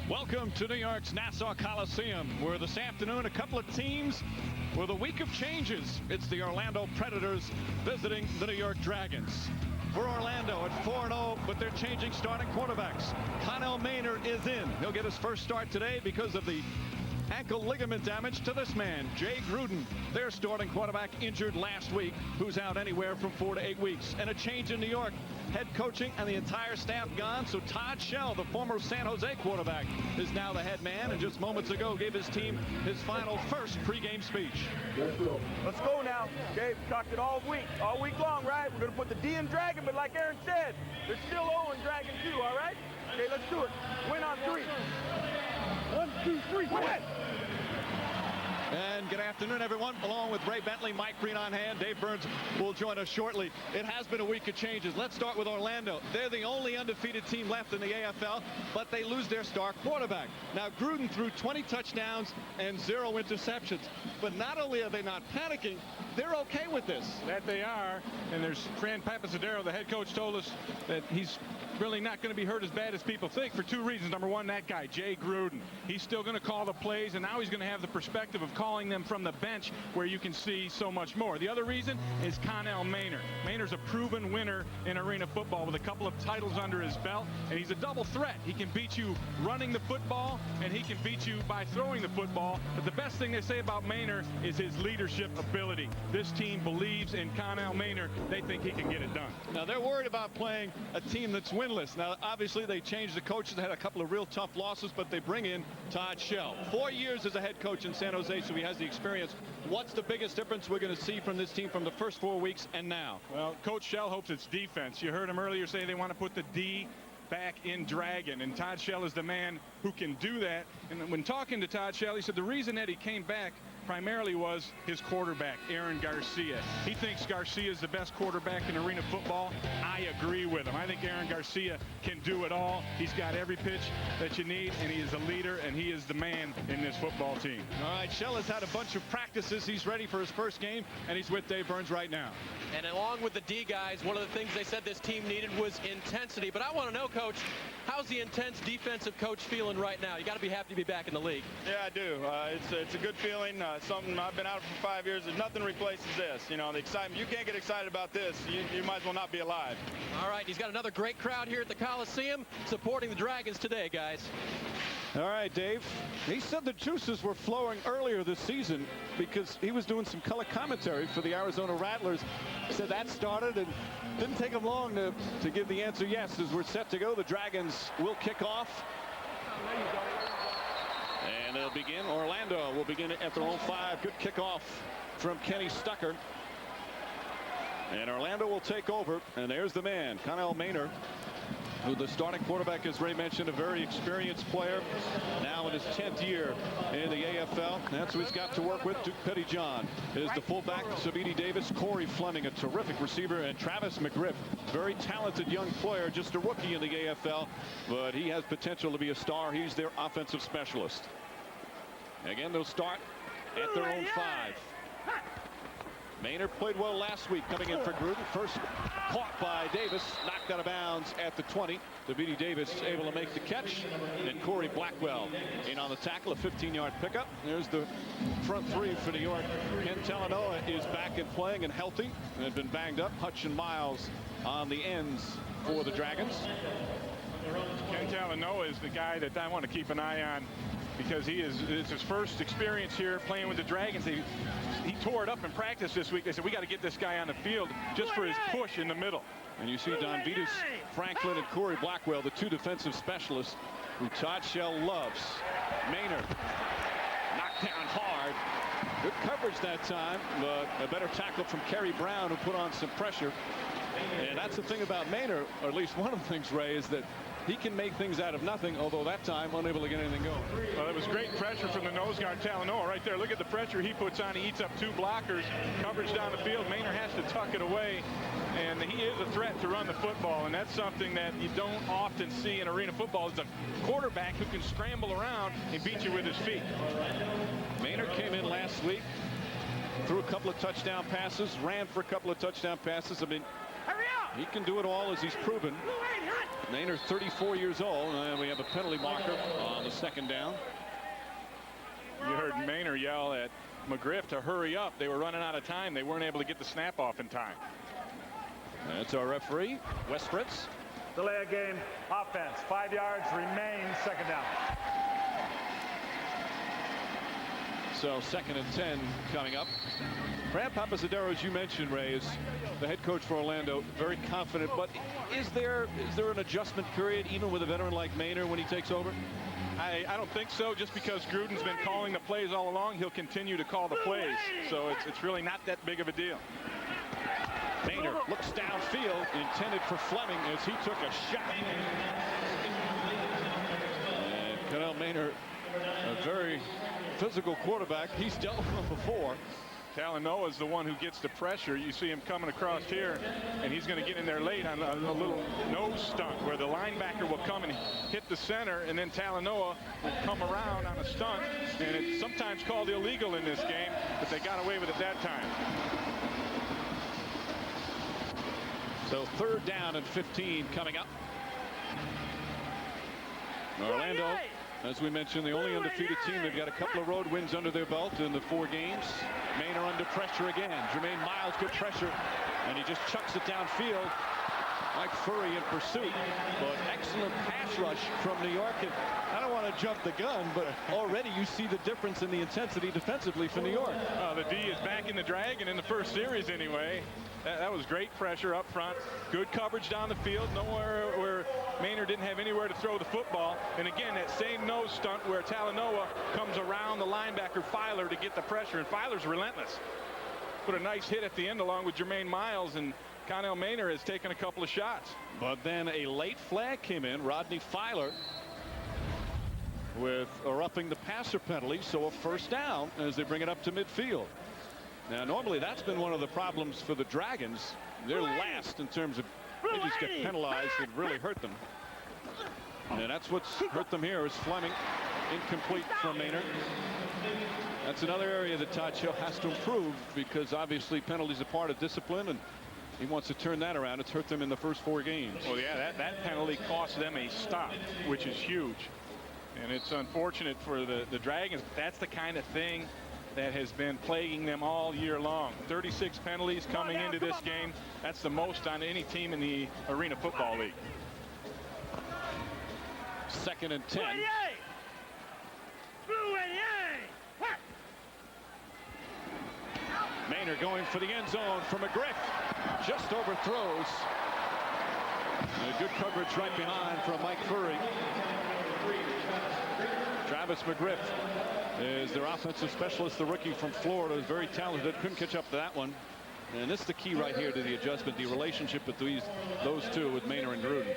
Welcome to New York's Nassau Coliseum, where this afternoon a couple of teams with a week of changes. It's the Orlando Predators visiting the New York Dragons. For Orlando at 4-0, but they're changing starting quarterbacks. Connell Maynard is in. He'll get his first start today because of the ankle ligament damage to this man, Jay Gruden, their starting quarterback, injured last week, who's out anywhere from 4 to 8 weeks. And a change in New York. Head coaching and the entire staff gone, so Todd Shell, the former San Jose quarterback, is now the head man, and just moments ago gave his team his final first pregame speech. Let's go now. Okay, we talked it all week long, right? We're going to put the D in Dragon, but like Aaron said, there's still O in Dragon too, all right? Okay, let's do it. Win on 3. 1, 2, 3, win! And good afternoon, everyone. Along with Ray Bentley, Mike Breen on hand. Dave Burns will join us shortly. It has been a week of changes. Let's start with Orlando. They're the only undefeated team left in the AFL, but they lose their star quarterback. Now, Gruden threw 20 touchdowns and 0 interceptions. But not only are they not panicking, they're okay with this. That they are. And there's Fran Papasadero, the head coach, told us that he's really not going to be hurt as bad as people think for 2 reasons. Number one, that guy, Jay Gruden. He's still going to call the plays, and now he's going to have the perspective of calling them from the bench where you can see so much more. The other reason is Connell Maynard. Maynard's a proven winner in arena football with a couple of titles under his belt, and he's a double threat. He can beat you running the football, and he can beat you by throwing the football. But the best thing they say about Maynard is his leadership ability. This team believes in Connell Maynard. They think he can get it done. Now, they're worried about playing a team that's winless. Now, obviously, they changed the coaches. They had a couple of real tough losses, but they bring in Todd Shell. 4 years as a head coach in San Jose, so he has the experience. What's the biggest difference we're going to see from this team from the first 4 weeks and now? Well, Coach Shell hopes it's defense. You heard him earlier say they want to put the D back in Dragon, and Todd Shell is the man who can do that. And when talking to Todd Shell, he said the reason that he came back primarily was his quarterback, Aaron Garcia. He thinks Garcia is the best quarterback in arena football. I agree with him. I think Aaron Garcia can do it all. He's got every pitch that you need, and he is a leader, and he is the man in this football team. All right, Shell has had a bunch of practices. He's ready for his first game, and he's with Dave Burns right now. And along with the D guys, one of the things they said this team needed was intensity. But I want to know, Coach, how's the intense defensive coach feeling right now? You got to be happy to be back in the league. Yeah, I do. It's a good feeling. Something I've been out for 5 years. There's nothing replaces this. You know, the excitement. You can't get excited about this. You might as well not be alive. All right, he's got another great crowd here at the Coliseum supporting the Dragons today, guys. All right, Dave. He said the juices were flowing earlier this season because he was doing some color commentary for the Arizona Rattlers. Said that started and didn't take him long to give the answer yes. As we're set to go, the Dragons will kick off. And they'll begin. Orlando will begin at their own 5. Good kickoff from Kenny Stucker. And Orlando will take over. And there's the man, Connell Maynard, who the starting quarterback, as Ray mentioned, a very experienced player, now in his 10th year in the AFL. That's who he's got to work with. Duke Pettyjohn is the fullback. Sabini Davis, Corey Fleming, a terrific receiver, and Travis Mcgriff, very talented young player, just a rookie in the AFL, but he has potential to be a star. He's their offensive specialist. Again, they'll start at their own 5. Maynard played well last week coming in for Gruden. First caught by Davis, knocked out of bounds at the 20. Davidi Davis able to make the catch. And Corey Blackwell in on the tackle, a 15-yard pickup. There's the front 3 for New York. Ken Talanoa is back and playing and healthy and had been banged up. Hutch and Miles on the ends for the Dragons. Ken Talanoa is the guy that I want to keep an eye on because it's his first experience here playing with the Dragons. He tore it up in practice this week. They said, we got to get this guy on the field just for his push in the middle. And you see Don Vitus, Franklin, and Corey Blackwell, the 2 defensive specialists who Todd Shell loves. Maynard knocked down hard. Good coverage that time, but a better tackle from Carrie Brown, who put on some pressure. And that's the thing about Maynard, or at least one of the things, Ray, is that he can make things out of nothing, although that time unable to get anything going. Well, it was great pressure from the nose guard, Talanoa, right there. Look at the pressure he puts on. He eats up 2 blockers. Coverage down the field. Maynard has to tuck it away, and he is a threat to run the football, and that's something that you don't often see in arena football, is a quarterback who can scramble around and beat you with his feet. Maynard came in last week, threw a couple of touchdown passes, ran for a couple of touchdown passes. I mean, he can do it all, as he's proven. Maynard, 34 years old, and we have a penalty marker on the 2nd down. You heard Maynard yell at Mcgriff to hurry up. They were running out of time. They weren't able to get the snap off in time. That's our referee, Wes Fritz. Delay of game, offense. 5 yards remains, 2nd down. So 2nd and 10 coming up. Fran Papasadero, as you mentioned, Ray, is the head coach for Orlando, very confident. But is there an adjustment period even with a veteran like Maynard when he takes over? I don't think so. Just because Gruden's been calling the plays all along, he'll continue to call the plays. So it's really not that big of a deal. Maynard looks downfield, intended for Fleming as he took a shot. And Connell Maynard, a very physical quarterback. He's dealt with him before. Talanoa is the one who gets the pressure. You see him coming across here, and he's going to get in there late on a little nose stunt where the linebacker will come and hit the center, and then Talanoa will come around on a stunt. And it's sometimes called illegal in this game, but they got away with it that time. So 3rd down and 15 coming up. Orlando, as we mentioned, the only undefeated team. They've got a couple of road wins under their belt in the 4 games. Maynard under pressure again. Jermaine Miles, good pressure, and he just chucks it downfield. Mike Furry in pursuit, but excellent pass rush from New York. And I don't want to jump the gun, but already you see the difference in the intensity defensively for New York. The D is back in the Dragon in the first series anyway. That was great pressure up front. Good coverage down the field. Nowhere where Maynard didn't have anywhere to throw the football. And again, that same nose stunt where Talanoa comes around the linebacker Filer to get the pressure. And Filer's relentless. Put a nice hit at the end along with Jermaine Miles, and Connell Maynard has taken a couple of shots. But then a late flag came in. Rodney Filer with a roughing the passer penalty, so a 1st down as they bring it up to midfield. Now, normally that's been one of the problems for the Dragons. They're last in terms of, they just get penalized and really hurt them. And that's what's hurt them here is Fleming, incomplete from Maynard. That's another area that Todd Hill has to improve, because obviously penalties are part of discipline, and he wants to turn that around. It's hurt them in the first 4 games. Well, yeah, that penalty cost them a stop, which is huge. And it's unfortunate for the Dragons. That's the kind of thing that has been plaguing them all year long. 36 penalties coming into this game. That's the most on any team in the Arena Football League. 2nd and 10. Maynard going for the end zone for Mcgriff. Just overthrows. And good coverage right behind from Mike Furry. Travis Mcgriff is their offensive specialist. The rookie from Florida is very talented. Couldn't catch up to that one. And this is the key right here to the adjustment, the relationship with those two with Maynard and Gruden.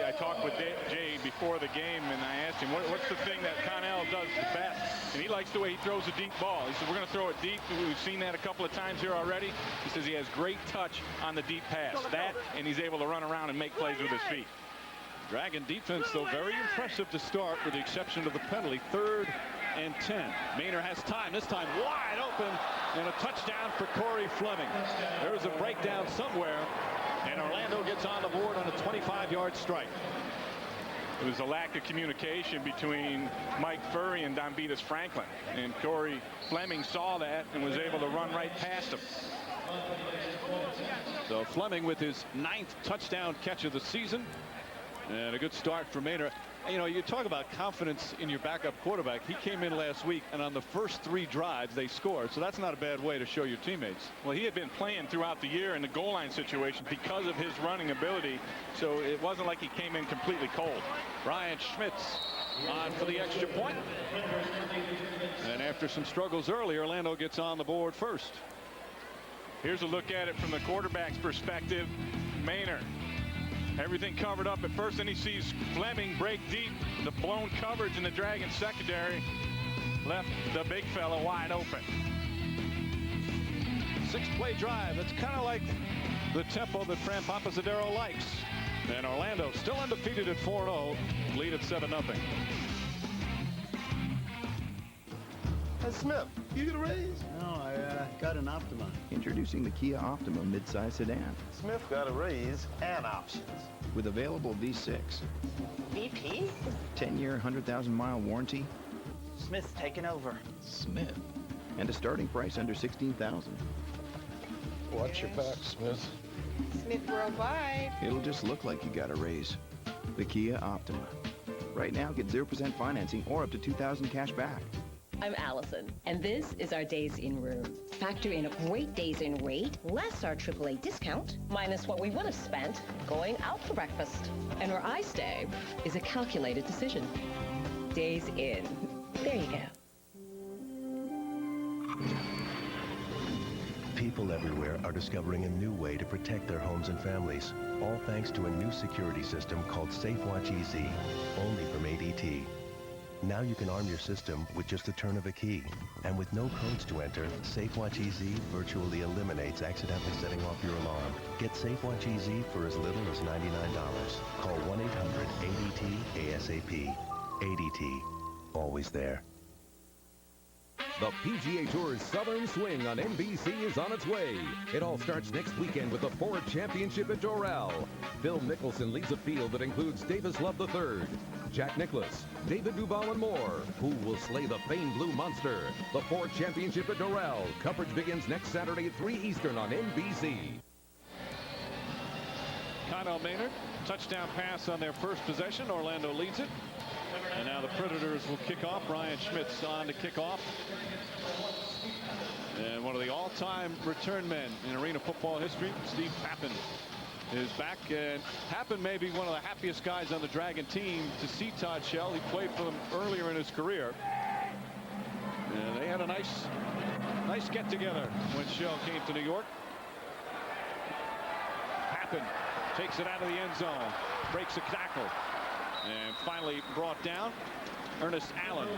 I talked with Jay before the game, and I asked him, what's the thing that Connell does best? And he likes the way he throws a deep ball. He said, we're going to throw it deep. We've seen that a couple of times here already. He says he has great touch on the deep pass. That, and he's able to run around and make plays with his feet. Dragon defense, though, very impressive to start, with the exception of the penalty. 3rd and 10. Maynard has time, this time wide open, and a touchdown for Corey Fleming. There's a breakdown somewhere, and Orlando gets on the board on a 25-yard strike. It was a lack of communication between Mike Furry and Donbeatus Franklin, and Corey Fleming saw that and was able to run right past him. So Fleming with his 9th touchdown catch of the season, and a good start for Maynard. You know, you talk about confidence in your backup quarterback. He came in last week, and on the first 3 drives they scored, so that's not a bad way to show your teammates. Well, he had been playing throughout the year in the goal line situation because of his running ability, so it wasn't like he came in completely cold. Brian Schmitz on for the extra point, and after some struggles early, Orlando gets on the board first. Here's a look at it from the quarterback's perspective. Maynard Everything covered up at first, then he sees Fleming break deep. The blown coverage in the Dragons secondary left the big fella wide open. 6-play drive. That's kind of like the tempo that Fran Papasadero likes. And Orlando still undefeated at 4-0, lead at 7-0. Hey, Smith, you get a raise? No, I got an Optima. Introducing the Kia Optima midsize sedan Smith got a raise and options. with available V6, VP? 10-year, 100,000-mile warranty, Smith's taking over. Smith, and a starting price under $16,000. Watch your back, Smith. Smith Worldwide. It'll just look like you got a raise. The Kia Optima. Right now, get 0% financing or up to $2,000 cash back. I'm Allison, and this is our Days In room. Factor in a great Days In rate, less our AAA discount, minus what we would have spent going out for breakfast. And where I stay is a calculated decision. Days In. There you go. People everywhere are discovering a new way to protect their homes and families, all thanks to a new security system called SafeWatch Easy, only from ADT. Now you can arm your system with just the turn of a key. And with no codes to enter, SafeWatch Easy virtually eliminates accidentally setting off your alarm. Get SafeWatch Easy for as little as $99. Call 1-800-ADT-ASAP. ADT. Always there. The PGA Tour's Southern Swing on NBC is on its way. It all starts next weekend with the Ford Championship at Doral. Phil Mickelson leads a field that includes Davis Love III, Jack Nicklaus, David Duval, and more. Who will slay the famed Blue Monster? The Ford Championship at Doral. Coverage begins next Saturday at 3 Eastern on NBC. Connell Maynard, touchdown pass on their first possession. Orlando leads it. And now the Predators will kick off. Brian Schmidt's on to kick off. And one of the all-time return men in arena football history, Steve Pappen, is back. And Pappen may be one of the happiest guys on the Dragon team to see Todd Shell. He played for them earlier in his career. And they had a nice get-together when Shell came to New York. Pappen takes it out of the end zone, breaks a tackle, and finally brought down. Ernest Allen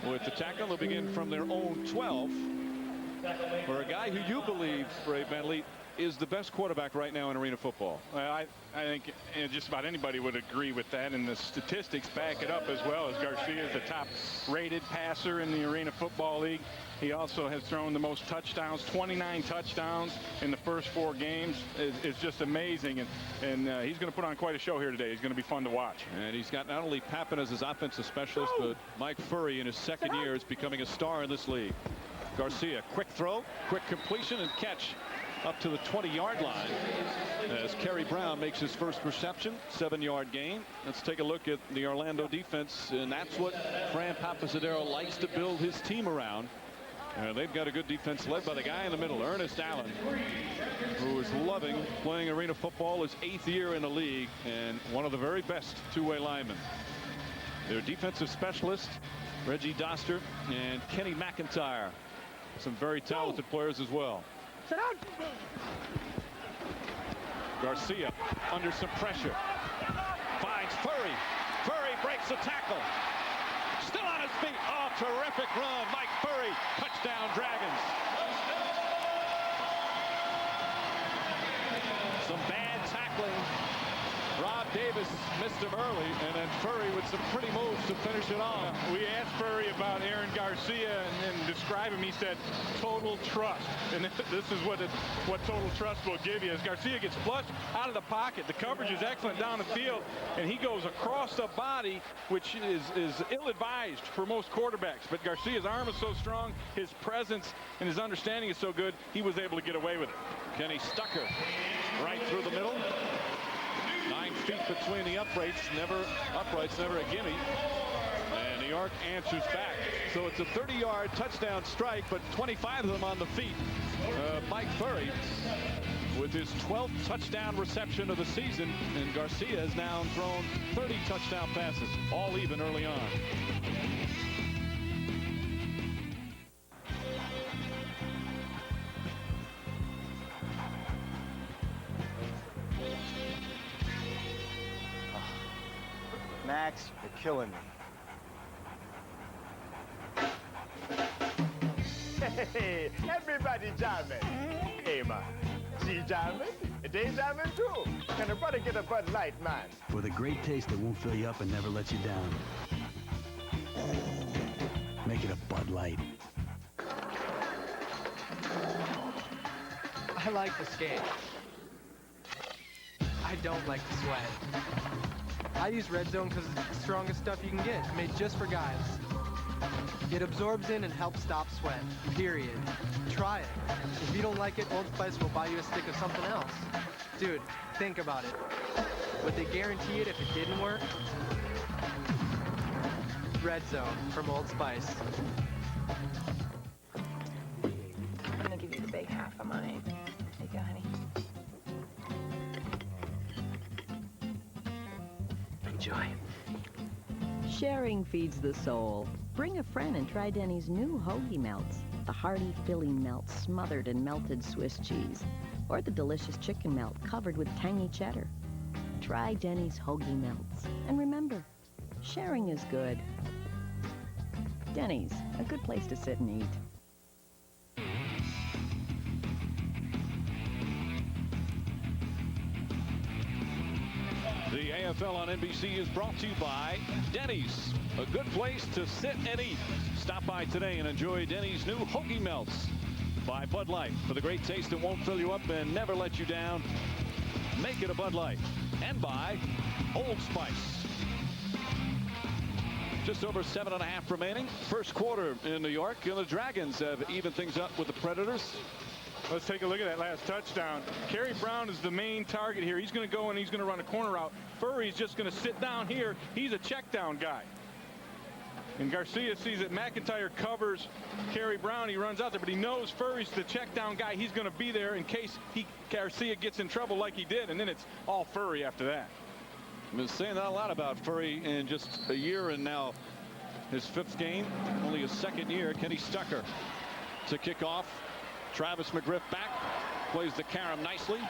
with the tackle. They'll begin from their own 12 for a guy who you believe, Ray Bentley, is the best quarterback right now in arena football. Well, I think just about anybody would agree with that, and the statistics back it up as well. As Garcia is the top rated passer in the Arena Football League. He also has thrown the most touchdowns, 29 touchdowns in the first 4 games. It's just amazing, and he's going to put on quite a show here today. He's going to be fun to watch. And he's got not only Pappen as his offensive specialist, but Mike Furry in his second year is becoming a star in this league. Garcia, quick throw, quick completion and catch up to the 20-yard line as Carrie Brown makes his first reception, 7-yard gain. Let's take a look at the Orlando defense, and that's what Fran Papasadero likes to build his team around. They've got a good defense led by the guy in the middle, Ernest Allen, who is loving playing arena football, his 8th year in the league, and one of the very best two-way linemen. Their defensive specialists, Reggie Doster and Kenny McIntyre, some very talented players as well. Garcia under some pressure, finds Furry. Furry breaks the tackle. Still on his feet. Oh, terrific run. Mike Furry, touchdown Dragons. Some bad tackling. Rob Davis missed him early, and then Furry with some pretty moves to finish it off. We asked Furry about Aaron Garcia and describe him. He said total trust, and this is what total trust will give you. As Garcia gets flushed out of the pocket, the coverage is excellent down the field, and he goes across the body, which is ill-advised for most quarterbacks. But Garcia's arm is so strong, his presence and his understanding is so good, he was able to get away with it. Kenny Stucker right through the middle. 9 feet between the uprights, never a gimme. And New York answers back. So it's a 30-yard touchdown strike, but 25 of them on the feet. Mike Furry with his 12th touchdown reception of the season, and Garcia has now thrown 30 touchdown passes, all even early on. Max, you're killing me. Hey, everybody jamming. Hey, man. She jamming? They jamming too. Can a brother get a Bud Light, man? For the great taste that won't fill you up and never let you down. Make it a Bud Light. I like to skate. I don't like to sweat. I use Red Zone because it's the strongest stuff you can get, made just for guys. It absorbs in and helps stop sweat, period. Try it. If you don't like it, Old Spice will buy you a stick of something else. Dude, think about it. Would they guarantee it if it didn't work? Red Zone from Old Spice. I'm gonna give you the big half of mine. There you go, honey. Enjoy. Sharing feeds the soul. Bring a friend and try Denny's new hoagie melts. The hearty filling melt smothered in melted Swiss cheese. Or the delicious chicken melt covered with tangy cheddar. Try Denny's hoagie melts. And remember, sharing is good. Denny's, a good place to sit and eat. The AFL on NBC is brought to you by Denny's, a good place to sit and eat. Stop by today and enjoy Denny's new hoagie melts. By Bud Light, for the great taste that won't fill you up and never let you down. Make it a Bud Light. And by Old Spice. Just over 7.5 remaining. First quarter in New York, and the Dragons have evened things up with the Predators. Let's take a look at that last touchdown. Carrie Brown is the main target here. He's going to go and he's going to run a corner route. Furry's just going to sit down here. He's a check down guy. And Garcia sees that Mcintyre covers Carrie Brown. He runs out there, but he knows Furry's the check down guy. He's going to be there in case Garcia gets in trouble like he did, and then it's all Furry after that. I've been saying that a lot about Furry in just a year, and now his 5th game, only his 2nd year. Kenny Stucker to kick off. Travis McGriff back, plays the carom nicely.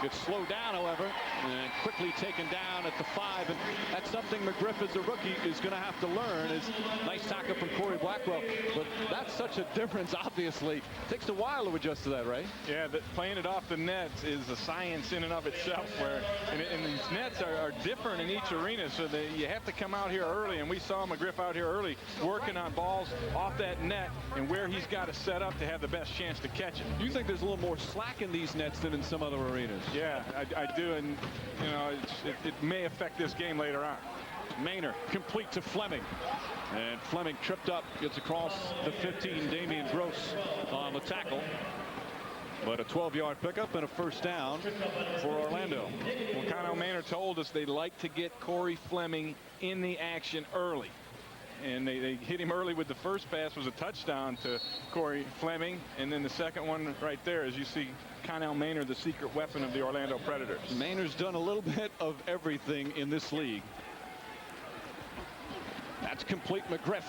Gets slowed down, however, and quickly taken down at the 5. And that's something McGriff, as a rookie, is going to have to learn. Is nice tackle from Corey Blackwell, but that's such a difference. Obviously, takes a while to adjust to that, right? Yeah, playing it off the nets is a science in and of itself. Where and these nets are different in each arena, so you have to come out here early. And we saw McGriff out here early, working on balls off that net and where he's got to set up to have the best chance to catch it. You think there's a little more slack in these nets than in some other arenas? Yeah, I do, and you know it may affect this game later on. Maynard complete to Fleming, and Fleming tripped up, gets across the 15. Damian Gross on the tackle, but a 12-yard pickup and a first down for Orlando. Well, Connell Maynard told us they like to get Corey Fleming in the action early. And they hit him early with the first pass, was a touchdown to Corey Fleming. And then the second one right there, as you see Connell Maynard, the secret weapon of the Orlando Predators. Maynard's done a little bit of everything in this league. That's complete. McGriff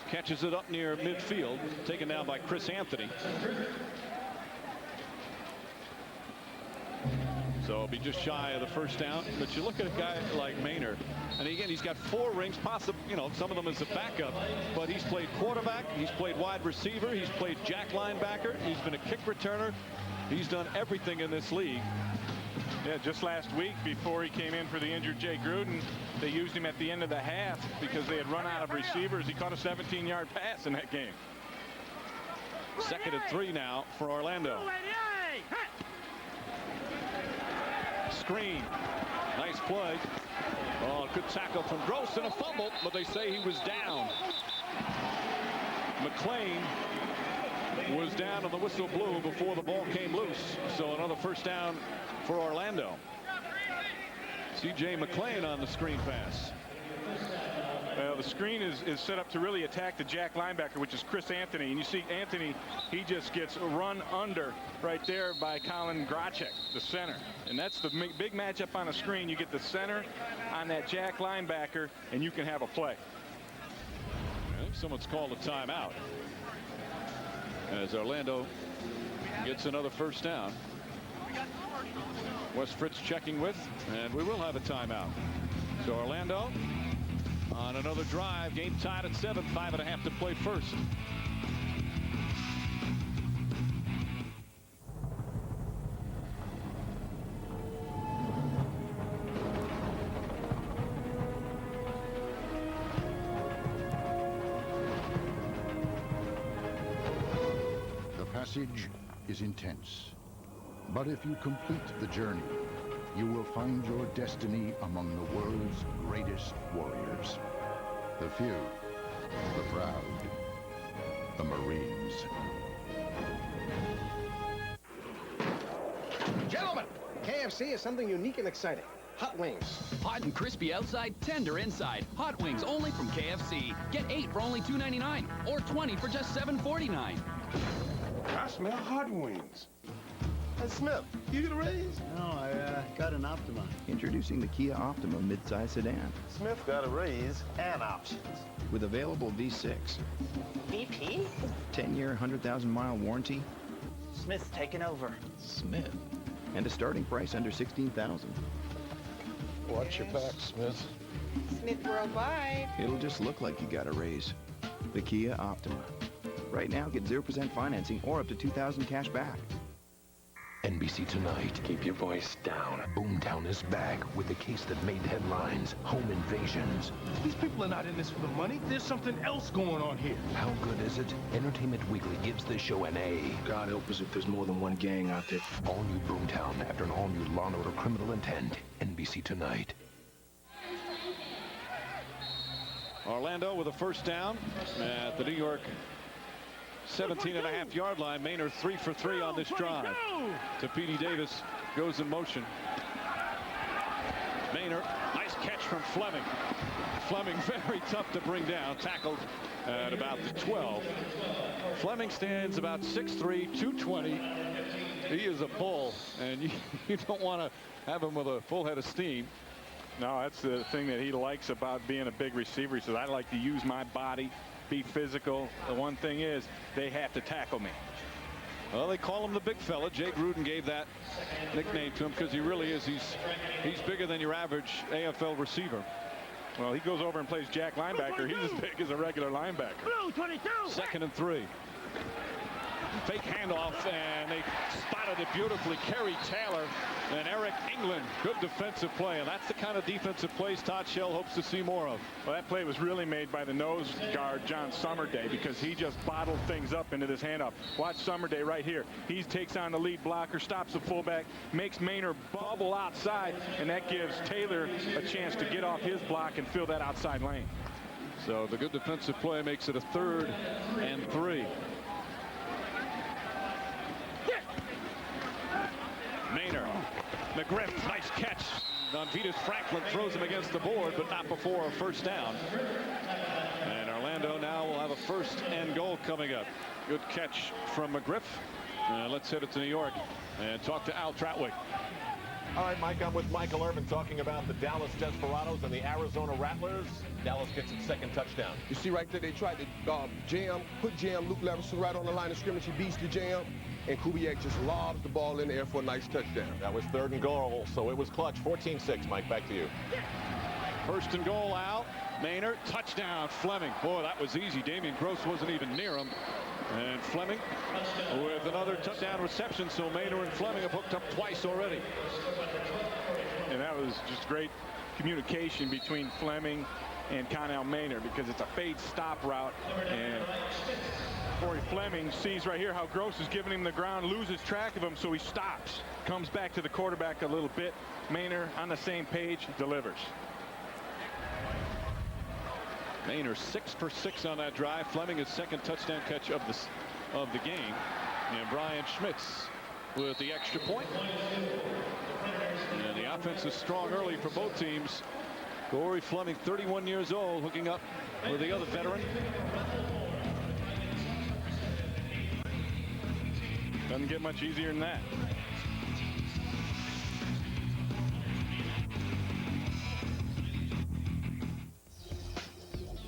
catches it up near midfield, taken down by Chris Anthony. So it'll be just shy of the first down. But you look at a guy like Maynard, and again, he's got 4 rings, possible, you know, some of them as a backup, but he's played quarterback, he's played wide receiver, he's played jack linebacker, he's been a kick returner. He's done everything in this league. Yeah, just last week before he came in for the injured Jay Gruden, they used him at the end of the half because they had run out of receivers. He caught a 17-yard pass in that game. 2nd and 3 now for Orlando. Screen. Nice play. Oh, good tackle from Gross and a fumble, but they say he was down. McLean was down and the whistle blew before the ball came loose. So another first down for Orlando. C.J. McLean on the screen pass. Well, the screen is set up to really attack the jack linebacker, which is Chris Anthony. And you see Anthony, he just gets run under right there by Colin Grachek, the center. And that's the big matchup on a screen. You get the center on that jack linebacker, and you can have a play. I think someone's called a timeout as Orlando gets another first down. Wes Fritz checking with, and we will have a timeout. So Orlando on another drive. Game tied at 7. 5.5 to play first. The passage is intense, but if you complete the journey, you will find your destiny among the world's greatest warriors. The few, the proud, the Marines. Gentlemen, KFC is something unique and exciting. Hot wings. Hot and crispy outside, tender inside. Hot wings only from KFC. Get 8 for only $2.99 or 20 for just $7.49. I smell hot wings. Hey, Smith, you get a raise? No, I got an Optima. Introducing the Kia Optima midsize sedan. Smith got a raise and options. With available V6, VP? 10-year, 100,000-mile warranty. Smith's taking over. Smith. And a starting price under $16,000. Watch your back, Smith. Smith Worldwide. It'll just look like you got a raise. The Kia Optima. Right now, get 0% financing or up to $2,000 cash back. NBC Tonight. Keep your voice down. Boomtown is back with the case that made headlines. Home invasions. These people are not in this for the money. There's something else going on here. How good is it? Entertainment Weekly gives the show an A. God help us if there's more than one gang out there. All new Boomtown after an all-new Law & Order Criminal Intent. NBC Tonight. Orlando with a first down at the New York 17.5-yard line. Maynard 3 for 3 on this drive. To Petey Davis, goes in motion. Maynard, nice catch from Fleming. Fleming very tough to bring down. Tackled at about the 12. Fleming stands about 6'3", 220. He is a bull, and you don't want to have him with a full head of steam. No, that's the thing that he likes about being a big receiver. He says, I like to use my body, be physical. The one thing is, they have to tackle me. Well, they call him the big fella. Jay Gruden gave that nickname to him because he really is. He's bigger than your average AFL receiver. Well, he goes over and plays jack linebacker. He's as big as a regular linebacker. Blue 22. 2nd and 3. Fake handoff, and they spotted it beautifully. Kerry Taylor and Eric England. Good defensive play, and that's the kind of defensive plays Todd Shell hopes to see more of. Well, that play was really made by the nose guard, John Summerday, because he just bottled things up into this handoff. Watch Summerday right here. He takes on the lead blocker, stops the fullback, makes Maynard bubble outside, and that gives Taylor a chance to get off his block and fill that outside lane. So the good defensive play makes it a 3rd and 3. Maynard, Mcgriff, nice catch. Vitas Franklin throws him against the board, but not before a first down. And Orlando now will have a 1st and goal coming up. Good catch from Mcgriff. Let's head it to New York and talk to Al Trautwig. All right, Mike, I'm with Michael Irvin talking about the Dallas Desperados and the Arizona Rattlers. Dallas gets its 2nd touchdown. You see right there, they tried to jam Luke Levinson right on the line of scrimmage. He beats the jam, and Kubiak just lobs the ball in the air for a nice touchdown. That was 3rd and goal, so it was clutch. 14-6, Mike, back to you. 1st and goal out. Maynard, touchdown, Fleming. Boy, that was easy. Damian Gross wasn't even near him. And Fleming with another touchdown reception, so Maynard and Fleming have hooked up twice already. And that was just great communication between Fleming and Connell Maynard, because it's a fade stop route, and Corey Fleming sees right here how Gross is giving him the ground, loses track of him, so he stops, comes back to the quarterback a little bit. Maynard on the same page, delivers. Maynard 6 for 6 on that drive. Fleming his 2nd touchdown catch of the game. And Brian Schmitz with the extra point. And the offense is strong early for both teams. Corey Fleming, 31 years old, hooking up with the other veteran. Doesn't get much easier than that.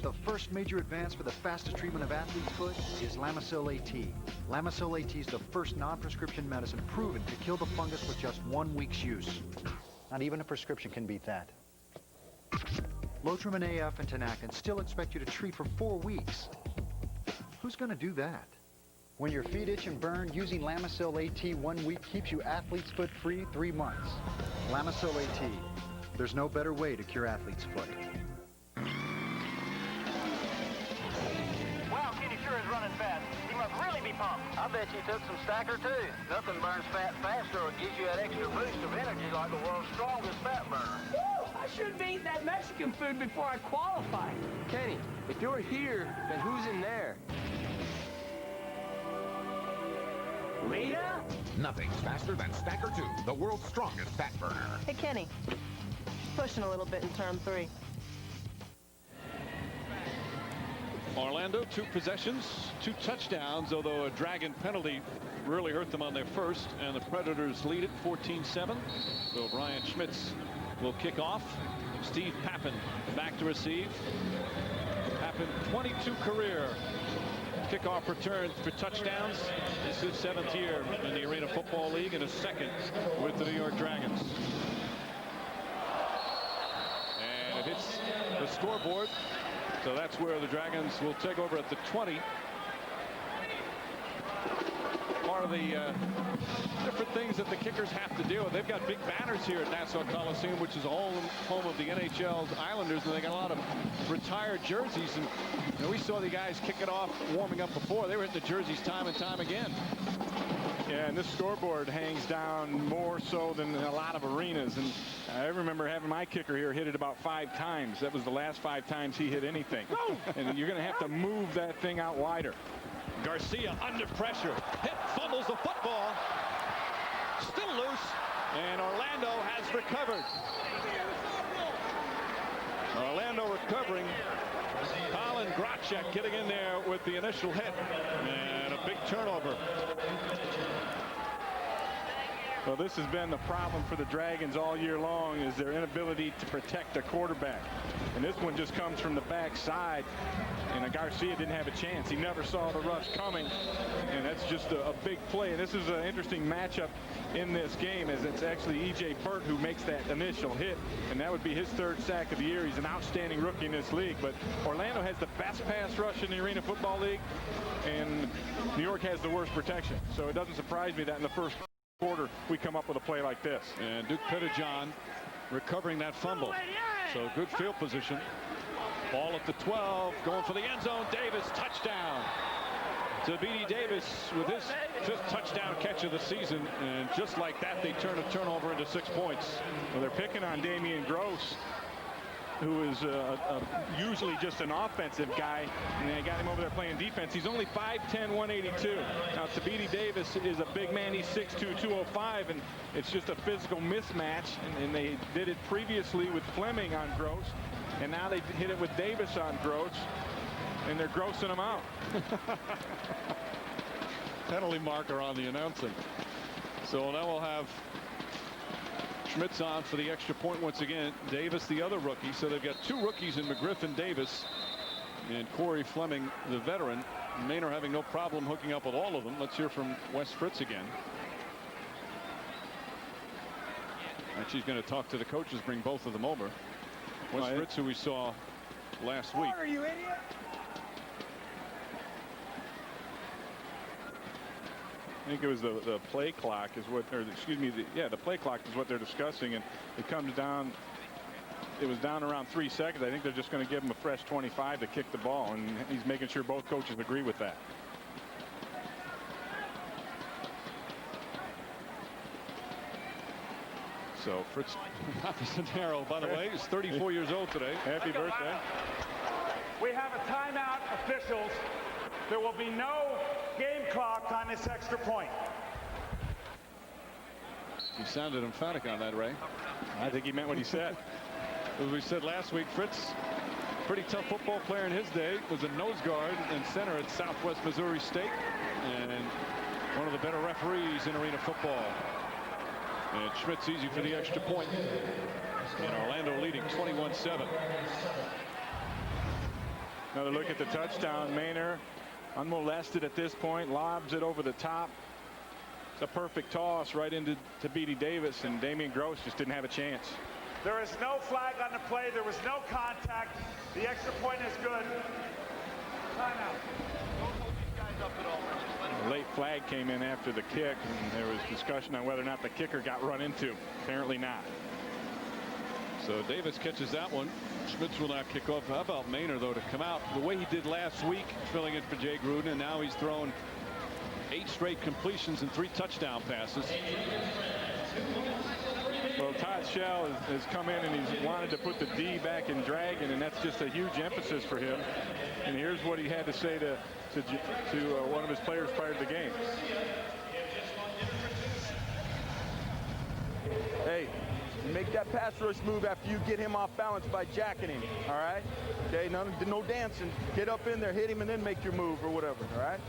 The first major advance for the fastest treatment of athlete's foot is Lamisil AT. Lamisil AT is the first non-prescription medicine proven to kill the fungus with just 1 week's use. Not even a prescription can beat that. Lotrimin AF and Tenactin still expect you to treat for 4 weeks. Who's going to do that? When your feet itch and burn, using Lamisil AT 1 week keeps you athlete's foot free 3 months. Lamisil AT. There's no better way to cure athlete's foot. Wow, Kenny sure is running fast. He must really be pumped. I bet you took some Stacker, too. Nothing burns fat faster or gives you that extra boost of energy like the world's strongest fat burner. Woo! I should have eaten that Mexican food before I qualified. Kenny, if you're here, then who's in there? Rita? Nothing's faster than Stacker 2, the world's strongest fat burner. Hey, Kenny. Pushing a little bit in turn 3. Orlando, 2 possessions, 2 touchdowns, although a Dragon penalty really hurt them on their first, and the Predators lead it 14-7. So Brian Schmitz will kick off. Steve Pappen back to receive. Pappen, 22 career kickoff returns for touchdowns. This is 7th year in the Arena Football League and a 2nd with the New York Dragons. And it hits the scoreboard. So that's where the Dragons will take over at the 20. Part of the different things that the kickers have to deal with. They've got big banners here at Nassau Coliseum, which is home of the NHL's Islanders, and they got a lot of retired jerseys. And you know, we saw the guys kick it off warming up before. They were hitting the jerseys time and time again. Yeah, and this scoreboard hangs down more so than a lot of arenas. And I remember having my kicker here hit it about 5 times. That was the last 5 times he hit anything. And you're going to have to move that thing out wider. Garcia under pressure. Hit, fumbles the football. Still loose. And Orlando has recovered. Orlando recovering. Colin Grotchek getting in there with the initial hit. And a big turnover. Well, this has been the problem for the Dragons all year long, is their inability to protect their quarterback. And this one just comes from the backside, and Garcia didn't have a chance. He never saw the rush coming, and that's just a big play. And this is an interesting matchup in this game, as it's actually E.J. Burt who makes that initial hit, and that would be his 3rd sack of the year. He's an outstanding rookie in this league, but Orlando has the best pass rush in the Arena Football League, and New York has the worst protection. So it doesn't surprise me that in the first quarter we come up with a play like this. And Duke Pettijohn recovering that fumble. So good field position. Ball at the 12, going for the end zone. Davis, touchdown. To B.D. Davis with his 5th touchdown catch of the season, and just like that they turn a turnover into 6 points. Well, they're picking on Damian Gross, who is usually just an offensive guy, and they got him over there playing defense. He's only 5'10", 182. Now, Tabidi Davis is a big man. He's 6'2", 205, and it's just a physical mismatch, and they did it previously with Fleming on Gross, and now they hit it with Davis on Gross, and they're grossing him out. Penalty marker on the announcing. So now we'll have Schmitz on for the extra point once again. Davis, the other rookie. So they've got 2 rookies in Mcgriff and Davis. And Corey Fleming, the veteran. Maynard having no problem hooking up with all of them. Let's hear from Wes Fritz again. And she's going to talk to the coaches, bring both of them over. Wes Fritz, who we saw last week. What are you, idiot? I think it was the play clock is what, or excuse me, the play clock is what they're discussing, and it comes down. It was down around 3 seconds. I think they're just going to give him a fresh 25 to kick the ball, and he's making sure both coaches agree with that. So Fritz Aficionado, by the way, is 34 years old today. Happy birthday. We have a timeout, officials. There will be no game clock on this extra point. You sounded emphatic on that, Ray. I think he meant what he said. As we said last week, Fritz, pretty tough football player in his day, was a nose guard and center at Southwest Missouri State, and one of the better referees in arena football. And Schmitz easy for the extra point. And Orlando leading 21-7. Another look at the touchdown. Maynard unmolested at this point, lobs it over the top. It's a perfect toss right into B.D. Davis, and Damian Gross just didn't have a chance. There is no flag on the play. There was no contact. The extra point is good. Timeout. Don't hold these guys up at all. A late flag came in after the kick, and there was discussion on whether or not the kicker got run into. Apparently not. So Davis catches that one. Schmitz will not kick off. How about Maynard, though, to come out the way he did last week, filling in for Jay Gruden, and now he's thrown 8 straight completions and 3 touchdown passes. Well, Todd Shell has come in and he's wanted to put the D back in Dragon, and that's just a huge emphasis for him. And here's what he had to say to one of his players prior to the game. Hey, make that pass rush move after you get him off balance by jacking him, all right? Okay, no dancing. Get up in there, hit him, and then make your move or whatever, all right?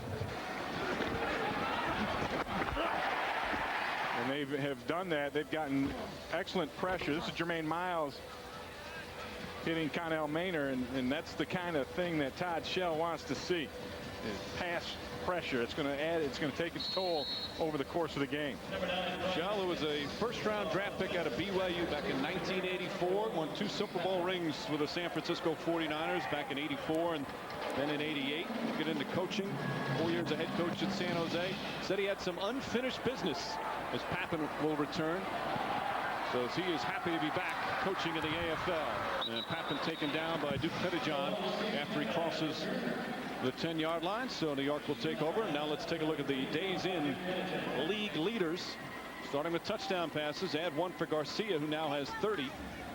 And they have done that. They've gotten excellent pressure. This is Jermaine Miles hitting Connell Maynard, and that's the kind of thing that Todd Shell wants to see. Is pass pressure. It's going to take its toll over the course of the game. Shell was a first-round draft pick out of BYU back in 1984. Won 2 Super Bowl rings with the San Francisco 49ers back in '84 and then in '88. Get into coaching. 4 years a head coach at San Jose. Said he had some unfinished business as Pappen will return. So he is happy to be back coaching in the AFL. And Pappen taken down by Duke Pettijohn after he crosses the 10-yard line. So New York will take over. Now let's take a look at the days in league leaders. Starting with touchdown passes. Add 1 for Garcia, who now has 30.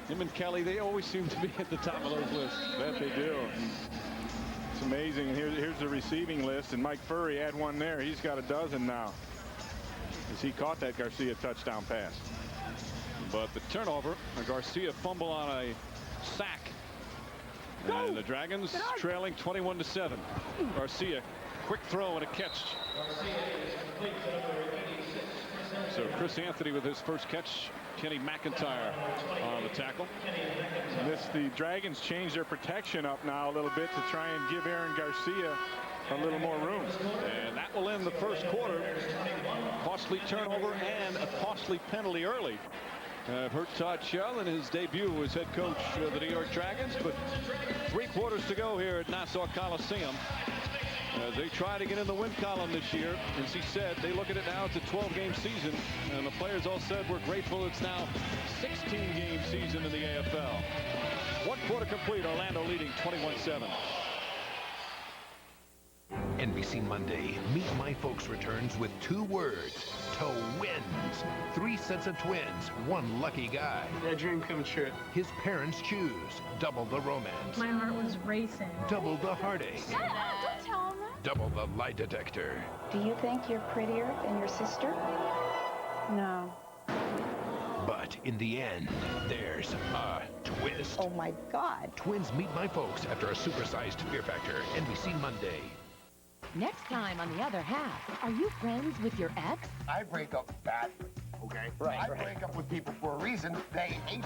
Him and Kelly, they always seem to be at the top of those lists. That they do. It's amazing. And here's the receiving list. And Mike Furry, add 1 there. He's got a dozen now, as he caught that Garcia touchdown pass. But the turnover, a Garcia fumble on a sack. And the Dragons trailing 21-7. Garcia, quick throw and a catch. So Chris Anthony with his first catch. Kenny McIntyre on the tackle. The Dragons changed their protection up now a little bit to try and give Aaron Garcia a little more room. And that will end the first quarter. Costly turnover and a costly penalty early. Hurt Todd Shell in his debut as head coach of the New York Dragons, but 3 quarters to go here at Nassau Coliseum as they try to get in the win column this year. As he said, they look at it now, it's a 12-game season, and the players all said we're grateful it's now 16-game season in the AFL. 1 quarter complete, Orlando leading 21-7. NBC Monday, Meet My Folks returns with 2 words: to wins. 3 sets of twins, 1 lucky guy. That dream come true. His parents choose. Double the romance. My heart was racing. Double the heartache. Shut up! Don't tell him that. Double the lie detector. Do you think you're prettier than your sister? No. But in the end, there's a twist. Oh my God. Twins Meet My Folks after a supersized Fear Factor. NBC Monday. Next time on The Other Half, are you friends with your ex? I break up badly, okay? I break up with people for a reason. They hate me.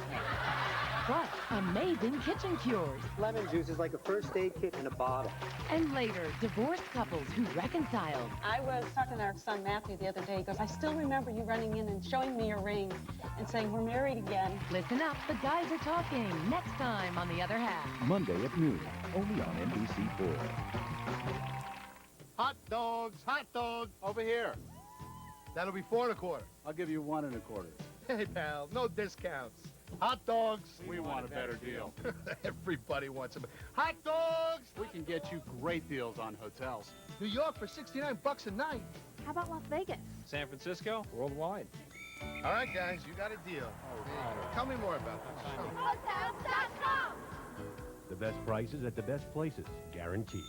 Plus, amazing kitchen cures. Lemon juice is like a first aid kit in a bottle. And later, divorced couples who reconciled. I was talking to our son Matthew the other day. He goes, I still remember you running in and showing me your ring and saying we're married again. Listen up, the guys are talking. Next time on The Other Half. Monday at noon, only on NBC4. Hot dogs, over here. That'll be 4 1/4. I'll give you 1 1/4. Hey, pal, no discounts. Hot dogs. We want a better deal. Everybody wants them. Hot dogs! We can get you great deals on hotels. New York for $69 a night. How about Las Vegas? San Francisco, worldwide. All right, guys, you got a deal. Tell me more about this. Hotels.com. The best prices at the best places, guaranteed.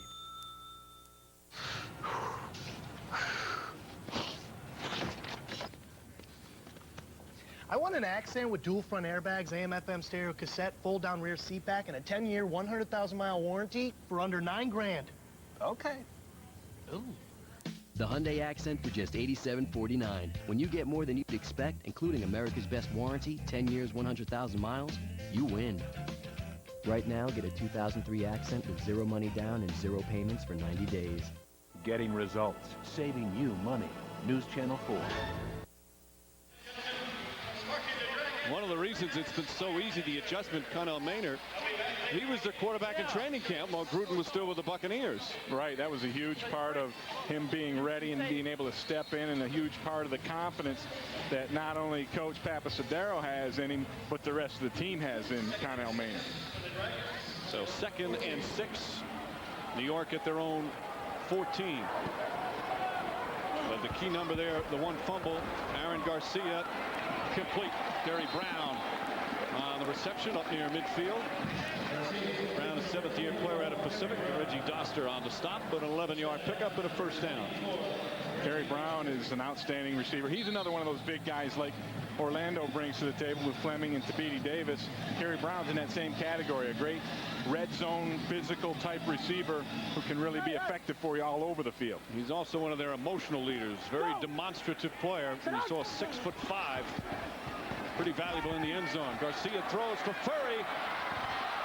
I want an accent with dual front airbags, AM/FM stereo cassette, fold-down rear seat back, and a 10-year, 100,000-mile warranty for under $9 grand. Okay. Ooh. The Hyundai Accent for just $87.49. When you get more than you'd expect, including America's best warranty, 10 years, 100,000 miles, you win. Right now, get a 2003 Accent with 0 money down and 0 payments for 90 days. Getting results, saving you money. News Channel 4. One of the reasons it's been so easy, the adjustment, Connell Maynard, he was their quarterback in training camp while Gruden was still with the Buccaneers. Right, that was a huge part of him being ready and being able to step in, and a huge part of the confidence that not only Coach Papasadero has in him, but the rest of the team has in Connell Maynard. So 2nd and 6. New York at their own 14. But the key number there, the one fumble, Aaron Garcia, complete. Carrie Brown on the reception up near midfield. Brown, a 7th-year player out of Pacific. Reggie Doster on the stop, but an 11-yard pickup and a first down. Carrie Brown is an outstanding receiver. He's another one of those big guys like Orlando brings to the table with Fleming and Tabiti Davis. Carrie Brown's in that same category, a great red zone physical type receiver who can really be effective for you all over the field. He's also one of their emotional leaders, very demonstrative player. We saw 6'5", pretty valuable in the end zone. Garcia throws for Furry.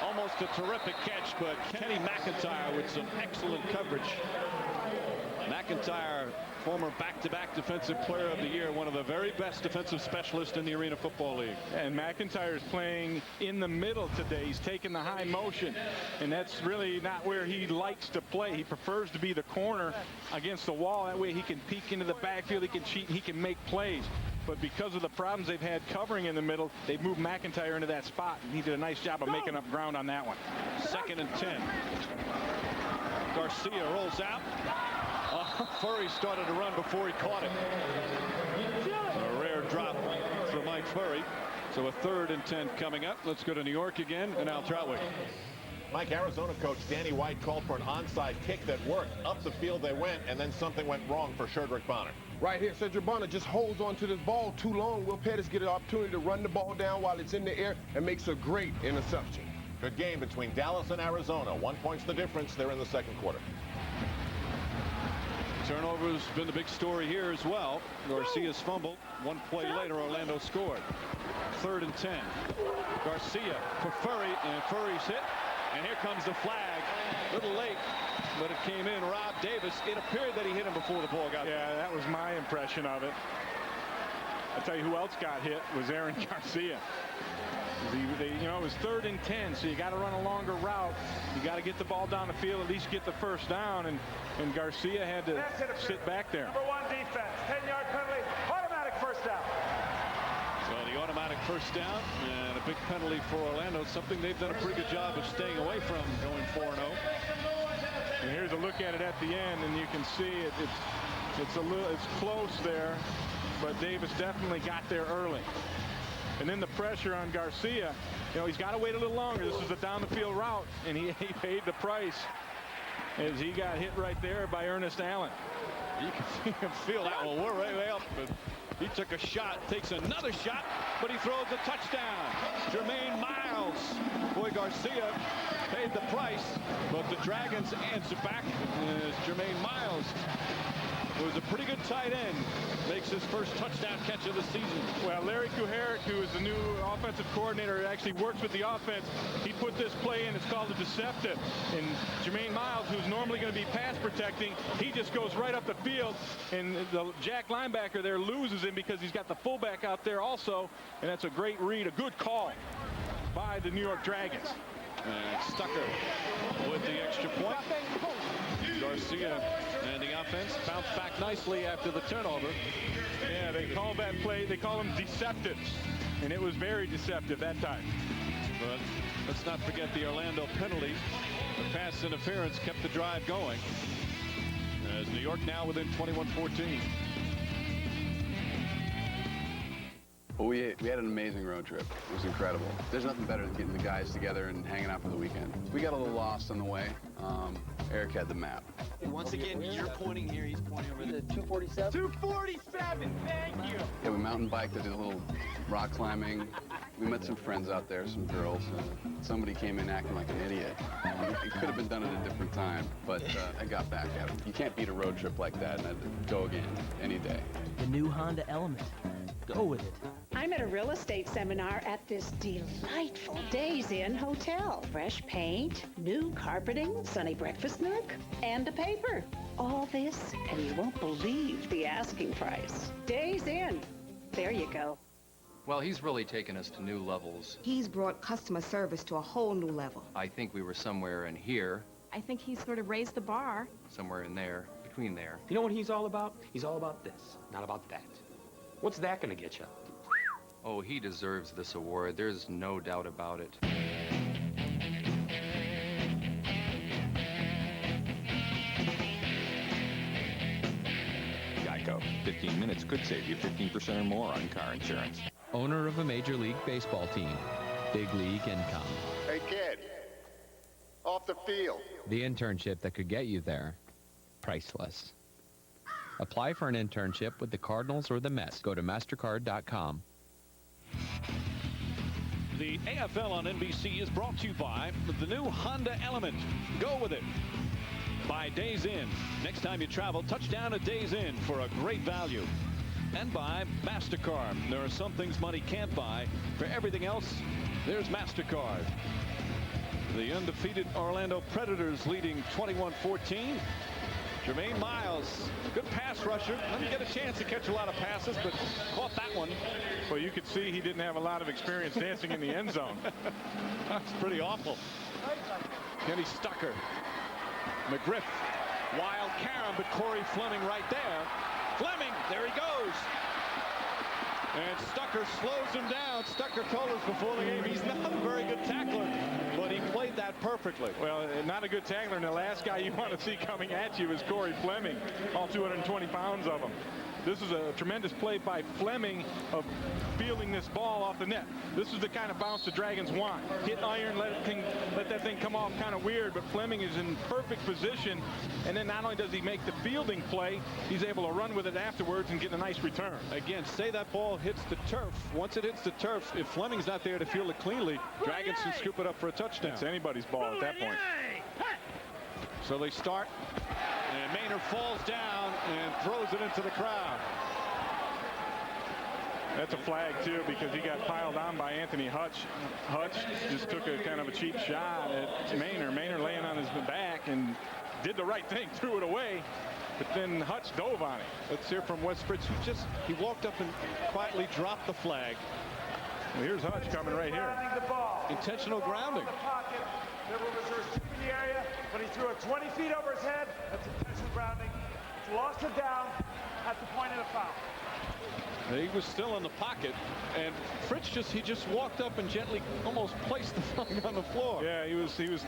Almost a terrific catch, but Kenny McIntyre with some excellent coverage. McIntyre, former back-to-back defensive player of the year, one of the very best defensive specialists in the Arena Football League. And McIntyre is playing in the middle today. He's taking the high motion, and that's really not where he likes to play. He prefers to be the corner against the wall. That way he can peek into the backfield, he can cheat, and he can make plays. But because of the problems they've had covering in the middle, they've moved McIntyre into that spot, and he did a nice job of making up ground on that one. 2nd and 10. Garcia rolls out. Furry started to run before he caught it. A rare drop for Mike Furry. So a 3rd and 10 coming up. Let's go to New York again and Al Troutwig. Mike, Arizona coach Danny White called for an onside kick that worked. Up the field they went, and then something went wrong for Sherdrick Bonner. Right here, Cedric Bonner just holds on to this ball too long. Will Pettis get an opportunity to run the ball down while it's in the air and makes a great interception. Good game between Dallas and Arizona. 1 point's the difference. They're in the second quarter. Turnover's been the big story here as well. Garcia's fumble. One play later, Orlando scored. 3rd and 10. Garcia for Furry, and Furry's hit. And here comes the flag. A little late, but it came in. Rob Davis. It appeared that he hit him before the ball got there. Yeah, that was my impression of it. I'll tell you who else got hit was Aaron Garcia. You know, it was 3rd and 10, so you got to run a longer route. You got to get the ball down the field, at least get the first down, and Garcia had to sit back there. Number 1 defense, 10-yard penalty, automatic first down. So the automatic first down and a big penalty for Orlando, something they've done a pretty good job of staying away from, going 4-0. And here's a look at it at the end, and you can see it's close there, but Davis definitely got there early. And then the pressure on Garcia, you know, he's got to wait a little longer. This is a down the field route, and he paid the price as he got hit right there by Ernest Allen. You can feel that one. We're way up, but he took a shot, takes another shot, but he throws a touchdown. Jermaine Miles. Boy, Garcia paid the price, but the Dragons answer back as Jermaine Miles, who was a pretty good tight end, makes his first touchdown catch of the season. Well, Larry Kuharich, who is the new offensive coordinator, actually works with the offense. He put this play in. It's called a deceptive. And Jermaine Miles, who's normally going to be pass protecting, he just goes right up the field, and the Jack linebacker there loses him because he's got the fullback out there also, and that's a great read, a good call by the New York Dragons. And Stucker with the extra point. Garcia and the offense bounced back nicely after the turnover. Yeah, they call that play, they call them deceptives, and it was very deceptive that time. But let's not forget the Orlando penalty. The pass interference kept the drive going, as New York now within 21-14. Well, we had an amazing road trip. It was incredible. There's nothing better than getting the guys together and hanging out for the weekend. We got a little lost on the way. Eric had the map. Once again, you're pointing here, he's pointing over there. 247? 247, thank you. Yeah, we mountain biked, I did a little rock climbing. We met some friends out there, some girls. Somebody came in acting like an idiot. It could have been done at a different time, but I got back at him. You can't beat a road trip like that, and I'd go again, any day. The new Honda Element. Go with it. I'm at a real estate seminar at this delightful Days Inn hotel. Fresh paint, new carpeting, sunny breakfast nook, and a paper. All this, and you won't believe the asking price. Days Inn. There you go. Well, he's really taken us to new levels. He's brought customer service to a whole new level. I think we were somewhere in here, I think he's sort of raised the bar. somewhere in there, between there. You know what he's all about? He's all about this, not about that. What's that gonna get you? Oh, he deserves this award. There's no doubt about it. Geico. 15 minutes could save you 15% or more on car insurance. Owner of a Major League Baseball team. Big league income. Hey, kid. Off the field. The internship that could get you there. Priceless. Apply for an internship with the Cardinals or the Mets. Go to MasterCard.com. The AFL on NBC is brought to you by the new Honda Element. Go with it. By Days Inn. Next time you travel, touchdown at Days Inn for a great value. And by MasterCard. There are some things money can't buy. For everything else, there's MasterCard. The undefeated Orlando Predators leading 21-14. Jermaine Miles, good pass rusher. Didn't get a chance to catch a lot of passes, but caught that one. Well, you could see he didn't have a lot of experience dancing in the end zone. That's pretty awful. Kenny Stucker. Mcgriff. Wild carom, but Corey Fleming right there. Fleming, there he goes. And Stucker slows him down. Stucker told us before the game he's not a very good tackler, but he played that perfectly. Well, not a good tackler, and the last guy you want to see coming at you is Corey Fleming, all 220 pounds of him. This is a tremendous play by Fleming of fielding this ball off the net. This is the kind of bounce the Dragons want. Hit iron, let that thing come off kind of weird, but Fleming is in perfect position. And then not only does he make the fielding play, he's able to run with it afterwards and get a nice return. Again, say that ball hits the turf. Once it hits the turf, if Fleming's not there to field it cleanly, Dragons can scoop it up for a touchdown. It's anybody's ball at that point. So they start, and Maynard falls down and throws it into the crowd. That's a flag, too, because he got piled on by Anthony Hutch. Hutch just took a kind of a cheap shot at Maynard. Maynard laying on his back and did the right thing, threw it away. But then Hutch dove on it. Let's hear from Wes Fritz, he walked up and quietly dropped the flag. Well, here's Hutch coming right here. Intentional grounding. There were reserves in the area, but he threw it 20 feet over his head. That's intentional grounding. It's lost it down at the point of the foul. He was still in the pocket, and Fritz just walked up and gently almost placed the flag on the floor. Yeah, he was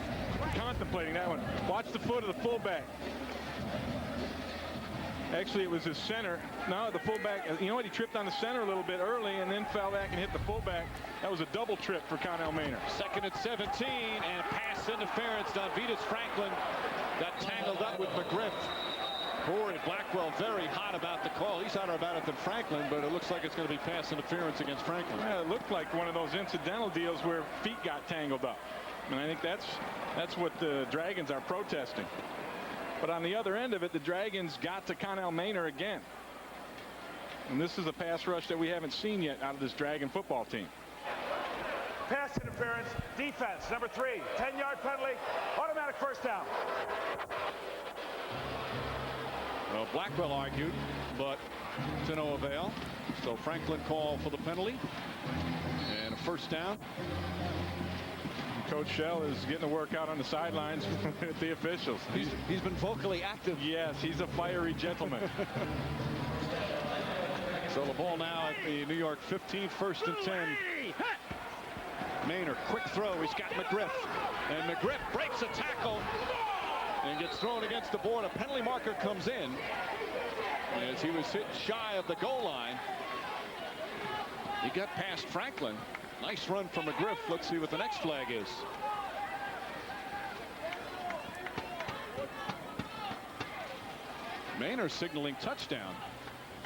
contemplating that one. Watch the foot of the fullback. Actually, it was his center. No, the fullback, you know what? He tripped on the center a little bit early and then fell back and hit the fullback. That was a double trip for Connell Maynard. Second and 17, and pass interference. Donvitas Franklin got tangled up with Mcgriff. Corey Blackwell very hot about the call. He's hotter about it than Franklin, but it looks like it's going to be pass interference against Franklin. Yeah, it looked like one of those incidental deals where feet got tangled up. And I think that's what the Dragons are protesting. But on the other end of it, the Dragons got to Connell Maynard again. And this is a pass rush that we haven't seen yet out of this Dragon football team. Pass interference, defense, number 3, 10-yard penalty, automatic first down. Well, Blackwell argued, but to no avail. So Franklin called for the penalty. And a first down. Coach Shell is getting a workout on the sidelines with the officials. He's been vocally active. Yes, he's a fiery gentleman. So the ball now at the New York 15, first and 10. Maynard, quick throw. He's got Mcgriff. And Mcgriff breaks a tackle and gets thrown against the board. A penalty marker comes in as he was hit shy of the goal line. He got past Franklin. Nice run from Mcgriff. Let's see what the next flag is. Maynard signaling touchdown.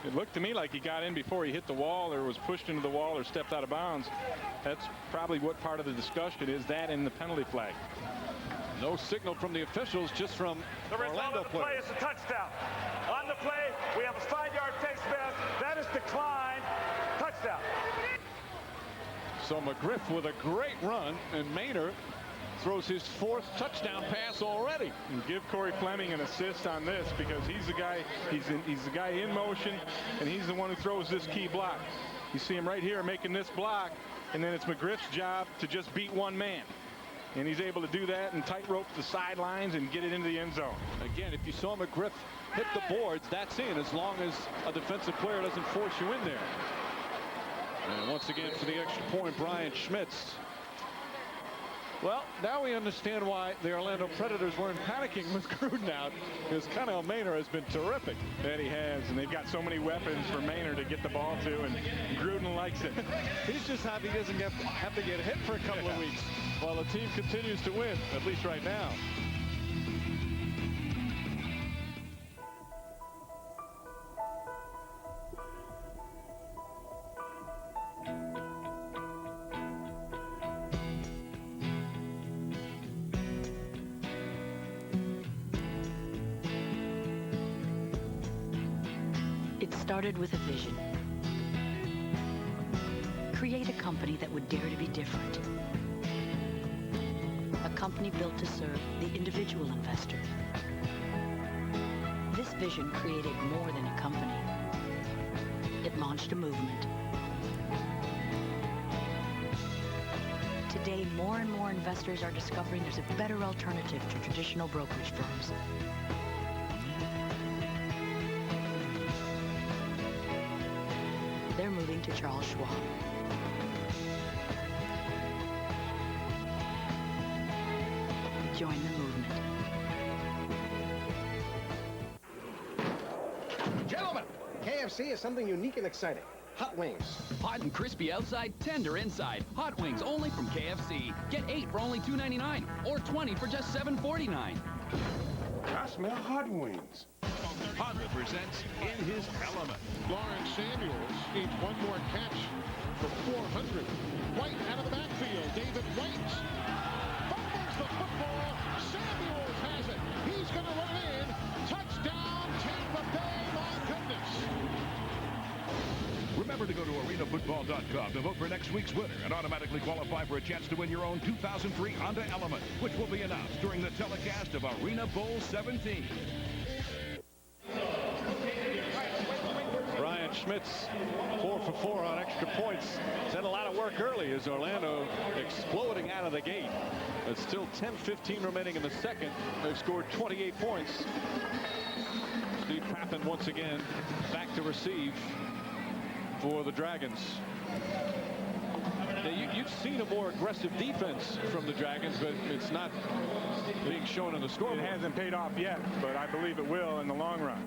It looked to me like he got in before he hit the wall or was pushed into the wall or stepped out of bounds. That's probably what part of the discussion is, that in the penalty flag. No signal from the officials, just from the Orlando result of the play is a touchdown. On the play, we have a 5-yard face mask. That is declined. Touchdown. So Mcgriff with a great run, and Maynard throws his 4th touchdown pass already. And give Corey Fleming an assist on this, because he's the guy. He's the guy in motion, and he's the one who throws this key block. You see him right here making this block, and then it's Mcgriff's job to just beat one man. And he's able to do that and tightrope the sidelines and get it into the end zone. Again, if you saw Mcgriff hit the boards, that's in, as long as a defensive player doesn't force you in there. And once again, for the extra point, Brian Schmitz. Well, now we understand why the Orlando Predators weren't panicking with Gruden out, because Connell Maynard has been terrific. That he has, and they've got so many weapons for Maynard to get the ball to, and Gruden likes it. He's just happy he doesn't have to get hit for a couple of weeks while the team continues to win, at least right now. It started with a vision. Create a company that would dare to be different. A company built to serve the individual investor. This vision created more than a company. It launched a movement. Today, more and more investors are discovering there's a better alternative to traditional brokerage firms. They're moving to Charles Schwab. Join the movement. Gentlemen, KFC is something unique and exciting. Hot wings. Hot and crispy outside, tender inside. Hot wings only from KFC. Get 8 for only $2.99 or 20 for just $7.49. I smell hot wings. Honda presents In His Element. Lawrence Samuels needs one more catch for 400. White out of the backfield. David White fumbles the football. Samuels has it. He's going to run in. Touchdown, Tampa Bay. My goodness. Remember to go to arenafootball.com to vote for next week's winner and automatically qualify for a chance to win your own 2003 Honda Element, which will be announced during the telecast of Arena Bowl 17. Brian Schmitz, 4 for 4 on extra points. He's had a lot of work early as Orlando exploding out of the gate. But still 10-15 remaining in the second. They've scored 28 points. Steve Pappen once again back to receive for the Dragons. Now, you've seen a more aggressive defense from the Dragons, but it's not being shown in the scoreboard. It hasn't paid off yet, but I believe it will in the long run.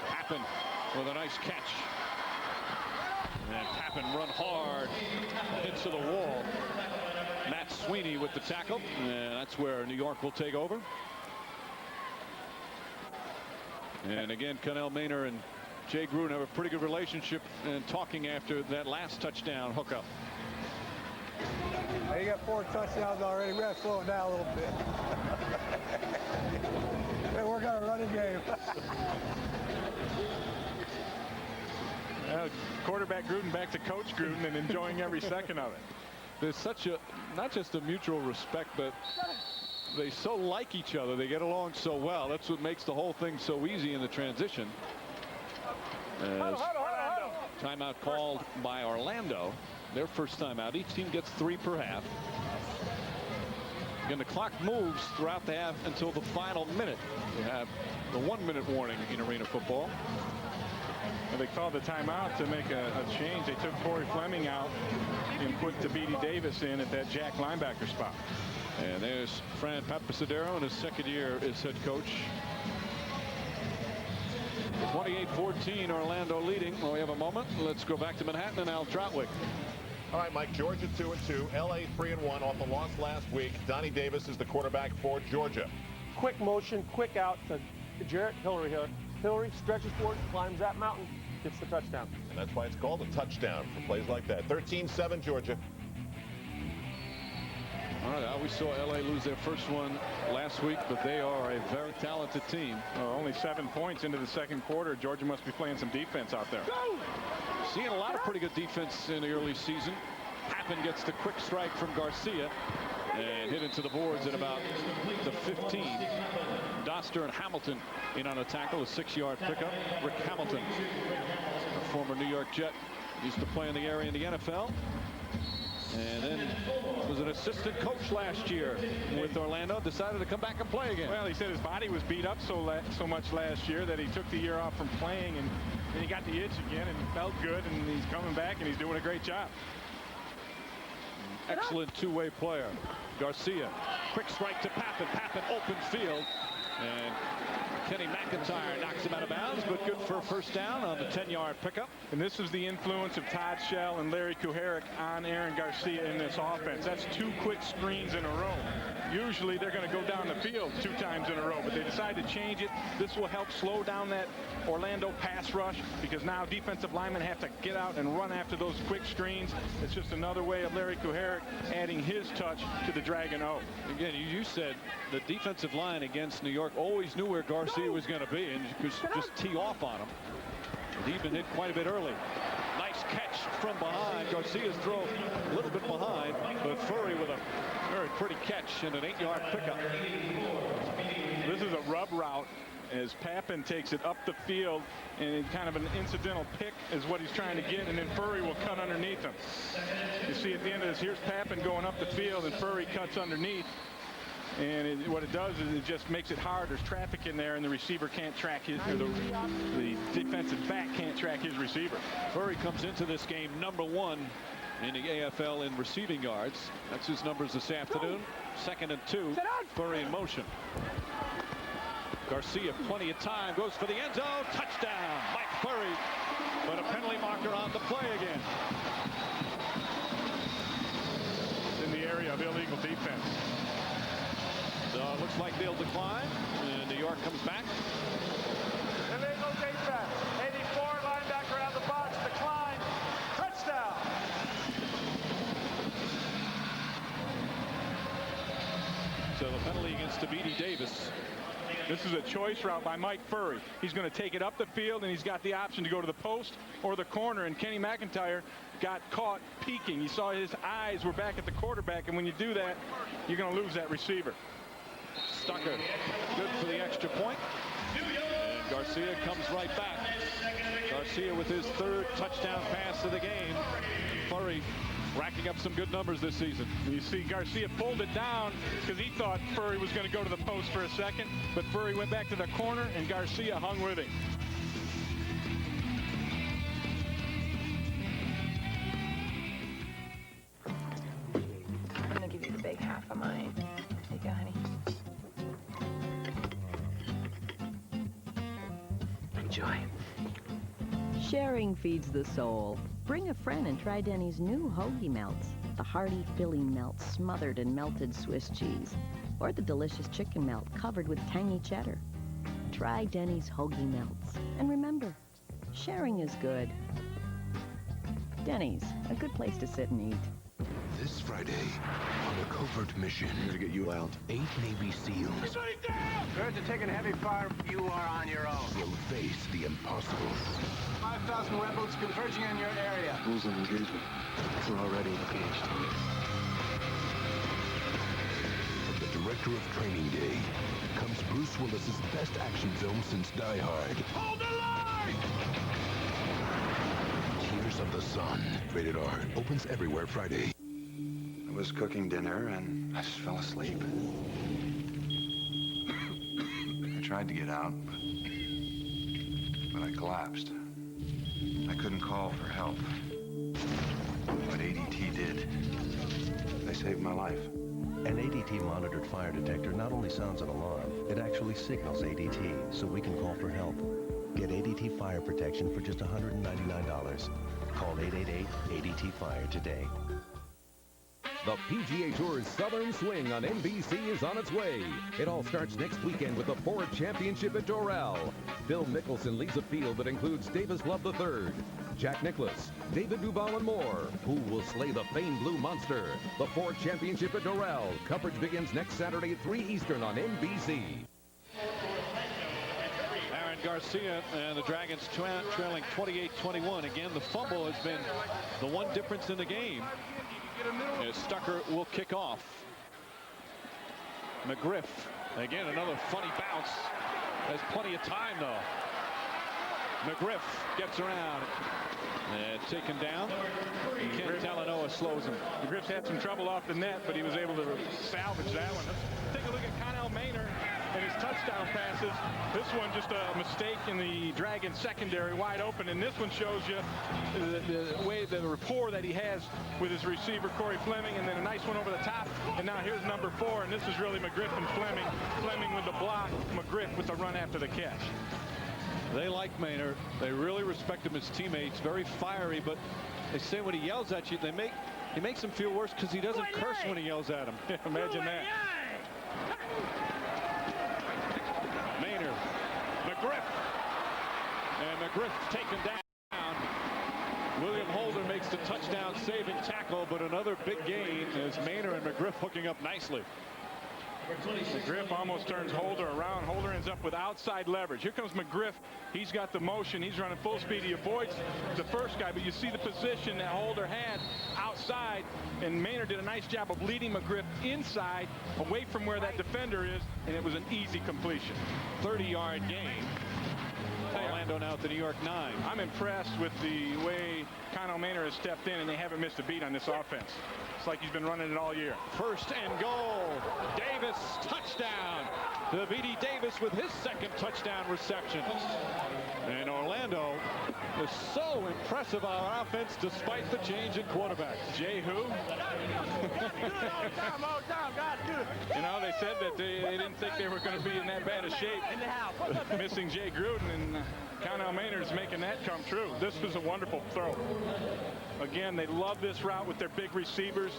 Pappen with a nice catch. And Pappen run hard, hits to the wall. Matt Sweeney with the tackle, and that's where New York will take over. And again, Connell Maynard and Jay Gruden have a pretty good relationship and talking after that last touchdown hookup. He got 4 touchdowns already. We got to slow it down a little bit. We're working on a running game. Quarterback Gruden back to Coach Gruden and enjoying every second of it. There's such a, not just a mutual respect, but they so like each other. They get along so well. That's what makes the whole thing so easy in the transition. As timeout called by Orlando. Their first timeout. Each team gets 3 per half. And the clock moves throughout the half until the final minute. You have the 1-minute warning in arena football. Well, they called the timeout to make a change. They took Corey Fleming out and put Tabidi Davis in at that jack linebacker spot. And there's Fran Papasadero in his second year as head coach. 28-14, Orlando leading. Well, we have a moment. Let's go back to Manhattan and Al Trotwick. All right, Mike, Georgia 2-2, LA 3-1 off the loss last week. Donnie Davis is the quarterback for Georgia. Quick motion, quick out to Jarrett Hillary here. Hillary stretches forward, climbs that mountain, gets the touchdown. And that's why it's called a touchdown for plays like that. 13-7 Georgia. All right, we saw LA lose their first one last week, but they are a very talented team. Only 7 points into the second quarter. Georgia must be playing some defense out there. Seeing a lot of pretty good defense in the early season. Pappen gets the quick strike from Garcia and hit into the boards at about the 15. Doster and Hamilton in on a tackle, a 6-yard pickup. Rick Hamilton, a former New York Jet, used to play in the area in the NFL. And then was an assistant coach last year with Orlando. Decided to come back and play again. Well, he said his body was beat up so much last year that he took the year off from playing, and then he got the itch again and felt good, and he's coming back and he's doing a great job. Excellent two-way player. Garcia, quick strike to Pappen. Pappen open field, and Kenny McIntyre knocks him out of bounds, but good for a first down on the 10-yard pickup. And this is the influence of Todd Shell and Larry Kuharich on Aaron Garcia in this offense. That's 2 quick screens in a row. Usually they're going to go down the field 2 times in a row, but they decide to change it. This will help slow down that Orlando pass rush, because now defensive linemen have to get out and run after those quick screens. It's just another way of Larry Kuharich adding his touch to the Dragon O. Again, you said the defensive line against New York always knew where Garcia was going to be and could just tee off on him. He even hit quite a bit early. Nice catch from behind. Garcia's throw a little bit behind, but Furry with a very pretty catch and an 8-yard pickup. This is a rub route as Pappen takes it up the field, and kind of an incidental pick is what he's trying to get, and then Furry will cut underneath him. You see at the end of this, here's Pappen going up the field, and Furry cuts underneath. And what it does is it just makes it hard. There's traffic in there, and the receiver can't track his, or the defensive back can't track his receiver. Furry comes into this game #1 in the AFL in receiving yards. That's his numbers this afternoon. 2nd and 2. Furry in motion. Garcia, plenty of time, goes for the end zone. Touchdown, Mike Furry. But a penalty marker on the play again. In the area of illegal defense. Looks like they'll decline, and New York comes back. Illegal defense. 84 linebacker out of the box. Decline. Touchdown. So the penalty against Tabidi Davis. This is a choice route by Mike Furry. He's going to take it up the field, and he's got the option to go to the post or the corner, and Kenny McIntyre got caught peeking. You saw his eyes were back at the quarterback, and when you do that, you're going to lose that receiver. Stucker, good for the extra point. And Garcia comes right back. Garcia with his 3rd touchdown pass of the game. Furry racking up some good numbers this season. And you see Garcia pulled it down because he thought Furry was going to go to the post for a second, but Furry went back to the corner, and Garcia hung with him. I'm going to give you the big half of mine. There you go, honey. Enjoy. Sharing feeds the soul. Bring a friend and try Denny's new hoagie melts. The hearty filling melt smothered in melted Swiss cheese. Or the delicious chicken melt covered with tangy cheddar. Try Denny's hoagie melts. And remember, sharing is good. Denny's, a good place to sit and eat. This Friday, on a covert mission to get you out, 8 Navy SEALs. Birds are taking heavy fire. You are on your own. Will face the impossible. 5,000 rebels converging on your area. Rules of engagement. We're already engaged. From the director of Training Day comes Bruce Willis's best action film since Die Hard. Hold the line! Tears of the Sun. Rated R. Opens everywhere Friday. I was cooking dinner and I just fell asleep. I tried to get out, but I collapsed. I couldn't call for help. But ADT did. They saved my life. An ADT monitored fire detector not only sounds an alarm, it actually signals ADT so we can call for help. Get ADT fire protection for just $199. Call 888-ADT-FIRE today. The PGA Tour's Southern Swing on NBC is on its way. It all starts next weekend with the Ford Championship at Doral. Phil Mickelson leads a field that includes Davis Love III, Jack Nicklaus, David Duval, and more. Who will slay the famed Blue Monster? The Ford Championship at Doral. Coverage begins next Saturday at 3 Eastern on NBC. Aaron Garcia and the Dragons trailing 28-21. Again, the fumble has been the one difference in the game. As Stucker will kick off. Mcgriff Again, another funny bounce. Has plenty of time, though. Mcgriff gets around. And taken down. Ken Talanoa slows him. Mcgriff's had some trouble off the net, but he was able to salvage that one. Let's take a look at Connell Maynard and his touchdown passes. This one just a mistake in the Dragon secondary, wide open, and this one shows you the way, the rapport that he has with his receiver, Corey Fleming, and then a nice one over the top. And now here's number 4, and this is really Mcgriff and Fleming. Fleming with the block, Mcgriff with the run after the catch. They like Maynard. They really respect him as teammates. Very fiery, but they say when he yells at you, he makes him feel worse because he doesn't curse when he yells at him. Imagine that. Maynard, Mcgriff, and Mcgriff taken down. William Holder makes the touchdown saving tackle, but another big gain as Maynard and Mcgriff hooking up nicely. Mcgriff almost turns Holder around. Holder ends up with outside leverage. Here comes Mcgriff. He's got the motion. He's running full speed. He avoids the first guy, but you see the position that Holder had outside, and Maynard did a nice job of leading Mcgriff inside, away from where that defender is, and it was an easy completion. 30-yard gain. Orlando now at the New York 9. I'm impressed with the way Connell Maynard has stepped in, and they haven't missed a beat on this offense. It's like he's been running it all year. First and goal. Davis, touchdown. To B.D. Davis with his second touchdown reception. And Orlando is so impressive on our offense despite the change in quarterback. Jay who? You know, they said that they didn't think they were going to be in that bad a shape. Missing Jay Gruden, and Connell Maynard is making that come true. This was a wonderful throw. Again, they love this route with their big receivers.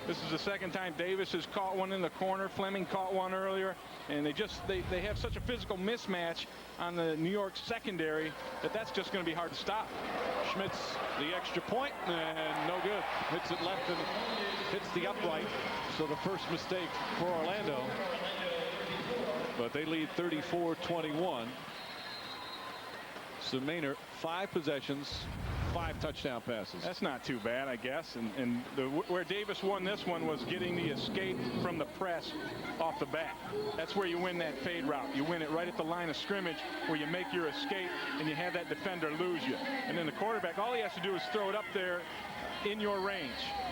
This is the second time Davis has caught one in the corner. Fleming caught one earlier, and they have such a physical mismatch on the New York secondary that's just going to be hard to stop. Schmitz, the extra point, and no good. Hits it left and hits the upright. So the first mistake for Orlando. But they lead 34-21. So Maynard, 5 possessions, 5 touchdown passes. That's not too bad, I guess. And where Davis won this one was getting the escape from the press off the bat. That's where you win that fade route. You win it right at the line of scrimmage where you make your escape and you have that defender lose you. And then the quarterback, all he has to do is throw it up there in your range.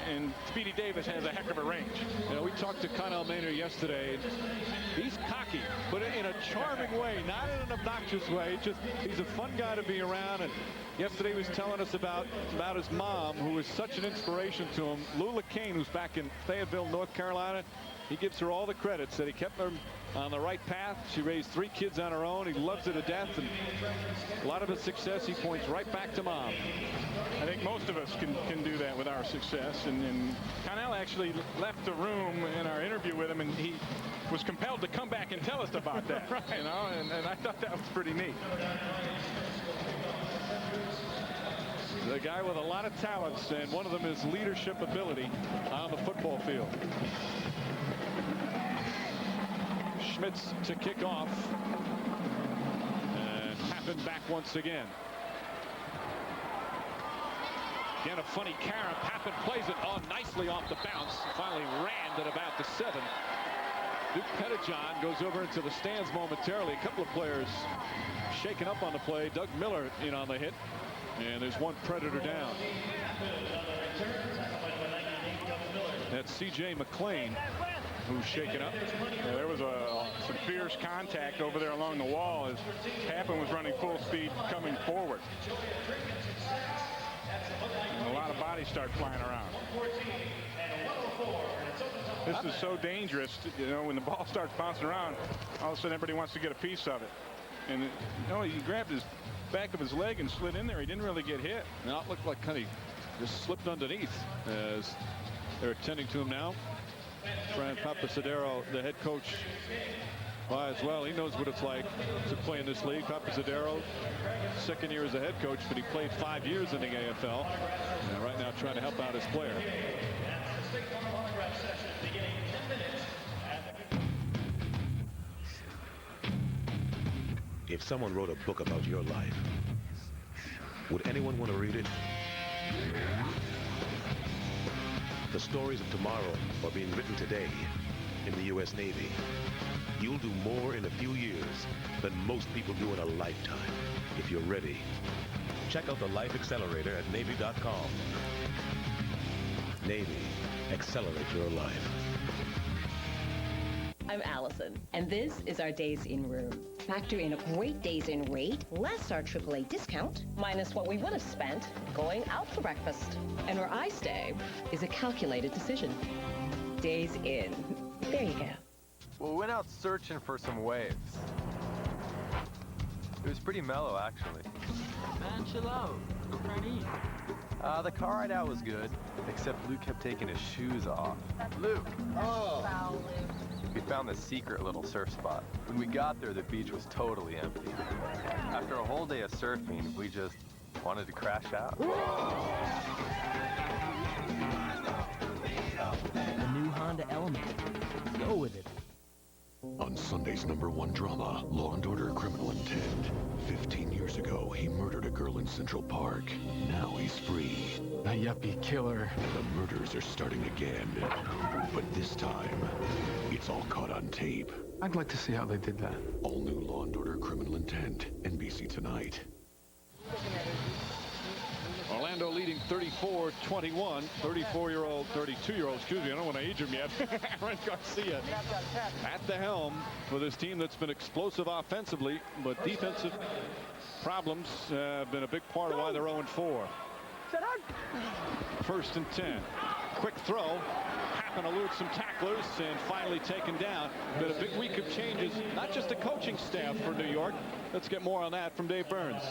And Speedy Davis has a heck of a range. You know, we talked to Connell Maynard yesterday. He's cocky, but in a charming way, not in an obnoxious way. He's a fun guy to be around. And yesterday he was telling us about his mom, who was such an inspiration to him. Lula Kane, who's back in Fayetteville, North Carolina. He gives her all the credits that he kept her on the right path. She raised 3 kids on her own. He loves her to death, and a lot of his success he points right back to mom. I think most of us can do that with our success, and Connell actually left the room in our interview with him, and he was compelled to come back and tell us about that. Right. You know, and I thought that was pretty neat. The guy with a lot of talents, and one of them is leadership ability on the football field. Schmitz to kick off, and Pappen back once again. Again, a funny carry. Pappen plays it nicely off the bounce. Finally ran at about the 7. Duke Pettijohn goes over into the stands momentarily. A couple of players shaken up on the play. Doug Miller in on the hit, and there's one Predator down. That's C.J. McClain, who's shaken up. Yeah, there was some fierce contact over there along the wall as Pappen was running full speed coming forward. And a lot of bodies start flying around. This is so dangerous, you know, when the ball starts bouncing around, all of a sudden everybody wants to get a piece of it. And he grabbed his back of his leg and slid in there. He didn't really get hit. Now it looked like he just slipped underneath as they're attending to him now. Fran Papasadero, the head coach, as well. He knows what it's like to play in this league. Papasadero, second year as a head coach, but he played 5 years in the AFL. And right now trying to help out his player. If someone wrote a book about your life, would anyone want to read it? The stories of tomorrow are being written today in the U.S. Navy. You'll do more in a few years than most people do in a lifetime, if you're ready. Check out the Life Accelerator at Navy.com. Navy, accelerate your life. I'm Allison, and this is our Days In room. Factor in a great Days In rate, less our AAA discount, minus what we would have spent going out for breakfast. And where I stay is a calculated decision. Days In. There you go. Well, we went out searching for some waves. It was pretty mellow, actually. Man, chill out. Go for an eat. The car ride out was good, except Luke kept taking his shoes off. Luke! Foul, Luke. We found this secret little surf spot. When we got there, the beach was totally empty. After a whole day of surfing, we just wanted to crash out. The new Honda Element. Go with it. On Sunday's #1 drama, Law & Order: Criminal Intent. 15 years ago, he murdered a girl in Central Park. Now he's free. A yuppie killer. The murders are starting again. But this time, it's all caught on tape. I'd like to see how they did that. All new Law & Order: Criminal Intent. NBC tonight. Orlando leading 34-21. 34-year-old, 32-year-old, excuse me, I don't want to age him yet. Aaron Garcia at the helm for this team that's been explosive offensively, but defensive problems have been a big part of why they're 0-4. First and 10. Quick throw. Happen to elude some tacklers and finally taken down. Been a big week of changes, not just the coaching staff for New York. Let's get more on that from Dave Burns.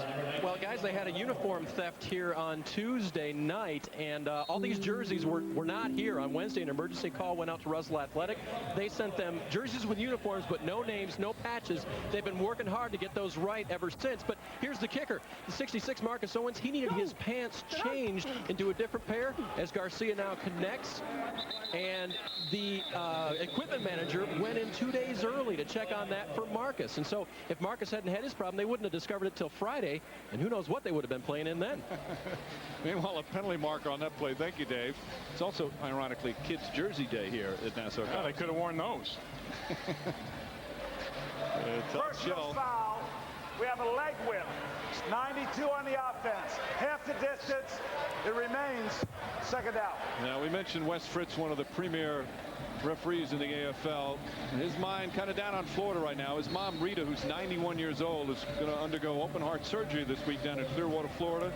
Well, guys, they had a uniform theft here on Tuesday night, and all these jerseys were not here. On Wednesday, an emergency call went out to Russell Athletic. They sent them jerseys with uniforms, but no names, no patches. They've been working hard to get those right ever since. But here's the kicker. The 66 Marcus Owens, he needed his pants changed into a different pair as Garcia now connects. And the equipment manager went in 2 days early to check on that for Marcus. And so if Marcus hadn't had his problem, they wouldn't have discovered it till Friday, and who knows what they would have been playing in then. Meanwhile, a penalty marker on that play. Thank you, Dave. It's also, ironically, Kids' Jersey Day here at Nassau. Yeah, they could have worn those. Personal foul. We have a leg whip. 92 on the offense. Half the distance. It remains second out. Now, we mentioned Wes Fritz, one of the premier referees in the AFL. His mind kind of down on Florida right now. His mom, Rita, who's 91 years old, is going to undergo open heart surgery this week down in Clearwater, Florida.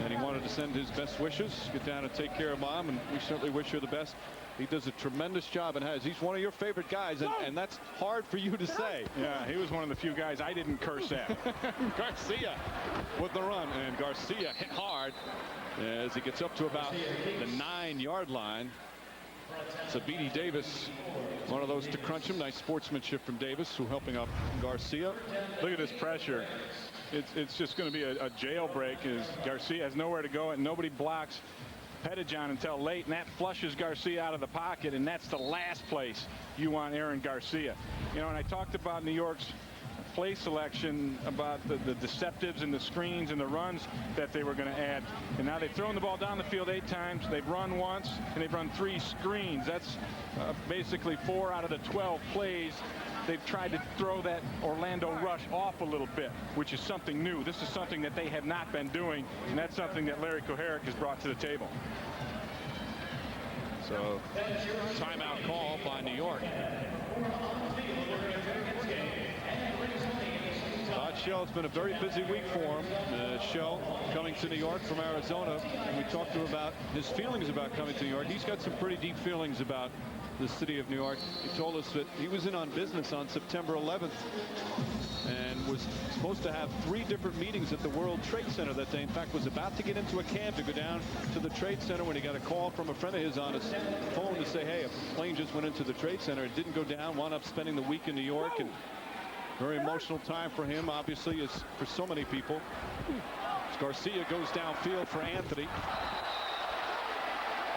And he wanted to send his best wishes, get down and take care of Mom, and we certainly wish her the best. He does a tremendous job and he's one of your favorite guys, and that's hard for you to say. Yeah, he was one of the few guys I didn't curse at. Garcia with the run, and Garcia hit hard as he gets up to about the 9-yard line. So B.D. Davis, one of those to crunch him. Nice sportsmanship from Davis, who helping up Garcia. Look at this pressure. It's just going to be a jailbreak as Garcia has nowhere to go and nobody blocks Pettijohn until late, and that flushes Garcia out of the pocket, and that's the last place you want Aaron Garcia. You know, and I talked about New York's play selection, about the deceptives and the screens and the runs that they were going to add. And now they've thrown the ball down the field 8 times. They've run once, and they've run 3 screens. That's basically 4 out of the 12 plays. They've tried to throw that Orlando rush off a little bit, which is something new. This is something that they have not been doing, and that's something that Larry Koharic has brought to the table. So, timeout call by New York. Todd Shell's been a very busy week for him. Shell coming to New York from Arizona, and we talked to him about his feelings about coming to New York. He's got some pretty deep feelings about the city of New York. He told us that he was in on business on September 11th and was supposed to have 3 different meetings at the World Trade Center that day. In fact, was about to get into a cab to go down to the Trade Center when he got a call from a friend of his on his phone to say, hey, a plane just went into the Trade Center. It didn't go down. Wound up spending the week in New York, and very emotional time for him, obviously, as for so many people. Garcia goes downfield for Anthony.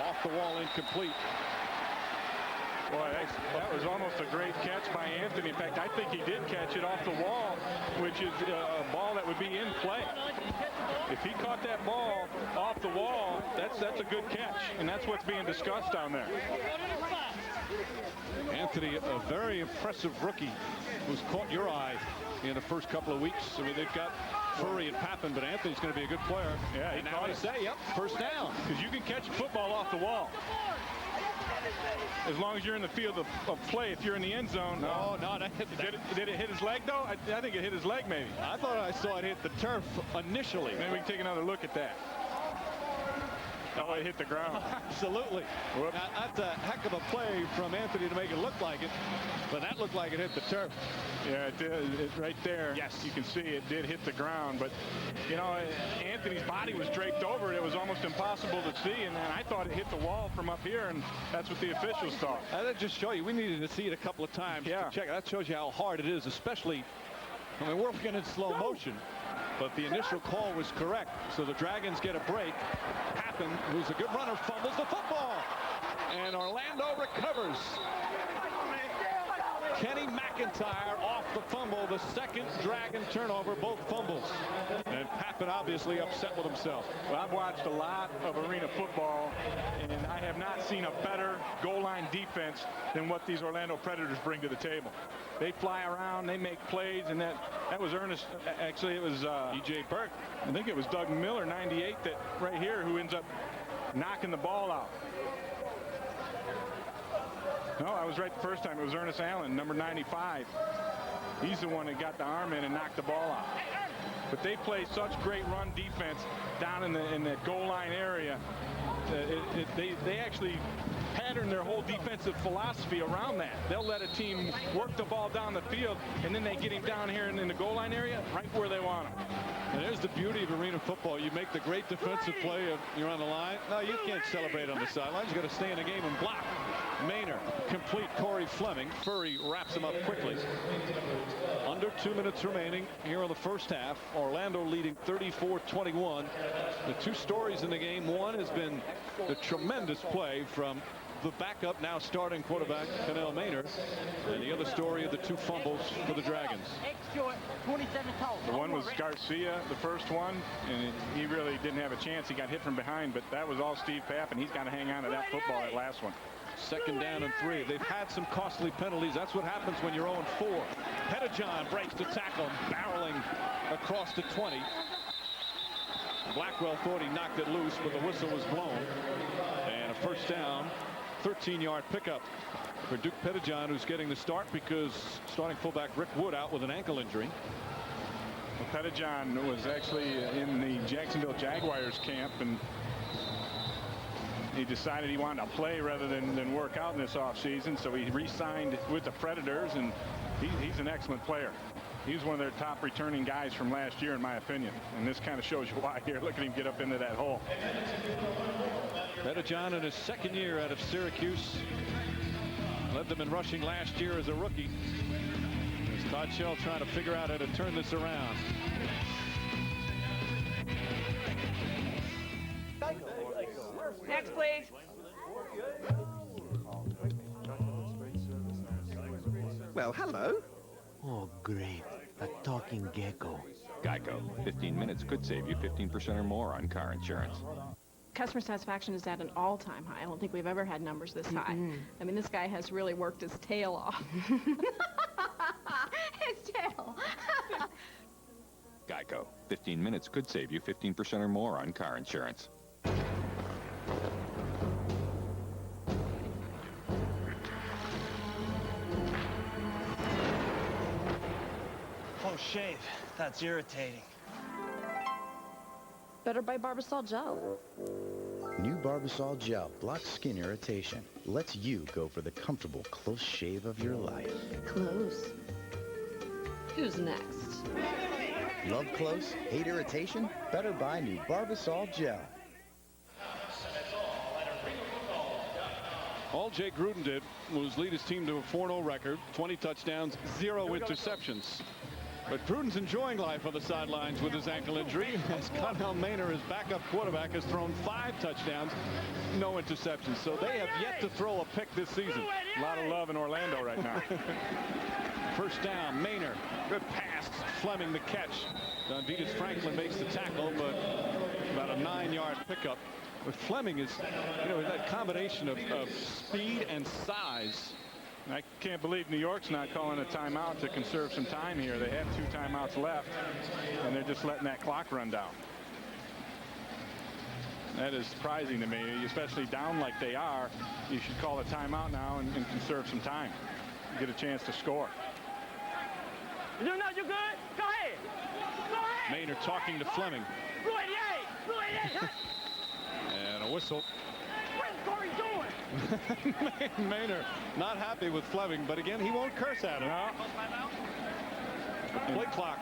Off the wall, incomplete. Boy, that was almost a great catch by Anthony. In fact, I think he did catch it off the wall, which is a ball that would be in play. If he caught that ball off the wall, that's a good catch, and that's what's being discussed down there. Anthony, a very impressive rookie who's caught your eye in the first couple of weeks. I mean, they've got Furry and Papin, but Anthony's going to be a good player. Yeah, and now I say, yep, first down. Because you can catch a football off the wall. As long as you're in the field of play. If you're in the end zone. No, did it hit his leg, though? I think it hit his leg, maybe. I thought I saw it hit the turf initially. Maybe we can take another look at that. Oh, it hit the ground. Absolutely. Now, that's a heck of a play from Anthony to make it look like it, but that looked like it hit the turf. Yeah, it did. It, right there. Yes. You can see it did hit the ground, but, you know, Anthony's body was draped over it. It was almost impossible to see, and then I thought it hit the wall from up here, and that's what the officials thought. That just show you, we needed to see it a couple of times to check. That shows you how hard it is, especially, I mean, we're looking in slow motion. But the initial call was correct. So the Dragons get a break. Papin, who's a good runner, fumbles the football. And Orlando recovers. Kenny Mccintyre off the fumble. The second Dragon turnover, both fumbles. And Papin obviously upset with himself. Well, I've watched a lot of arena football, and I have not seen a better goal line defense than what these Orlando Predators bring to the table. They fly around, they make plays, and that was Ernest. Actually, it was E.J. Burke. I think it was Doug Miller, 98, that right here, who ends up knocking the ball out. No, I was right the first time. It was Ernest Allen, number 95. He's the one that got the arm in and knocked the ball out. But they play such great run defense down in the goal line area. They actually pattern their whole defensive philosophy around that. They'll let a team work the ball down the field, and then they get him down here in the goal line area right where they want him. And there's the beauty of arena football. You make the great defensive play of you're on the line. No, you can't celebrate on the sidelines. You got to stay in the game and block. Maynard complete. Corey Fleming. Furry wraps him up quickly. Under 2 minutes remaining here in the first half. Orlando leading 34-21. The two stories in the game. One has been the tremendous play from the backup, now starting quarterback, Cannell Maynard. And the other story of the two fumbles for the Dragons. The one was Garcia, the first one, and he really didn't have a chance. He got hit from behind, but that was all Steve Papin. He's got to hang on to that football, that last one. Second down and 3. They've had some costly penalties. That's what happens when you're 0-4. Pettijohn breaks the tackle, barreling across the 20. Blackwell thought he knocked it loose, but the whistle was blown. And a first down, 13-yard pickup for Duke Pettijohn, who's getting the start because starting fullback Rick Wood out with an ankle injury. Well, Pettijohn was actually in the Jacksonville Jaguars camp, and he decided he wanted to play rather than work out in this offseason, so he re-signed with the Predators, and he's an excellent player. He's one of their top returning guys from last year, in my opinion. And this kind of shows you why here. Look at him get up into that hole. Pettijohn in his second year out of Syracuse. Led them in rushing last year as a rookie. As Todd Shell trying to figure out how to turn this around. Next, please. Well, hello. Oh, great. A talking gecko. Geico. 15 minutes could save you 15% or more on car insurance. Customer satisfaction is at an all-time high. I don't think we've ever had numbers this high. I mean, this guy has really worked his tail off. His tail. Geico. 15 minutes could save you 15% or more on car insurance. Oh, shave. That's irritating. Better buy Barbasol gel. New Barbasol gel blocks skin irritation. Lets you go for the comfortable close shave of your life. Close. Who's next? Love close? Hate irritation? Better buy new Barbasol gel. All Jay Gruden did was lead his team to a 4-0 record, 20 touchdowns, 0 interceptions. But Gruden's enjoying life on the sidelines with his ankle injury. As Connell Maynor, his backup quarterback, has thrown 5 touchdowns, no interceptions. So they have yet to throw a pick this season. A lot of love in Orlando right now. First down, Maynor. Good pass. Fleming the catch. Donvitas Franklin makes the tackle, but about a 9-yard pickup. But Fleming is, that combination of speed and size. I can't believe New York's not calling a timeout to conserve some time here. They have 2 timeouts left, and they're just letting that clock run down. That is surprising to me, especially down like they are. You should call a timeout now and conserve some time. Get a chance to score. You know you're good? Go ahead. Go ahead. Maynor talking to Fleming. And a whistle. What's Corey doing? Maynor not happy with Fleming, but again, he won't curse at him. The play clock.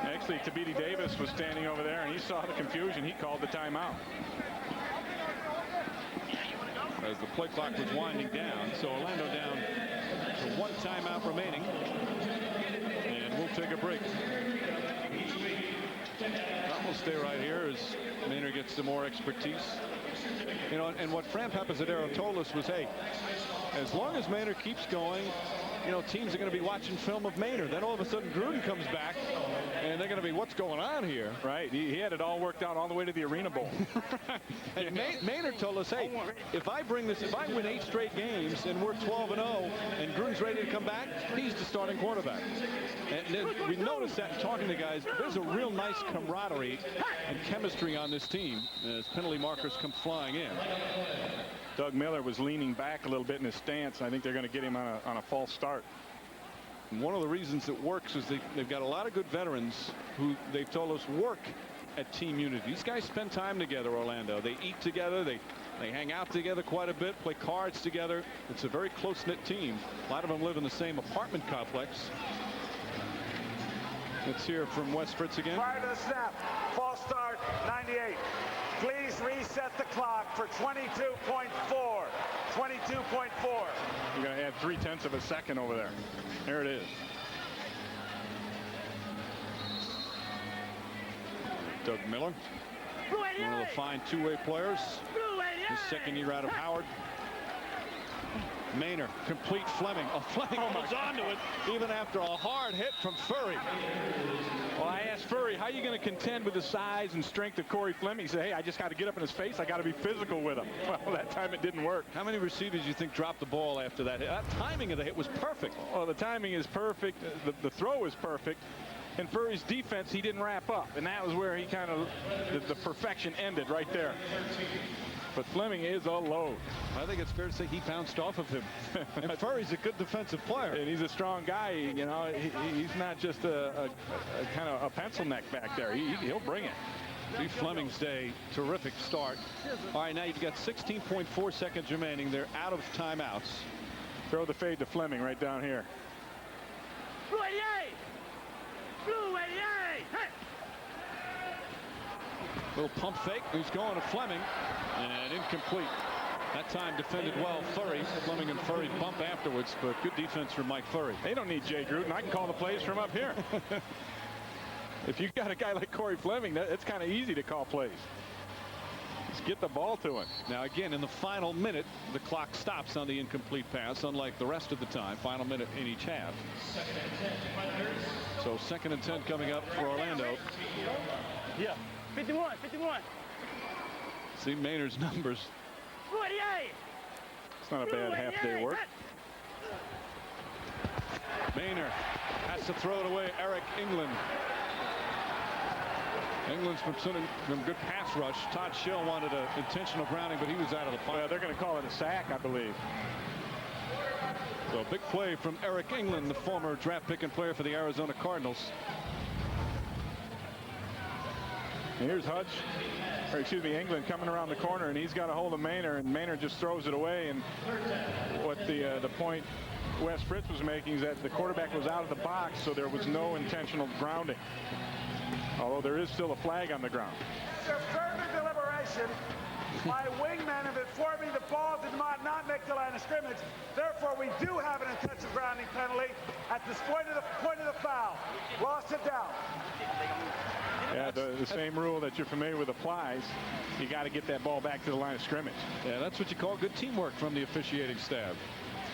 Actually, Tabiti Davis was standing over there, and he saw the confusion. He called the timeout. As the play clock was winding down, so Orlando down to 1 timeout remaining. And we'll take a break. We'll stay right here as Maynor gets some more expertise. And what Fran Papazadero told us was, hey, as long as Maynor keeps going, teams are going to be watching film of Maynor. Then all of a sudden Gruden comes back and they're going to be, what's going on here? Right. He had it all worked out all the way to the Arena Bowl. And Maynor told us, hey, if I win 8 straight games and we're 12-0 and Gruden's ready to come back, he's the starting quarterback. And we noticed that talking to guys, there's a real nice camaraderie and chemistry on this team as penalty markers come flying in. Doug Miller was leaning back a little bit in his stance. I think they're going to get him on a false start. And one of the reasons it works is they've got a lot of good veterans who they've told us work at team unity. These guys spend time together, Orlando. They eat together. They hang out together quite a bit, play cards together. It's a very close-knit team. A lot of them live in the same apartment complex. Let's hear from Wes Fritz again. Prior to the snap, false start, 98. Please reset the clock for 22.4. 22.4. You're going to add 0.3 of a second over there. There it is. Doug Miller, one of the fine two-way players. His second year out of Howard. Maynor, complete Fleming. Fleming holds on to it even after a hard hit from Furry. Well, I asked Furry, how are you going to contend with the size and strength of Corey Fleming? He said, hey, I just got to get up in his face. I got to be physical with him. Well, that time it didn't work. How many receivers do you think dropped the ball after that hit? That timing of the hit was perfect. Well, the timing is perfect. The throw is perfect. And Furry's defense, he didn't wrap up. And that was where he kind of, the perfection ended right there. But Fleming is a load. I think it's fair to say he bounced off of him. And Furry's a good defensive player. And he's a strong guy. He's not just a kind of a pencil neck back there. He'll bring it. Steve Fleming's day, terrific start. All right, now you've got 16.4 seconds remaining. They're out of timeouts. Throw the fade to Fleming right down here. Blue 88! Blue 88! Hey! Little pump fake. He's going to Fleming. And incomplete. That time defended well. Furry. Fleming and Furry bump afterwards, but good defense from Mike Furry. They don't need Jay Gruden. I can call the plays from up here. If you got a guy like Corey Fleming, it's kind of easy to call plays. Just get the ball to him. Now, again, in the final minute, the clock stops on the incomplete pass, unlike the rest of the time. Final minute in each half. So 2nd and 10 coming up for Orlando. Yeah. 51. See Maynor's numbers. 48. It's not a bad half-day work. Maynor has to throw it away. Eric England. England's been sending some good pass rush. Todd Schill wanted an intentional grounding, but he was out of the pocket. Yeah, they're going to call it a sack, I believe. So a big play from Eric England, the former draft pick and player for the Arizona Cardinals. And here's England coming around the corner, and he's got a hold of Maynor, and Maynor just throws it away. And what the point Wes Fritz was making is that the quarterback was out of the box, so there was no intentional grounding. Although there is still a flag on the ground. After further deliberation, My wingmen have informed me the ball did not make the line of scrimmage. Therefore, we do have an intensive grounding penalty at this point of the foul. Lost it down. Yeah, the same rule that you're familiar with applies. You got to get that ball back to the line of scrimmage. Yeah, that's what you call good teamwork from the officiating staff.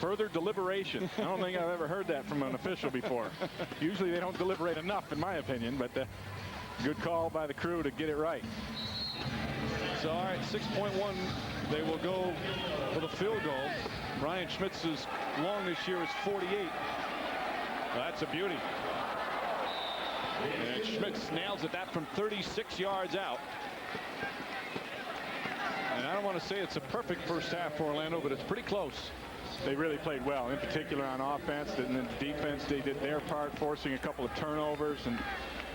Further deliberation. I don't think I've ever heard that from an official before. Usually they don't deliberate enough, in my opinion, but good call by the crew to get it right. So, all right, 6.1. They will go for the field goal. Brian Schmitz's long this year is 48. That's a beauty. And Schmitz nails it that from 36 yards out. And I don't want to say it's a perfect first half for Orlando, but it's pretty close. They really played well, in particular on offense. And then the defense, they did their part, forcing a couple of turnovers.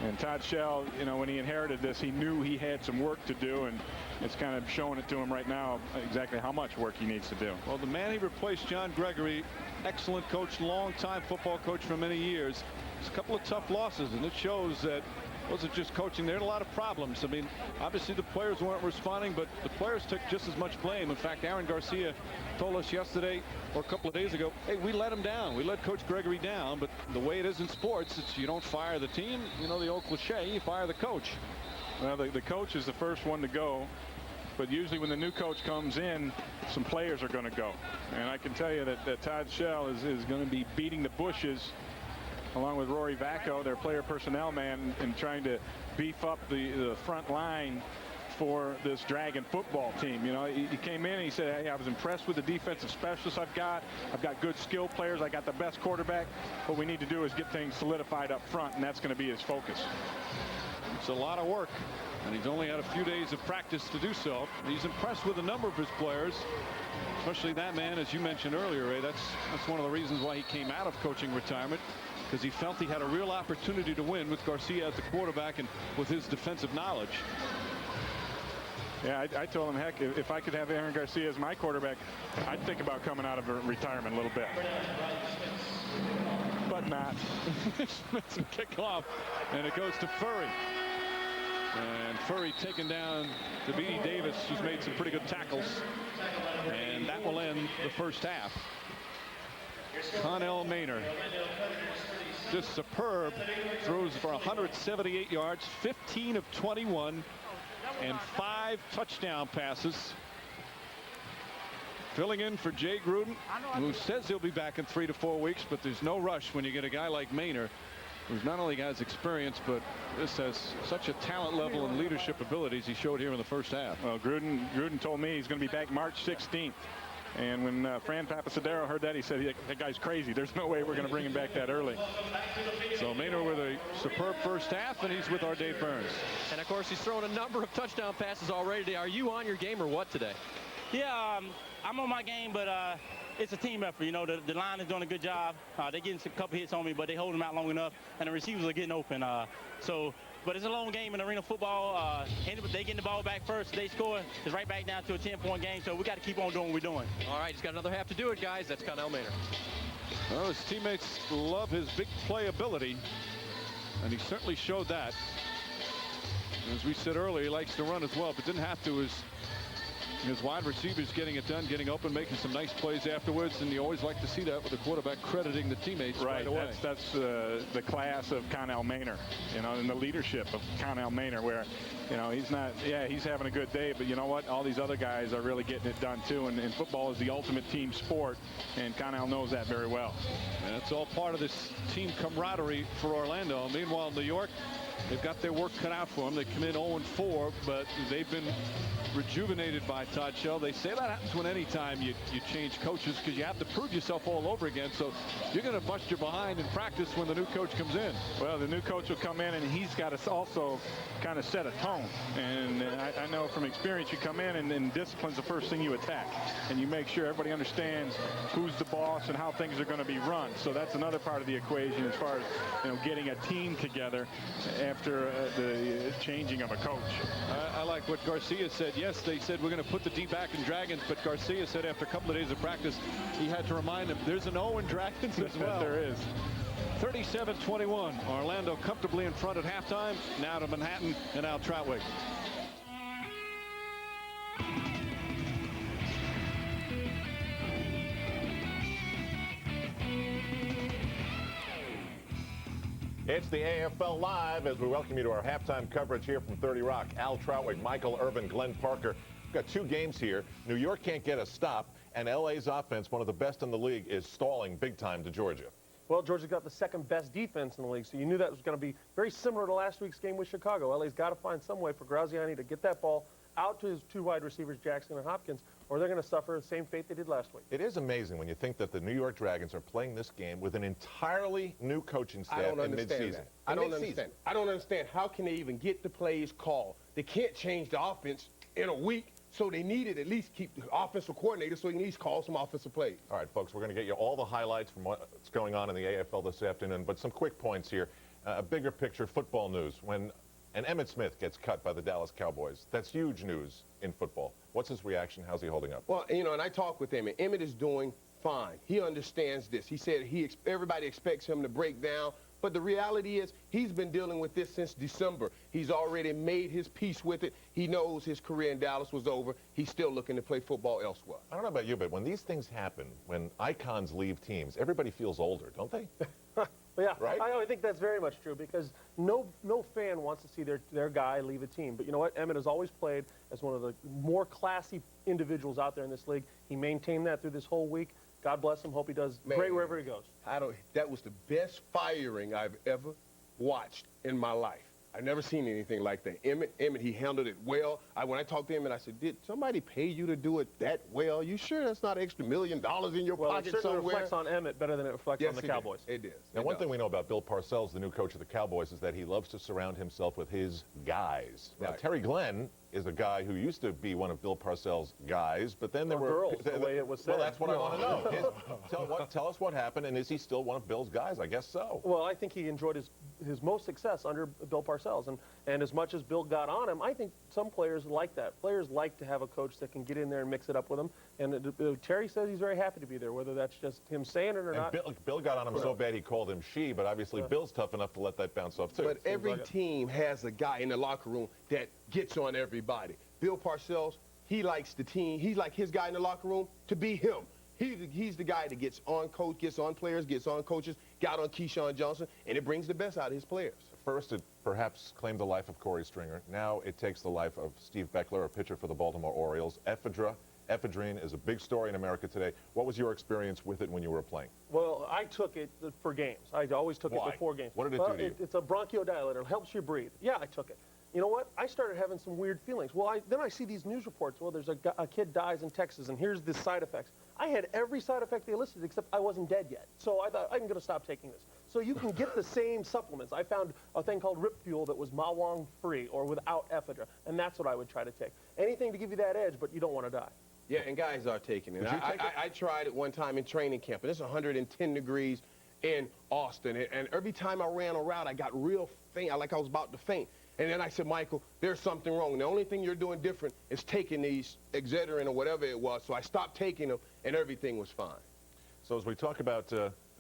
And Todd Shell, you know, when he inherited this, he knew he had some work to do, and it's kind of showing it to him right now exactly how much work he needs to do. Well, the man he replaced, John Gregory, excellent coach, long-time football coach for many years. It's a couple of tough losses, and it shows that it wasn't just coaching. There had a lot of problems. I mean, obviously the players weren't responding, but the players took just as much blame. In fact, Aaron Garcia told us yesterday or a couple of days ago, hey, we let him down. We let Coach Gregory down, but the way it is in sports, it's you don't fire the team. You know, the old cliche, you fire the coach. Well, the coach is the first one to go, but usually when the new coach comes in, some players are going to go. And I can tell you that Todd Shell is going to be beating the bushes along with Rory Vacco, their player personnel man, and trying to beef up the front line for this Dragon football team. You know, he came in and he said, hey, I was impressed with the defensive specialists I've got good skill players. I got the best quarterback. What we need to do is get things solidified up front, and that's going to be his focus. It's a lot of work, and he's only had a few days of practice to do so. He's impressed with a number of his players, especially that man, as you mentioned earlier, Ray. That's one of the reasons why he came out of coaching retirement, because he felt he had a real opportunity to win with Garcia as the quarterback and with his defensive knowledge. Yeah, I told him, heck, if I could have Aaron Garcia as my quarterback, I'd think about coming out of retirement a little bit. But not. It's a kickoff, and it goes to Furry. And Furry taken down to Beanie Davis, who's made some pretty good tackles. And that will end the first half. Connell Maynor, just superb, throws for 178 yards, 15 of 21, and 5 touchdown passes. Filling in for Jay Gruden, who says he'll be back in 3 to 4 weeks, but there's no rush when you get a guy like Maynor, who's not only got experience, but this has such a talent level and leadership abilities he showed here in the first half. Well, Gruden told me he's going to be back March 16th. And when Fran Papasadero heard that, he said, that guy's crazy. There's no way we're going to bring him back that early. So Maynor with a superb first half, and he's with our Dave Burns. And, of course, he's thrown a number of touchdown passes already today. Are you on your game or what today? Yeah, I'm on my game, but it's a team effort. You know, the line is doing a good job. They're getting a couple hits on me, but they hold them out long enough, and the receivers are getting open. But it's a long game in arena football. They getting the ball back first. They score. It's right back down to a 10-point game. So we got to keep on doing what we're doing. All right, he's got another half to do it, guys. That's Connell Maynor. Well, his teammates love his big play ability, and he certainly showed that. As we said earlier, he likes to run as well, but didn't have to. His wide receivers getting it done, getting open, making some nice plays afterwards, and you always like to see that with the quarterback crediting the teammates right away. That's the class of Connell Maynor, you know, and the leadership of Connell Maynor, where, you know, he's not, he's having a good day, but you know what? All these other guys are really getting it done too, and football is the ultimate team sport, and Connell knows that very well. And it's all part of this team camaraderie for Orlando. Meanwhile, New York, they've got their work cut out for them. They come in 0-4, but they've been rejuvenated by Todd Shell. They say that happens when any time you change coaches, because you have to prove yourself all over again. So you're going to bust your behind in practice when the new coach comes in. Well, the new coach will come in, and he's got to also kind of set a tone. And I know from experience, you come in and discipline's the first thing you attack. And you make sure everybody understands who's the boss and how things are going to be run. So that's another part of the equation as far as, you know, getting a team together after the changing of a coach. I like what Garcia said. Yes, they said we're going to put the D back in Dragons, but Garcia said after a couple of days of practice, he had to remind them there's an O in Dragons as well. There is. 37-21. Orlando comfortably in front at halftime. Now to Manhattan and Al Troutwig. It's the AFL Live as we welcome you to our halftime coverage here from 30 Rock. Al Troutwig, Michael Irvin, Glenn Parker. We've got two games here. New York can't get a stop, and LA's offense, one of the best in the league, is stalling big time to Georgia. Well, Georgia got the second best defense in the league, so you knew that was going to be very similar to last week's game with Chicago. LA's got to find some way for Graziani to get that ball out to his two wide receivers, Jackson and Hopkins, or they're going to suffer the same fate they did last week. It is amazing when you think that the New York Dragons are playing this game with an entirely new coaching staff I don't in understand midseason. that. I don't understand. I don't understand. How can they even get the plays called? They can't change the offense in a week, so they needed at least keep the offensive coordinator so he can at least call some offensive plays. All right, folks, we're going to get you all the highlights from what's going on in the AFL this afternoon, but some quick points here. A bigger picture football news. When Emmitt Smith gets cut by the Dallas Cowboys, that's huge news in football. What's his reaction? How's he holding up? Well, you know, and I talked with Emmitt. Emmitt is doing fine. He understands this. He said everybody expects him to break down, but the reality is he's been dealing with this since December. He's already made his peace with it. He knows his career in Dallas was over. He's still looking to play football elsewhere. I don't know about you, but when these things happen, when icons leave teams, everybody feels older, don't they? Yeah, right? I think that's very much true because no fan wants to see their guy leave a team. But you know what? Emmitt has always played as one of the more classy individuals out there in this league. He maintained that through this whole week. God bless him. Hope he does great wherever he goes. That was the best firing I've ever watched in my life. I've never seen anything like that. Emmitt, he handled it well. When I talked to him, and I said, did somebody pay you to do it that well? You sure that's not extra $1 million in your pocket it certainly somewhere? reflects on Emmitt better than it reflects on the Cowboys. It is. Now, one thing we know about Bill Parcells, the new coach of the Cowboys, is that he loves to surround himself with his guys. Now, Terry Glenn is a guy who used to be one of Bill Parcells' guys, but then there were girls, the way it was said. Well, that's what I want to know. Tell us what happened, and is he still one of Bill's guys? I guess so. Well, I think he enjoyed his most success under Bill Parcells, and as much as Bill got on him, I think some players like that. Players like to have a coach that can get in there and mix it up with them, and Terry says he's very happy to be there, whether that's just him saying it or not. Bill got on him so bad he called him she, but obviously Bill's tough enough to let that bounce off too. But every team has a guy in the locker room that gets on everybody. Bill Parcells, he likes the team. He's like his guy in the locker room to be him. He's the guy that gets on coach, gets on players, gets on coaches, got on Keyshawn Johnson, and it brings the best out of his players. First, it perhaps claimed the life of Corey Stringer. Now it takes the life of Steve Beckler, a pitcher for the Baltimore Orioles. Ephedrine is a big story in America today. What was your experience with it when you were playing? Well, I took it for games. I always took it before games. What did it do to you? It's a bronchodilator. It helps you breathe. Yeah, I took it. You know what? I started having some weird feelings. Well, then I see these news reports. Well, there's a kid dies in Texas, and here's the side effects. I had every side effect they listed, except I wasn't dead yet. So I thought, I'm going to stop taking this. So you can get the same supplements. I found a thing called Rip Fuel that was Mawong-free or without ephedra, and that's what I would try to take. Anything to give you that edge, but you don't want to die. Yeah, and guys are taking it. I tried it one time in training camp, and it's 110 degrees in Austin, and every time I ran a route, I got real faint, like I was about to faint. And then I said, Michael, there's something wrong. The only thing you're doing different is taking these Excedrin or whatever it was. So I stopped taking them, and everything was fine. So as we talk about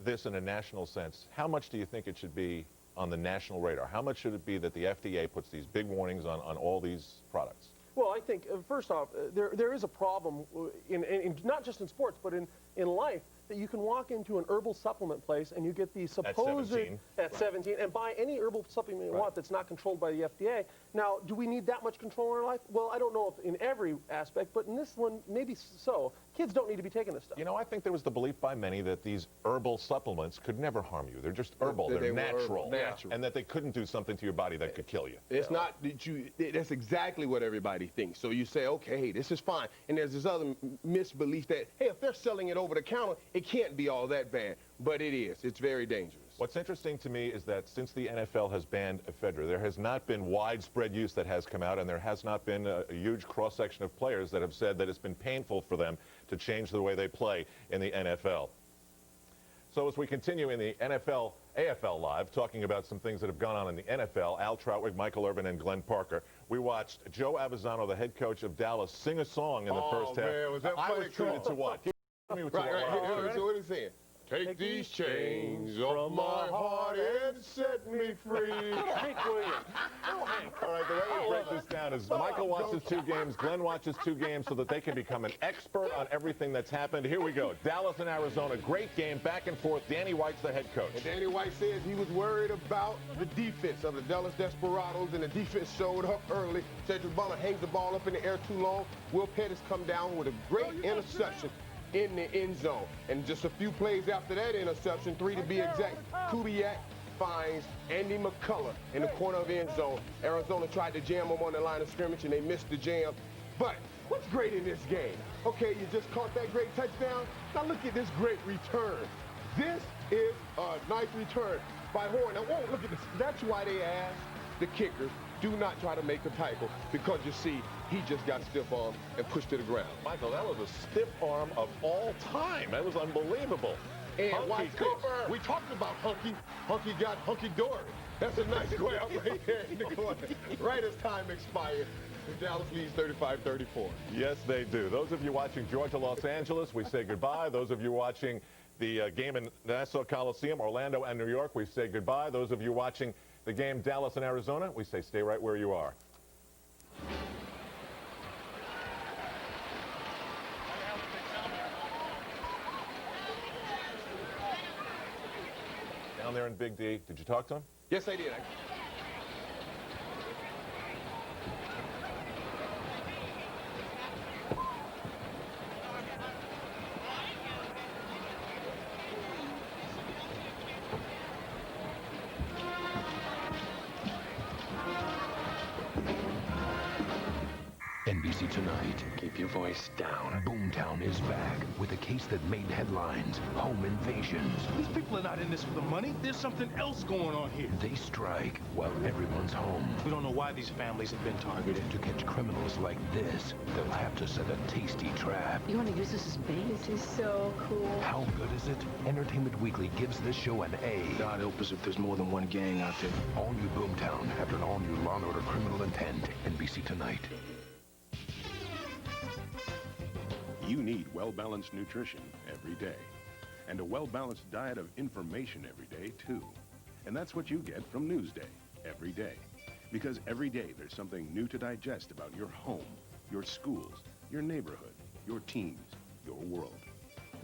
this in a national sense, how much do you think it should be on the national radar? How much should it be that the FDA puts these big warnings on all these products? Well, I think, first off, there is a problem, in not just in sports, but in life, that you can walk into an herbal supplement place and you get the supposed... At 17. And buy any herbal supplement you want that's not controlled by the FDA. Now, do we need that much control in our life? Well, I don't know if in every aspect, but in this one, maybe so. Kids don't need to be taking this stuff. You know, I think there was the belief by many that these herbal supplements could never harm you. They're just herbal. They're natural. Natural. And that they couldn't do something to your body that could kill you. It's not that that's exactly what everybody thinks. So you say, okay, hey, this is fine. And there's this other misbelief that, hey, if they're selling it over the counter, it can't be all that bad. But it is. It's very dangerous. What's interesting to me is that since the NFL has banned ephedra, there has not been widespread use that has come out, and there has not been a huge cross-section of players that have said that it's been painful for them to change the way they play in the NFL. So as we continue in the AFL Live, talking about some things that have gone on in the NFL, Al Troutwig, Michael Irvin, and Glenn Parker, we watched Joe Avezzano, the head coach of Dallas, sing a song in the first half. Man, was that I was treated to what? Right, so what are you saying? Take these chains off my heart and set me free. Hank Williams. Oh, Hank. All right, the way we break this down is Michael watches 2 games, Glenn watches 2 games so that they can become an expert on everything that's happened. Here we go. Dallas and Arizona, great game, back and forth. Danny White's the head coach. And Danny White says he was worried about the defense of the Dallas Desperados, and the defense showed up early. Cedric Butler hangs the ball up in the air too long. Will Pettis come down with a great interception in the end zone. And just a few plays after that interception, 3 to be exact, Kubiak finds Andy McCullough in the corner of the end zone. Arizona tried to jam him on the line of scrimmage, and they missed the jam. But what's great in this game? Okay, you just caught that great touchdown. Now look at this great return. This is a nice return by Horn. Now, whoa, look at this. That's why they asked the kickers, do not try to make a tackle, because you see, he just got stiff arm and pushed to the ground. Michael, that was a stiff arm of all time. That was unbelievable. And White Cooper, we talked about Hunky. Hunky got hunky-dory. That's a nice grab right there in the corner. Right as time expired. Dallas leads 35-34. Yes, they do. Those of you watching Georgia, Los Angeles, we say goodbye. Those of you watching the game in Nassau Coliseum, Orlando, and New York, we say goodbye. Those of you watching the game Dallas and Arizona, we say stay right where you are. Down there in Big D, did you talk to him? Yes, I did. NBC Tonight. Keep your voice down. Boomtown is back with a case that made headlines. Home invasions. These people are not in this for the money. There's something else going on here. They strike while everyone's home. We don't know why these families have been targeted. To catch criminals like this, they'll have to set a tasty trap. You want to use this as bait? This is so cool. How good is it? Entertainment Weekly gives this show an A. God help us if there's more than one gang out there. All new Boomtown after an all-new Law & Order Criminal Intent. NBC Tonight. You need well-balanced nutrition every day, and a well-balanced diet of information every day, too. And that's what you get from Newsday every day. Because every day there's something new to digest about your home, your schools, your neighborhood, your teams, your world.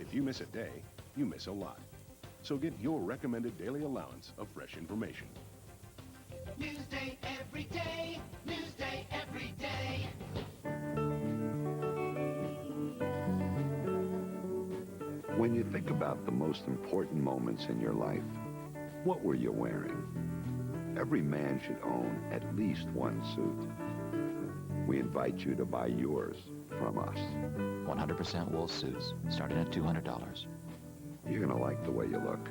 If you miss a day, you miss a lot. So get your recommended daily allowance of fresh information. Newsday every day. Newsday every day. When you think about the most important moments in your life, what were you wearing? Every man should own at least one suit. We invite you to buy yours from us. 100% wool suits, starting at $200. You're gonna like the way you look.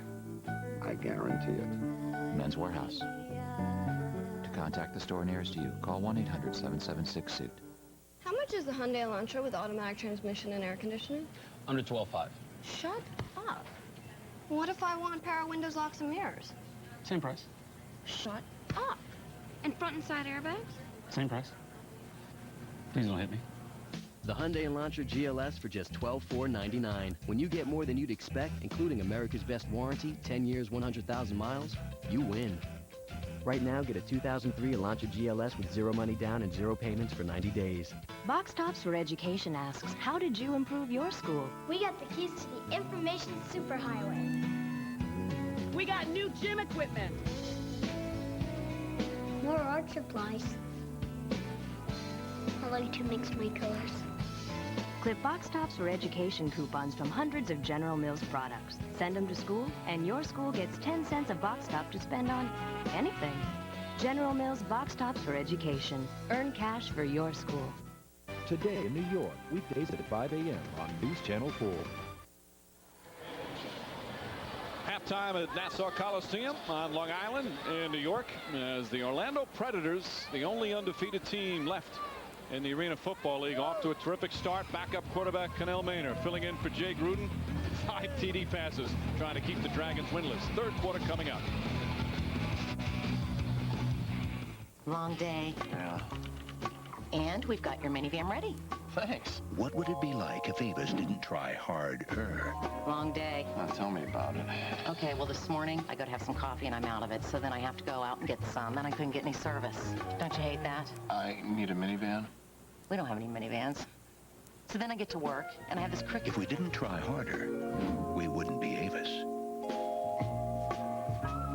I guarantee it. Men's Warehouse. To contact the store nearest you, call 1-800-776-SUIT. How much is the Hyundai Elantra with automatic transmission and air conditioning? Under $12.5. Shut up. What if I want power windows, locks, and mirrors? Same price. Shut up. And front and side airbags? Same price. Please don't hit me. The Hyundai Elantra GLS for just $12,499. When you get more than you'd expect, including America's best warranty, 10 years, 100,000 miles, you win. Right now, get a 2003 Elantra GLS with 0 money down and 0 payments for 90 days. Box Tops for Education asks, how did you improve your school? We got the keys to the information superhighway. We got new gym equipment. More art supplies. I like to mix my colors. Clip Box Tops for Education coupons from hundreds of General Mills products. Send them to school, and your school gets 10 cents a box top to spend on anything. General Mills Box Tops for Education. Earn cash for your school. Today in New York, weekdays at 5 a.m. on News Channel 4. Halftime at Nassau Coliseum on Long Island in New York as the Orlando Predators, the only undefeated team left in the Arena Football League, off to a terrific start. Backup quarterback Cannell Maynor filling in for Jay Gruden. 5 TD passes trying to keep the Dragons winless. Third quarter coming up. Long day. Yeah. And we've got your minivan ready. Thanks. What would it be like if Avis didn't try harder? Long day. Tell me about it. Okay, well, this morning, I go to have some coffee and I'm out of it. So then I have to go out and get some. Then I couldn't get any service. Don't you hate that? I need a minivan. We don't have any minivans. So then I get to work and I have this cricket. If we didn't try harder, we wouldn't be Avis.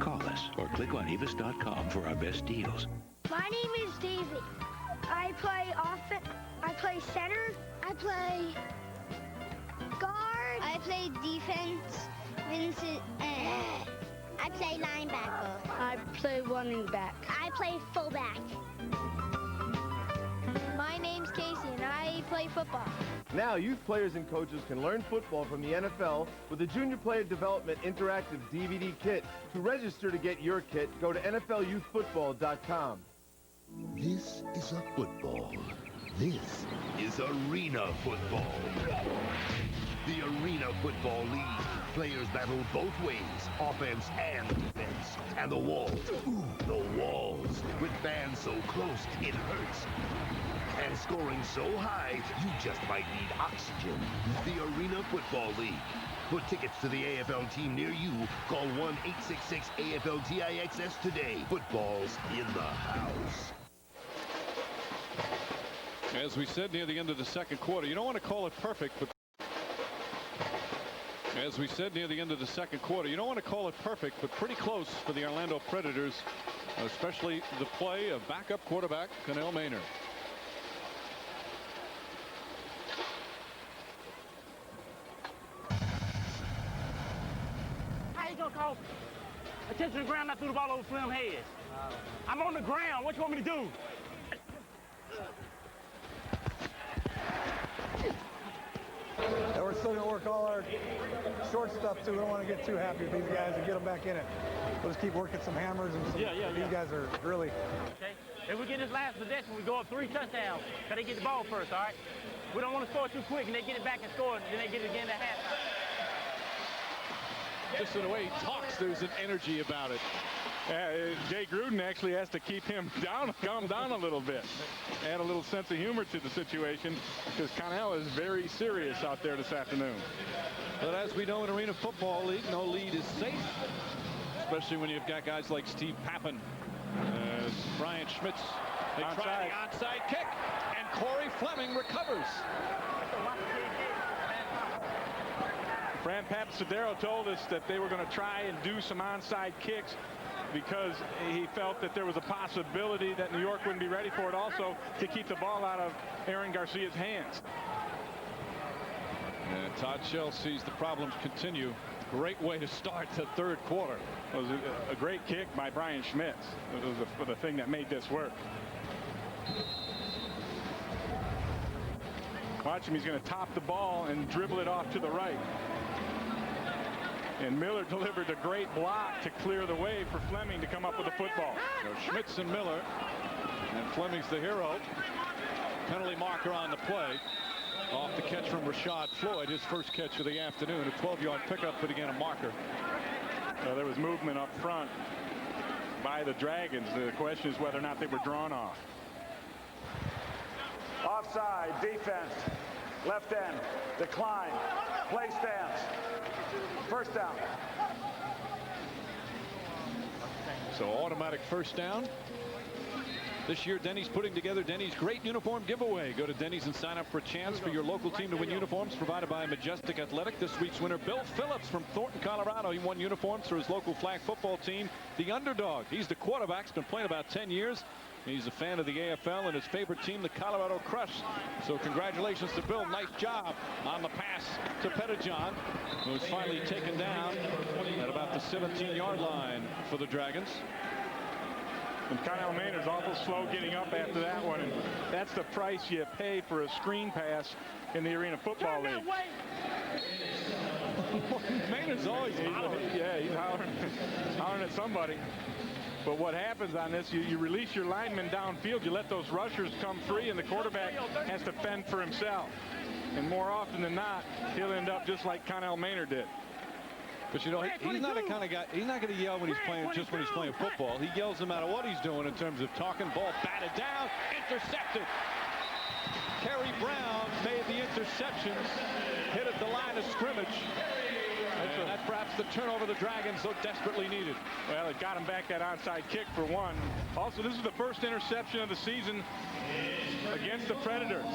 Call us or click on avis.com for our best deals. My name is David. I play offense. I play center. I play guard. I play defense. Vincent. I play linebacker. I play running back. I play fullback. My name's Casey and I play football. Now, youth players and coaches can learn football from the NFL with the Junior Player Development Interactive DVD Kit. To register to get your kit, go to NFLYouthFootball.com. This is a football. This is arena football. The Arena Football League. Players battle both ways, offense and defense. And the walls, the walls. With fans so close, it hurts. And scoring so high, you just might need oxygen. The Arena Football League. For tickets to the AFL team near you, call 1-866-AFL-TIXS today. Football's in the house. As we said near the end of the second quarter, you don't want to call it perfect, but as we said near the end of the second quarter, you don't want to call it perfect, but pretty close for the Orlando Predators, especially the play of backup quarterback Connell Maynard. How you gonna call attention to the ground? I threw the ball over Fleming's head. I'm on the ground. What you want me to do? And we're still going to work all our short stuff, too. We don't want to get too happy with these guys and get them back in it. We'll just keep working some hammers. And some, these guys are really... Okay. If we get this last possession, we go up 3 touchdowns. Got to get the ball first, all right? We don't want to score too quick, and they get it back and score, and then they get it again at halftime. Just in the way he talks, there's an energy about it. Jay Gruden actually has to keep him down, calm down a little bit. Add a little sense of humor to the situation because Connell is very serious out there this afternoon. But as we know in Arena Football League, no lead is safe, especially when you've got guys like Steve Pappen, Brian Schmitz. They try the onside kick, and Corey Fleming recovers. Fran Papasadero told us that they were going to try and do some onside kicks because he felt that there was a possibility that New York wouldn't be ready for it, also to keep the ball out of Aaron Garcia's hands. And Todd Shell sees the problems continue. Great way to start the third quarter. It was a great kick by Brian Schmitz. It was the thing that made this work. Watch him. He's going to top the ball and dribble it off to the right. And Miller delivered a great block to clear the way for Fleming to come up with the football. So Schmitz and Miller, and Fleming's the hero. Penalty marker on the play. Off the catch from Rashad Floyd, his first catch of the afternoon. A 12-yard pickup, but again a marker. There was movement up front by the Dragons. The question is whether or not they were drawn off. Offside, defense, left end, decline, play stance, first down. So automatic first down. This year, Denny's putting together Denny's Great Uniform Giveaway. Go to Denny's and sign up for a chance for your local team to win uniforms provided by Majestic Athletic. This week's winner, Bill Phillips from Thornton, Colorado. He won uniforms for his local flag football team, the Underdog. He's the quarterback. He's been playing about 10 years. He's a fan of the AFL and his favorite team, the Colorado Crush. So congratulations to Bill. Nice job on the pass to Pettijohn, who was finally taken down at about the 17-yard line for the Dragons. And Connell Maynard's awful slow getting up after that one, and that's the price you pay for a screen pass in the Arena Football League. Maynard's always hollering. Yeah, he's hollering at somebody. But what happens on this, you release your linemen downfield, you let those rushers come free, and the quarterback has to fend for himself. And more often than not, he'll end up just like Connell Maynard did. But you know, he's not a kind of guy, he's not going to yell when he's playing, just when he's playing football. He yells no matter what he's doing in terms of talking. Ball batted down, intercepted. Carrie Brown made the interception, hit at the line of scrimmage. And that's perhaps the turnover the Dragons so desperately needed. Well, it got him back that onside kick for one. Also, this is the first interception of the season against the Predators.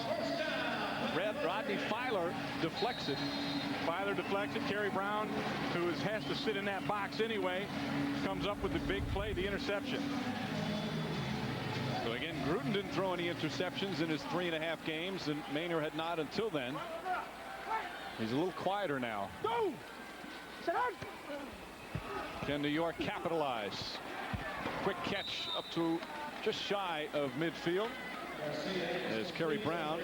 Rodney Filer deflects it. Filer deflects it. Carrie Brown, who has to sit in that box anyway, comes up with the big play, the interception. So again, Gruden didn't throw any interceptions in his 3.5 games, and Maynard had not until then. He's a little quieter now. Go! Can New York capitalize? Quick catch up to just shy of midfield as Carrie Brown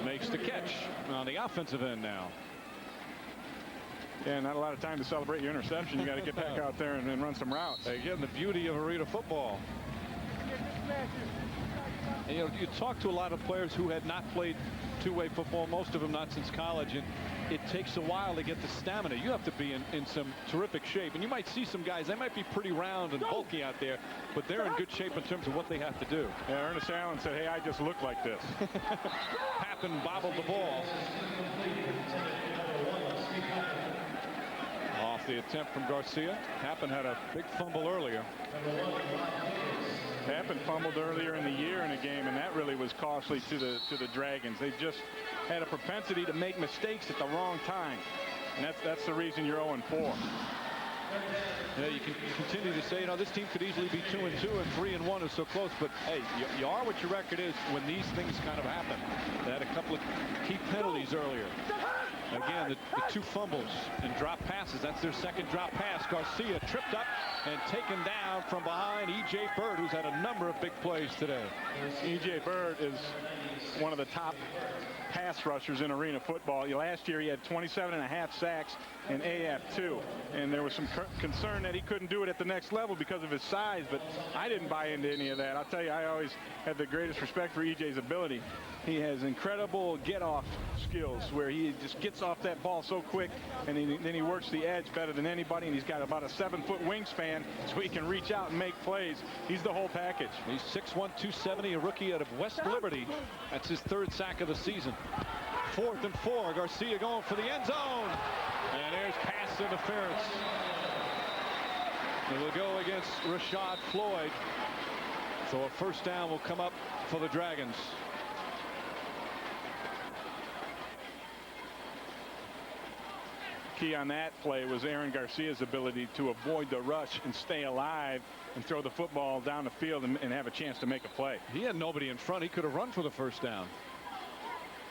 makes the catch on the offensive end now. Yeah, not a lot of time to celebrate your interception. You got to get back out there and run some routes. Again, the beauty of arena football. And, you know, you talk to a lot of players who had not played two-way football, most of them not since college, and it takes a while to get the stamina. You have to be in some terrific shape, and you might see some guys, they might be pretty round and bulky out there, but they're in good shape in terms of what they have to do. Yeah, Ernest Allen said, hey, I just look like this. Pappen bobbled the ball. Off the attempt from Garcia. Pappen had a big fumble earlier. Pappen fumbled earlier in the year in a game, and that really was costly to the Dragons. They just had a propensity to make mistakes at the wrong time, and that's the reason you're 0-4. Yeah, you can continue to say, you know, this team could easily be 2-2 and 3-1 is so close, but hey, you are what your record is when these things kind of happen. They had a couple of key penalties earlier. Again, the two fumbles and drop passes. That's their second drop pass. Garcia tripped up and taken down from behind E.J. Bird, who's had a number of big plays today. E.J. Bird is one of the top pass rushers in arena football. Last year he had 27.5 sacks and AF2, and there was some concern that he couldn't do it at the next level because of his size, but I didn't buy into any of that. I'll tell you, I always had the greatest respect for EJ's ability. He has incredible get-off skills where he just gets off that ball so quick, and then he works the edge better than anybody, and he's got about a 7-foot wingspan so he can reach out and make plays. He's the whole package. He's 6'1", 270, a rookie out of West Liberty. That's his 3rd sack of the season. 4th and 4. Garcia going for the end zone. And there's pass interference. It will go against Rashad Floyd. So a first down will come up for the Dragons. Key on that play was Aaron Garcia's ability to avoid the rush and stay alive and throw the football down the field and have a chance to make a play. He had nobody in front. He could have run for the first down.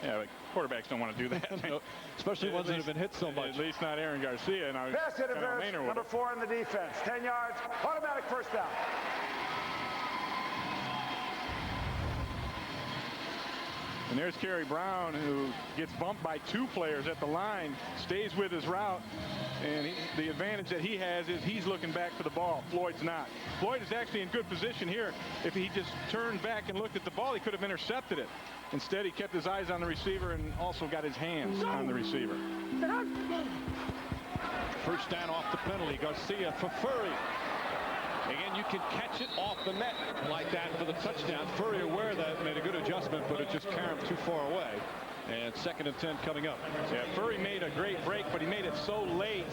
Yeah, but quarterbacks don't want to do that. No, especially ones that have been hit so much. At least not Aaron Garcia. And I was pass interference, number 4 in the defense. 10 yards, automatic first down. And there's Carrie Brown, who gets bumped by 2 players at the line, stays with his route, and the advantage that he has is he's looking back for the ball. Floyd's not. Floyd is actually in good position here. If he just turned back and looked at the ball, he could have intercepted it. Instead, he kept his eyes on the receiver and also got his hands on the receiver. First down off the penalty. Garcia for Furry. Again, you can catch it off the net like that for the touchdown. Furry aware of that, made a good adjustment, but it just carried him too far away. And 2nd and 10 coming up. Yeah, Furry made a great break, but he made it so late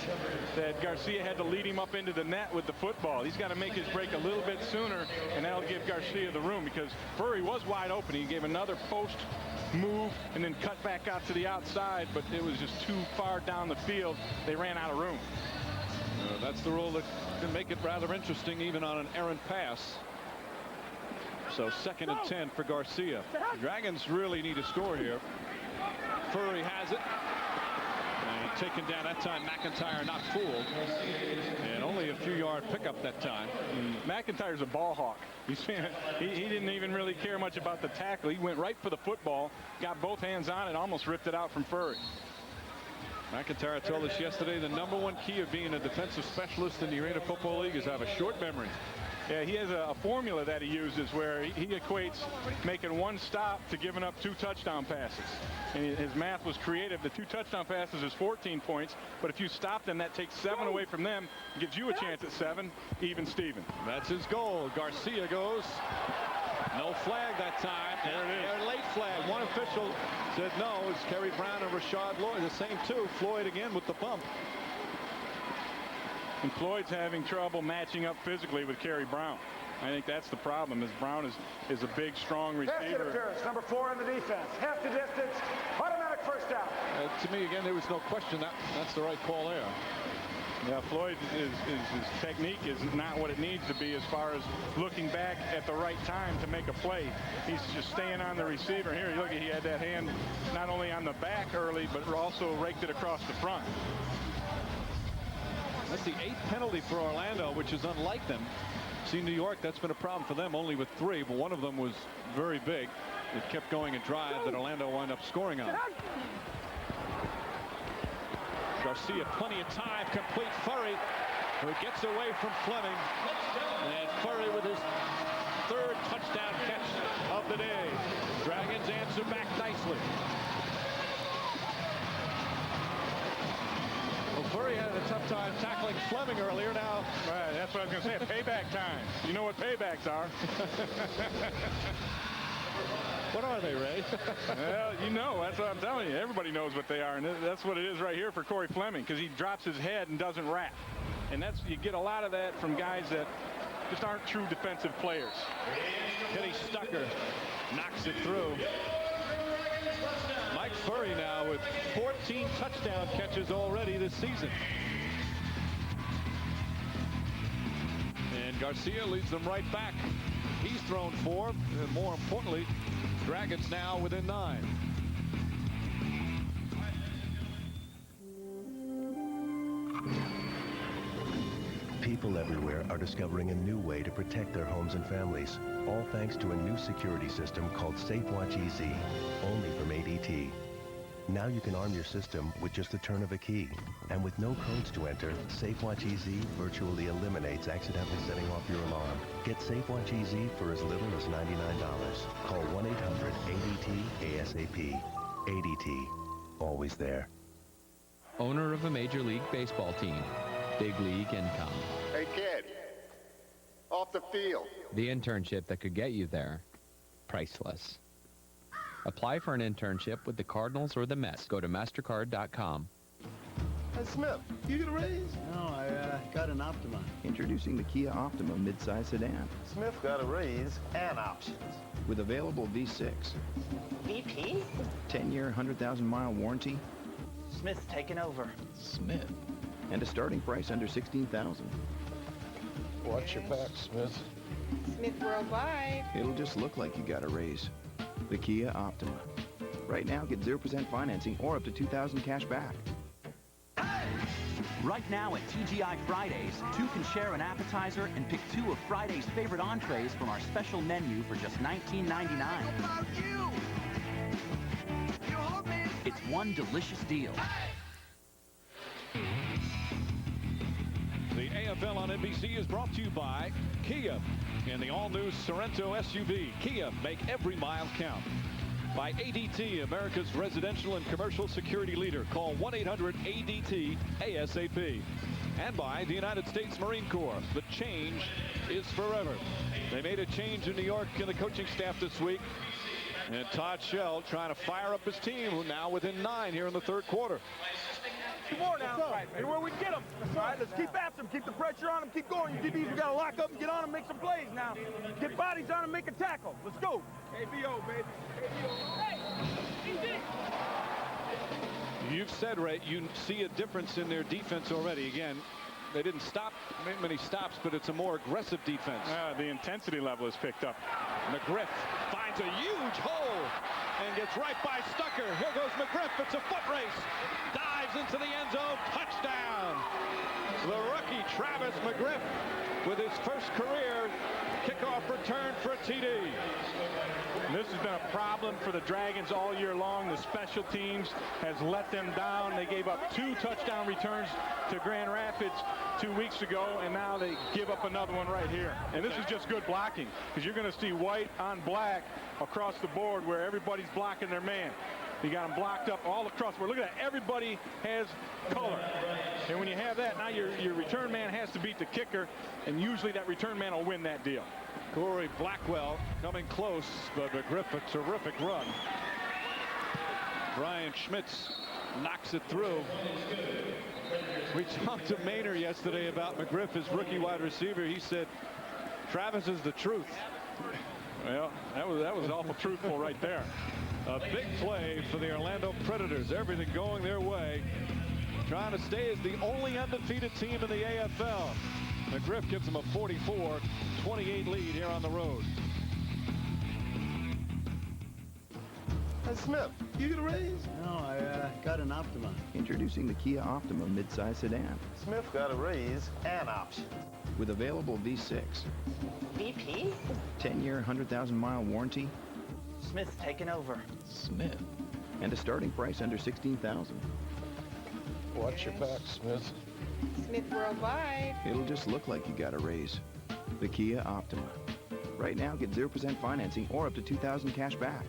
that Garcia had to lead him up into the net with the football. He's got to make his break a little bit sooner, and that'll give Garcia the room because Furry was wide open. He gave another post move and then cut back out to the outside, but it was just too far down the field. They ran out of room. That's the rule that can make it rather interesting even on an errant pass. So 2nd and 10 for Garcia. The Dragons really need a score here. Furry has it. And taken down that time. Mcintyre not fooled. And only a few-yard pickup that time. McIntyre's a ball hawk. He didn't even really care much about the tackle. He went right for the football, got both hands on it, almost ripped it out from Furry. McIntyre told us yesterday the #1 key of being a defensive specialist in the Arena Football League is have a short memory. Yeah, he has a formula that he uses where he equates making 1 stop to giving up 2 touchdown passes. And his math was creative. The 2 touchdown passes is 14 points, but if you stop them, that takes 7 away from them, gives you a chance at 7, even Steven. That's his goal. Garcia goes No flag that time. There it is. A late flag. One official said no. It's Carrie Brown and Rashad Lloyd. The same two. Floyd again with the bump. And Floyd's having trouble matching up physically with Carrie Brown. I think that's the problem, is Brown is a big, strong Pass receiver. interference, number 4 on the defense. Half the distance, automatic first down. To me, again, there was no question that's the right call there. Yeah, Floyd, his technique is not what it needs to be as far as looking back at the right time to make a play. He's just staying on the receiver. Here, look, he had that hand not only on the back early, but also raked it across the front. That's the 8th penalty for Orlando, which is unlike them. See, New York, that's been a problem for them, only with 3, but one of them was very big. It kept going a drive that Orlando wound up scoring on. Garcia, plenty of time, complete Furry, who gets away from Fleming. And Furry with his 3rd touchdown catch of the day. Dragons answer back nicely. Well, Furry had a tough time tackling Fleming earlier. Now, right, that's what I was going to say, payback time. You know what paybacks are. What are they, Ray? Well, you know, that's what I'm telling you. Everybody knows what they are, and that's what it is right here for Corey Fleming, because he drops his head and doesn't wrap. And you get a lot of that from guys that just aren't true defensive players. Kenny Stucker knocks it through. Mike Furry now with 14 touchdown catches already this season. And Garcia leads them right back. He's thrown 4, and more importantly, Dragons now within 9. People everywhere are discovering a new way to protect their homes and families, all thanks to a new security system called SafeWatch EZ, only from ADT. Now you can arm your system with just the turn of a key. And with no codes to enter, SafeWatch EZ virtually eliminates accidentally setting off your alarm. Get SafeWatch EZ for as little as $99. Call 1-800-ADT-ASAP. ADT. Always there. Owner of a Major League Baseball team. Big league income. Hey, kid. Off the field. The internship that could get you there. Priceless. Apply for an internship with the Cardinals or the Mets. Go to MasterCard.com. Hey, Smith, you get a raise? No, I got an Optima. Introducing the Kia Optima midsize sedan. Smith got a raise and options. With available V6. VP? 10-year, 100,000-mile warranty. Smith's taking over. Smith. And a starting price under $16,000. Watch your back, Smith. Smith Worldwide. It'll just look like you got a raise. The Kia Optima. Right now, get 0% financing or up to $2,000 cash back. Right now at TGI Fridays, 2 can share an appetizer and pick 2 of Friday's favorite entrees from our special menu for just $19.99. It's one delicious deal. The AFL on NBC is brought to you by Kia and the all-new Sorento SUV. Kia, make every mile count. By ADT, America's residential and commercial security leader. Call 1-800-ADT-ASAP. And by the United States Marine Corps. The change is forever. They made a change in New York in the coaching staff this week. And Todd Shell trying to fire up his team, who now within 9 here in the 3rd quarter. More now. Here where we get them. All right, let's keep after them. Keep the pressure on them. Keep going. You DBs, we got to lock up and get on them, make some plays now. Get bodies on them, make a tackle. Let's go. ABO, baby. ABO. You've said, Ray, you see a difference in their defense already. Again, they didn't stop many stops, but it's a more aggressive defense. The intensity level is picked up. Mcgriff finds a huge hole and gets right by Stucker. Here goes Mcgriff. It's a foot race. Dives into the end zone. Touchdown. The rookie Travis Mcgriff with his first career kickoff return for a TD. This has been a problem for the Dragons all year long. The special teams has let them down. They gave up 2 touchdown returns to Grand Rapids 2 weeks ago, and now they give up another one right here. And this is just good blocking, because you're going to see white on black across the board where everybody's blocking their man. You got them blocked up all across the board. Look at that. Everybody has color. And when you have that, now your return man has to beat the kicker, and usually that return man will win that deal. Corey Blackwell coming close, but Mcgriff a terrific run. Brian Schmitz knocks it through. We talked to Maynard yesterday about Mcgriff, his rookie wide receiver. He said, Travis is the truth. Well, that was awful truthful right there. A big play for the Orlando Predators. Everything going their way. Trying to stay as the only undefeated team in the AFL. Mcgriff gives them a 44-28 lead here on the road. Hey, Smith, you get a raise? No, I got an Optima. Introducing the Kia Optima midsize sedan. Smith got a raise and option. With available V6. VP? 10-year, 100,000-mile warranty. Smith's taking over. Smith. And a starting price under $16,000. Watch your back, Smith. Smith Worldwide. It'll just look like you got a raise. The Kia Optima. Right now, get 0% financing or up to $2,000 cash back.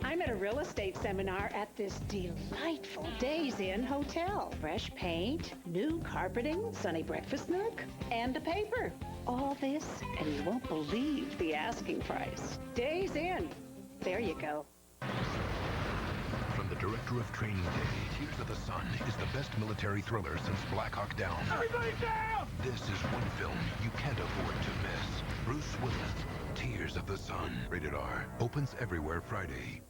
I'm at a real estate seminar at this delightful Days Inn hotel. Fresh paint, new carpeting, sunny breakfast nook, and a paper. All this, and you won't believe the asking price. Days Inn. There you go. From the director of Training Day, Tears of the Sun is the best military thriller since Black Hawk Down. Everybody down! This is one film you can't afford to miss. Bruce Willis, Tears of the Sun. Rated R. Opens everywhere Friday.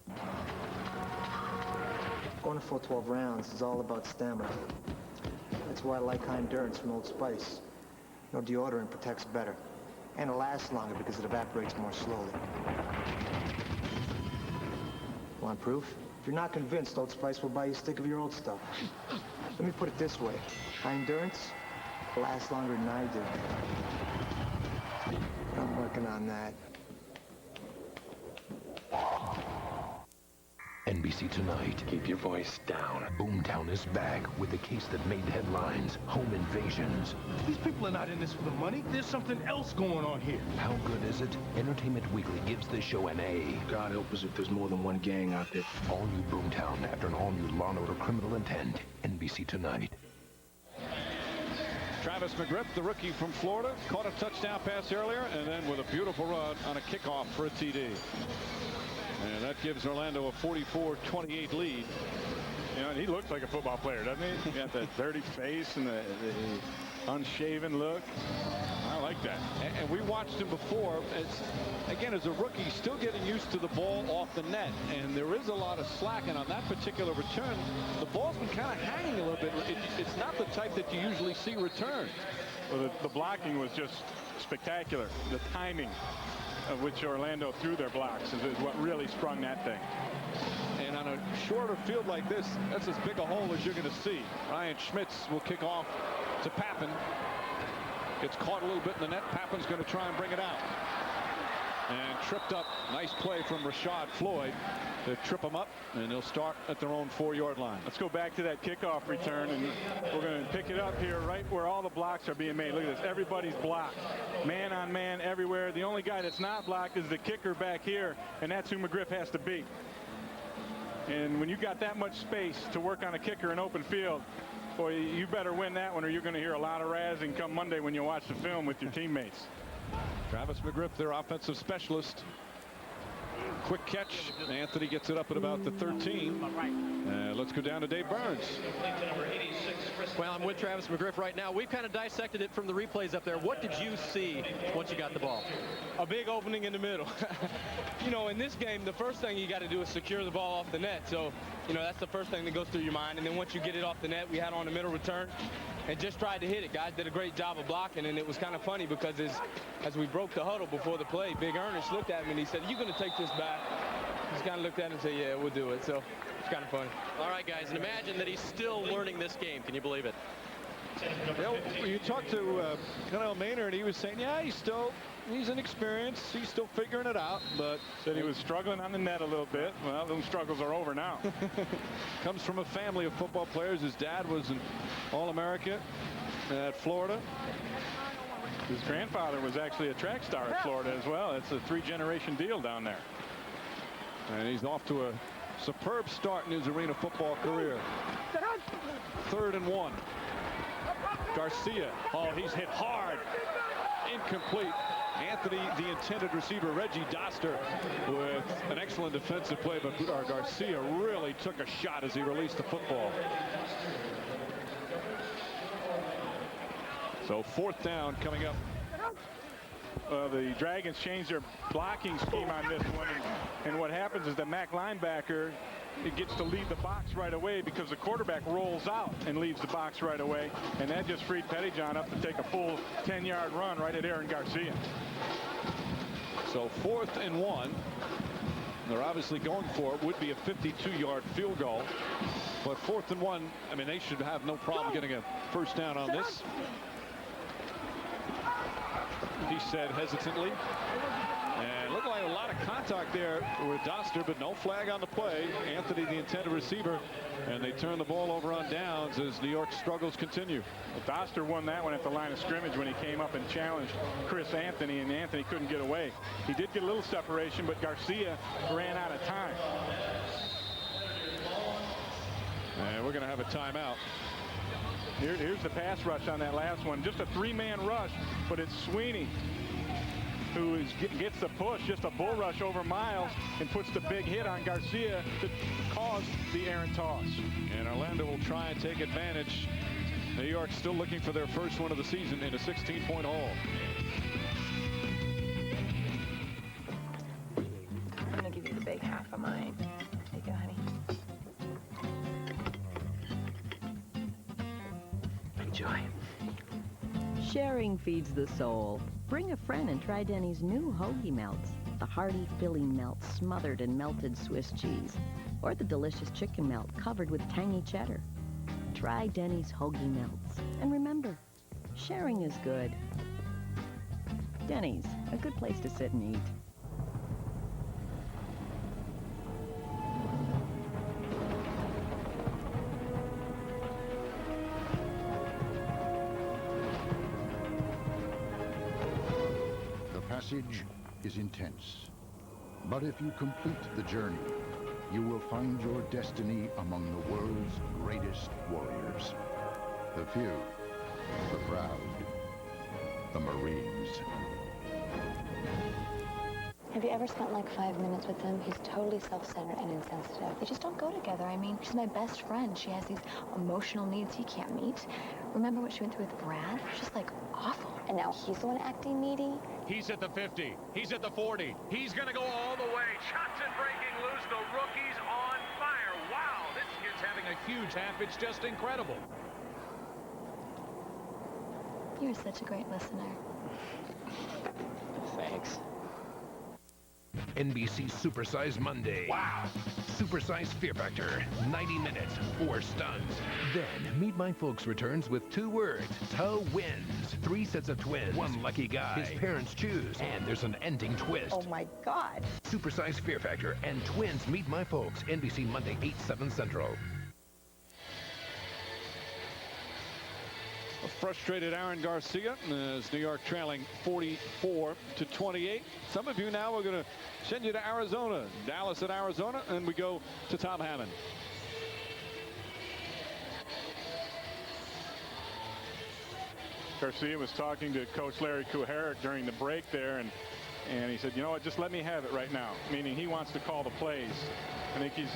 Going a full 12 rounds is all about stamina. That's why I like high endurance from Old Spice. No deodorant protects better. And it lasts longer because it evaporates more slowly. Want proof? If you're not convinced, Old Spice will buy you a stick of your old stuff. Let me put it this way. High endurance lasts longer than I do. I'm working on that. NBC Tonight. Keep your voice down. Boomtown is back with the case that made headlines. Home invasions. These people are not in this for the money. There's something else going on here. How good is it? Entertainment Weekly gives the show an A. God help us if there's more than one gang out there. All new Boomtown after an all-new Law & Order Criminal Intent. NBC Tonight. Travis Mcgriff, the rookie from Florida, caught a touchdown pass earlier, and then with a beautiful run on a kickoff for a TD. And that gives Orlando a 44-28 lead. You know, and he looks like a football player, doesn't he? He got that dirty face and the unshaven look. I like that. And we watched him before. Again, as a rookie, still getting used to the ball off the net. And there is a lot of slack. And on that particular return, the ball's been kind of hanging a little bit. It's not the type that you usually see returned. Well, the blocking was just spectacular. The timing of which Orlando threw their blocks is what really sprung that thing. And on a shorter field like this, that's as big a hole as you're going to see. Ryan Schmitz will kick off to Pappen. Gets caught a little bit in the net. Pappen's going to try and bring it out. And tripped up. Nice play from Rashad Floyd to trip him up, and they'll start at their own 4-yard line. Let's go back to that kickoff return, and we're going to pick it up here right where all the blocks are being made. Look at this. Everybody's blocked. Man on man everywhere. The only guy that's not blocked is the kicker back here, and that's who Mcgriff has to beat. And when you got that much space to work on a kicker in open field, boy, you better win that one, or you're going to hear a lot of razzing come Monday when you watch the film with your teammates. Travis Mcgriff, their offensive specialist. Quick catch. Anthony gets it up at about the 13. Let's go down to Dave Burns. Well, I'm with Travis Mcgriff right now. We've kind of dissected it from the replays up there. What did you see once you got the ball? A big opening in the middle. You know, in this game, the first thing you got to do is secure the ball off the net. So, you know, that's the first thing that goes through your mind. And then once you get it off the net, we had on the middle return and just tried to hit it. Guys did a great job of blocking, and it was kind of funny because as we broke the huddle before the play, Big Ernest looked at me and he said, "Are you going to take this back?" Just kind of looked at him and said, "Yeah, we'll do it." So it's kind of funny. All right, guys, and imagine that he's still learning this game. Can you believe it? You talked to Connell Maynard, and he was saying, yeah, he's inexperienced. He's still figuring it out, but said he was struggling on the net a little bit. Well, those struggles are over now. Comes from a family of football players. His dad was an All-American at Florida. His grandfather was actually a track star at Florida as well. It's a 3-generation deal down there. And he's off to a superb start in his arena football career. 3rd and 1. Garcia. Oh, he's hit hard. Incomplete. Anthony, the intended receiver, Reggie Doster, with an excellent defensive play, but Garcia really took a shot as he released the football. So 4th down coming up. The Dragons changed their blocking scheme on this one, and what happens is the MAC linebacker, it gets to leave the box right away because the quarterback rolls out and leaves the box right away, and that just freed Pettyjohn up to take a full 10-yard run right at Aaron Garcia. So 4th and 1. They're obviously going for it. Would be a 52-yard field goal, but 4th and 1. I mean, they should have no problem getting a first down on this. He said hesitantly, and looked like a lot of contact there with Doster, but no flag on the play. Anthony, the intended receiver, and they turn the ball over on downs as New York's struggles continue. Well, Doster won that one at the line of scrimmage when he came up and challenged Chris Anthony, and Anthony couldn't get away. He did get a little separation, but Garcia ran out of time. And we're going to have a timeout. Here's the pass rush on that last one. Just a 3-man rush, but it's Sweeney who gets the push, just a bull rush over Miles, and puts the big hit on Garcia to cause the errant toss. And Orlando will try and take advantage. New York still looking for their first one of the season in a 16-point haul. I'm going to give you the big half of mine. Take it, honey. Enjoy. Sharing feeds the soul. Bring a friend and try Denny's new hoagie melts. The hearty filling melt smothered in melted Swiss cheese. Or the delicious chicken melt covered with tangy cheddar. Try Denny's hoagie melts. And remember, sharing is good. Denny's, a good place to sit and eat. The passage is intense, but if you complete the journey, you will find your destiny among the world's greatest warriors. The few, the proud, the Marines. Have you ever spent like 5 minutes with him? He's totally self-centered and insensitive. They just don't go together. I mean, she's my best friend. She has these emotional needs he can't meet. Remember what she went through with Brad? It's just like awful. And now he's the one acting needy. He's at the 50. He's at the 40. He's going to go all the way. Johnson breaking loose. The rookie's on fire. Wow, this kid's having a huge half. It's just incredible. You're such a great listener. Thanks. NBC Supersize Monday. Wow. Supersize Fear Factor. 90 minutes, 4 stunts. Then, Meet My Folks returns with 2 words. Toe wins. 3 sets of twins. 1 lucky guy. His parents choose. And there's an ending twist. Oh my God. Supersize Fear Factor and Twins Meet My Folks. NBC Monday, 8, 7 Central. A frustrated Aaron Garcia as New York trailing 44-28. Some of you now are going to send you to Arizona. Dallas at Arizona, and we go to Tom Hammond. Garcia was talking to Coach Larry Kuharich during the break there, and he said, you know what, just let me have it right now, meaning he wants to call the plays. I think he's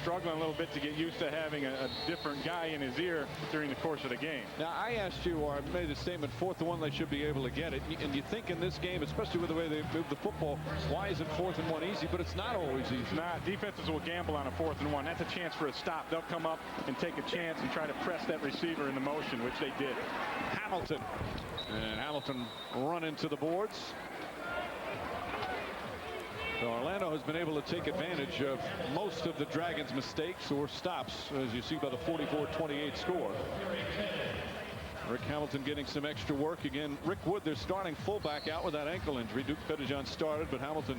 struggling a little bit to get used to having a different guy in his ear during the course of the game. Now, I asked you, or I made a statement, 4th and 1, they should be able to get it. And you think in this game, especially with the way they move the football, why isn't 4th and 1 easy? But it's not always easy. It's not. Defenses will gamble on a 4th and 1. That's a chance for a stop. They'll come up and take a chance and try to press that receiver in the motion, which they did. Hamilton. And Hamilton run into the boards. So Orlando has been able to take advantage of most of the Dragons' mistakes or stops, as you see by the 44-28 score. Rick Hamilton getting some extra work. Again, Rick Wood, their starting fullback, out with that ankle injury. Duke Pettyjohn started, but Hamilton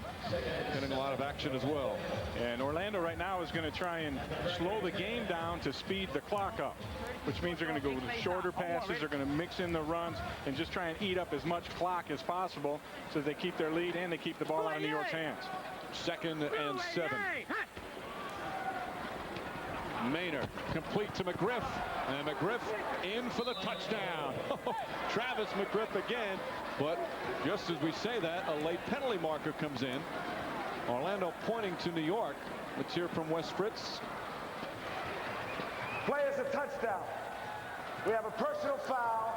getting a lot of action as well. And Orlando right now is going to try and slow the game down to speed the clock up, which means they're going to go with shorter passes. They're going to mix in the runs and just try and eat up as much clock as possible so they keep their lead and they keep the ball out of New York's hands. 2nd and 7. Maynard complete to Mcgriff, and Mcgriff in for the touchdown. Travis Mcgriff again, but just as we say that, a late penalty marker comes in. Orlando pointing to New York. Let's hear from Wes Fritz. Play is a touchdown. We have a personal foul,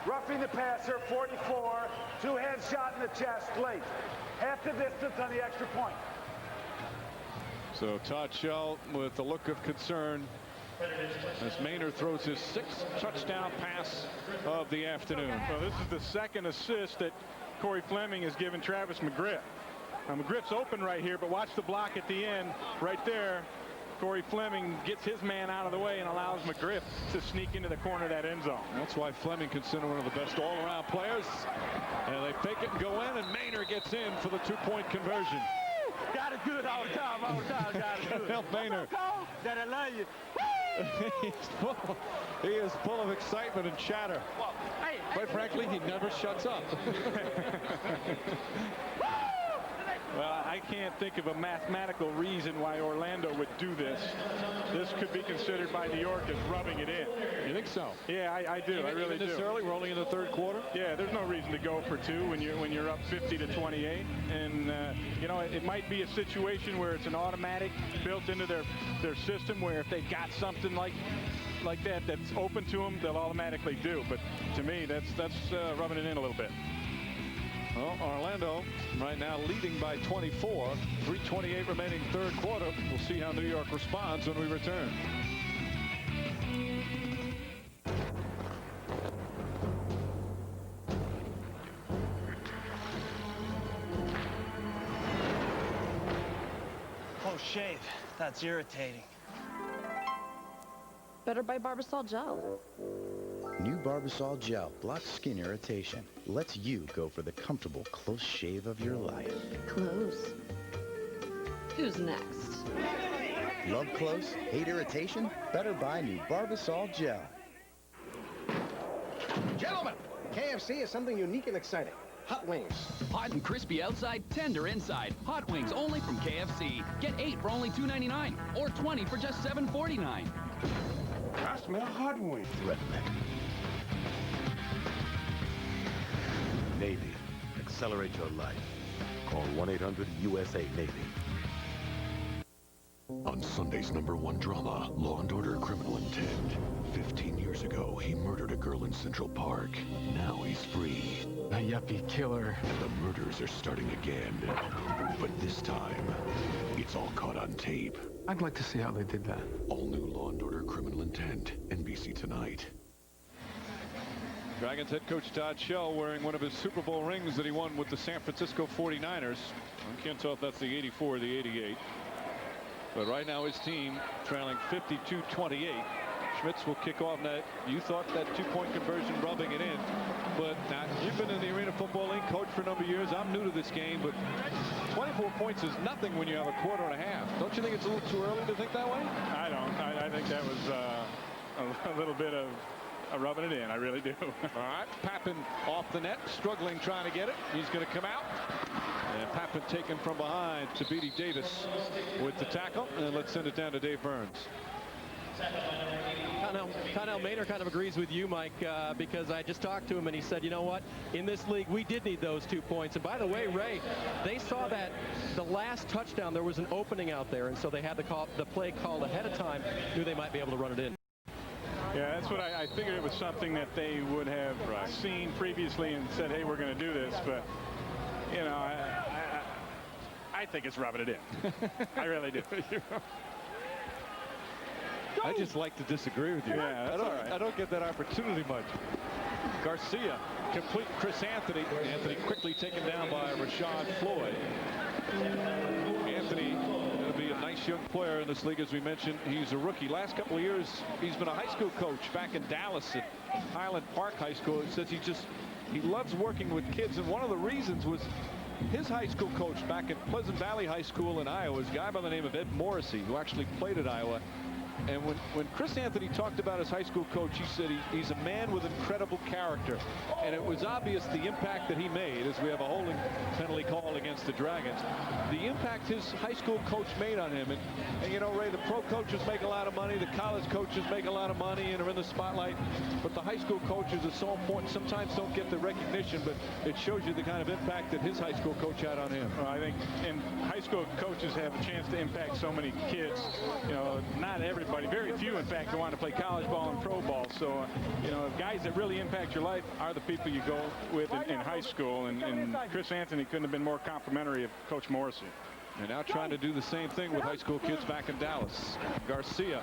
roughing the passer, 44, two-hand shot in the chest, late. Half the distance on the extra point. So Todd Shell with a look of concern as Maynard throws his 6th touchdown pass of the afternoon. Well, this is the second assist that Corey Fleming has given Travis Mcgriff. Now, Mcgriff's open right here, but watch the block at the end right there. Corey Fleming gets his man out of the way and allows Mcgriff to sneak into the corner of that end zone. That's why Fleming considered one of the best all-around players. And they fake it and go in, and Maynard gets in for the 2-point conversion. Got it good all the time, got it good. Help Maynard. That I love you. He is full of excitement and chatter. Quite frankly, he never shuts up. Well, I can't think of a mathematical reason why Orlando would do this. This could be considered by New York as rubbing it in. You think so? Yeah, I do. I really do. This early, we're only in the 3rd quarter. Yeah, there's no reason to go for 2 when you're up 50-28, and you know, it might be a situation where it's an automatic built into their system, where if they got something like that that's open to them, they'll automatically do. But to me, that's rubbing it in a little bit. Well, Orlando right now leading by 24. 3:28 remaining 3rd quarter. We'll see how New York responds when we return. Oh, shave. That's irritating. Better buy Barbasol gel. New Barbasol gel blocks skin irritation. Lets you go for the comfortable close shave of your life. Close. Who's next? Love close? Hate irritation? Better buy new Barbasol gel. Gentlemen, KFC is something unique and exciting. Hot wings. Hot and crispy outside, tender inside. Hot wings only from KFC. Get 8 for only $2.99 or 20 for just $7.49. I smell hot wings. Redneck. Navy. Accelerate your life. Call 1-800-USA-NAVY. On Sunday's #1 drama, Law & Order: Criminal Intent. 15 years ago, he murdered a girl in Central Park. Now he's free. A yuppie killer. And the murders are starting again. But this time, it's all caught on tape. I'd like to see how they did that. All new Law & Order: Criminal Intent. NBC tonight. Dragons head coach Todd Shell wearing one of his Super Bowl rings that he won with the San Francisco 49ers. I can't tell if that's the 84 or the 88. But right now his team trailing 52-28. Schmitz will kick off. Now, you thought that 2-point conversion rubbing it in, but now you've been in the Arena Football League, coach for a number of years. I'm new to this game, but 24 points is nothing when you have a quarter and a half. Don't you think it's a little too early to think that way? I don't. I think that was a little bit of rubbing it in. I really do. All right, Pappen off the net, struggling trying to get it. He's going to come out. And Pappen taken from behind to Beatty Davis with the tackle. And let's send it down to Dave Burns. Connell Maynard kind of agrees with you, Mike, because I just talked to him and he said, you know what, in this league we did need those 2 points. And by the way, Ray, they saw that the last touchdown there was an opening out there, and so they had the play called ahead of time, knew they might be able to run it in. Yeah, that's what I figured. It was something that they would have seen previously and said, hey, we're going to do this. But you know, I think it's rubbing it in. I really do. I just like to disagree with you. Yeah, that's all right. I don't get that opportunity much. Garcia complete Chris Anthony. Anthony quickly taken down by Rashad Floyd. Anthony going to be a nice young player in this league, as we mentioned. He's a rookie. Last couple of years, he's been a high school coach back in Dallas at Highland Park High School. He says he loves working with kids, and one of the reasons was his high school coach back at Pleasant Valley High School in Iowa is a guy by the name of Ed Morrissey, who actually played at Iowa. And when Chris Anthony talked about his high school coach, he said he's a man with incredible character. And it was obvious the impact that he made, as we have a holding penalty call against the Dragons, the impact his high school coach made on him. And you know, Ray, the pro coaches make a lot of money, the college coaches make a lot of money and are in the spotlight, but the high school coaches are so important. Sometimes don't get the recognition, but it shows you the kind of impact that his high school coach had on him. Well, I think and high school coaches have a chance to impact so many kids. You know, not everybody, very few in fact, who want to play college ball and pro ball. So you know, guys that really impact your life are the people you go with in high school, and Chris Anthony couldn't have been more complimentary of Coach Morrissey. And now trying to do the same thing with high school kids back in Dallas. Garcia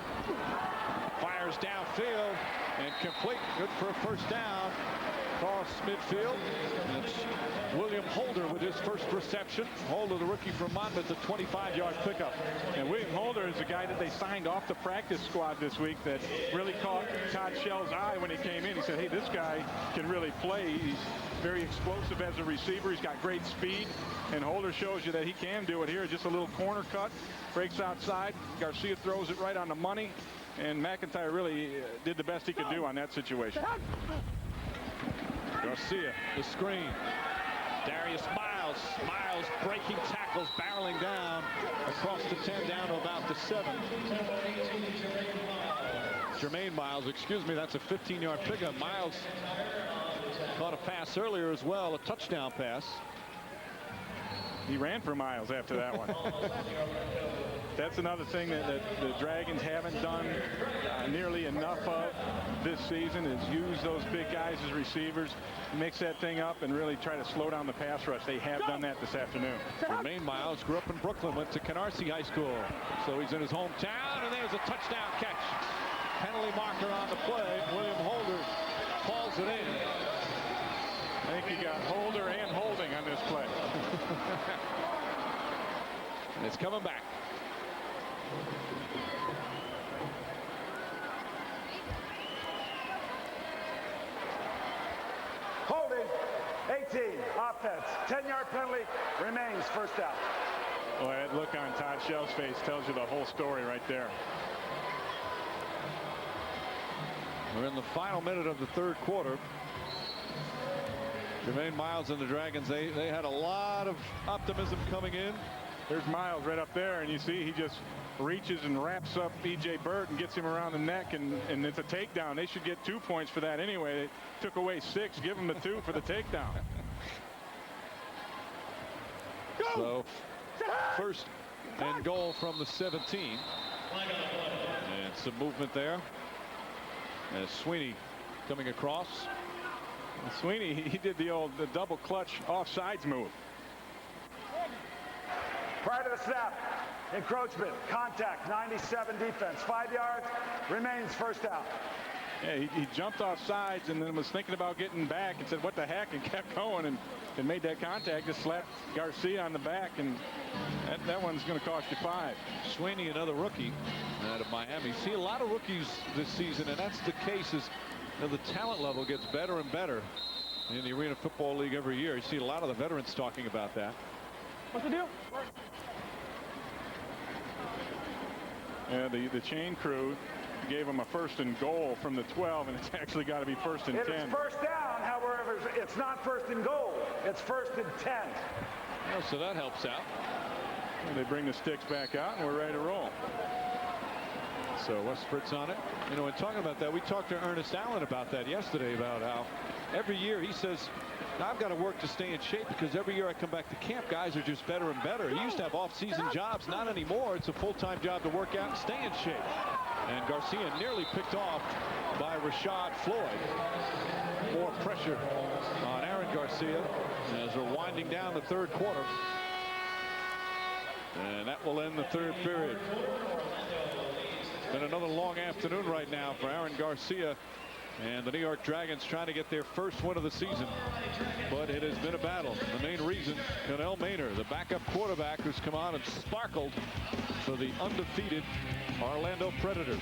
fires downfield and complete. Good for a first down. Across midfield. It's William Holder with his first reception. Holder, the rookie from Monmouth, a 25-yard pickup. And William Holder is a guy that they signed off the practice squad this week that really caught Todd Shell's eye when he came in. He said, hey, this guy can really play. He's very explosive as a receiver. He's got great speed. And Holder shows you that he can do it here. Just a little corner cut. Breaks outside. Garcia throws it right on the money. And Mcintyre really did the best he could do on that situation. Garcia, the screen. Darius Miles. Miles breaking tackles, barreling down across the 10 down to about the 7. Jermaine Miles, excuse me, that's a 15-yard pickup. Miles caught a pass earlier as well, a touchdown pass. He ran for miles after that one. That's another thing that the Dragons haven't done nearly enough of this season, is use those big guys as receivers, mix that thing up, and really try to slow down the pass rush. They have done that this afternoon. Jermaine Miles grew up in Brooklyn, went to Canarsie High School, so he's in his hometown, and there's a touchdown catch. Penalty marker on the play. William Holder calls it in. I think you got Holder and holding on this play. And it's coming back. Holding, 18, offense, 10-yard penalty, remains first down. Well, that look on Todd Shell's face tells you the whole story right there. We're in the final minute of the third quarter. Jermaine Miles and the Dragons, they had a lot of optimism coming in. There's Miles right up there, and you see he just reaches and wraps up E.J. Burt and gets him around the neck, and it's a takedown. They should get 2 points for that anyway. They took away 6, give them the 2 for the takedown. So first and goal from the 17. And some movement there. And Sweeney coming across. And Sweeney, he did the double clutch offsides move. Prior to the snap, encroachment, contact, 97 defense, 5 yards, remains first down. Yeah, he jumped off sides and then was thinking about getting back and said, what the heck, and kept going and made that contact, just slapped Garcia on the back, and that one's going to cost you 5. Sweeney, another rookie out of Miami. See a lot of rookies this season, and that's the case is the talent level gets better and better in the Arena Football League every year. You see a lot of the veterans talking about that. What's the deal? Yeah, the chain crew gave him a first and goal from the 12, and it's actually got to be first and 10. It's first down, however, it's not first and goal. It's first and 10. Oh, so that helps out. And they bring the sticks back out, and we're ready to roll. So Wes Fritz on it. You know, in talking about that, we talked to Ernest Allen about that yesterday, about how every year he says, I've got to work to stay in shape because every year I come back to camp, guys are just better and better. He used to have off-season jobs, not anymore. It's a full-time job to work out and stay in shape. And Garcia nearly picked off by Rashad Floyd. More pressure on Aaron Garcia as we're winding down the third quarter. And that will end the third period. It's been another long afternoon right now for Aaron Garcia and the New York Dragons trying to get their first win of the season. But it has been a battle. The main reason, Connell Maynor, the backup quarterback who's come on and sparkled for the undefeated Orlando Predators.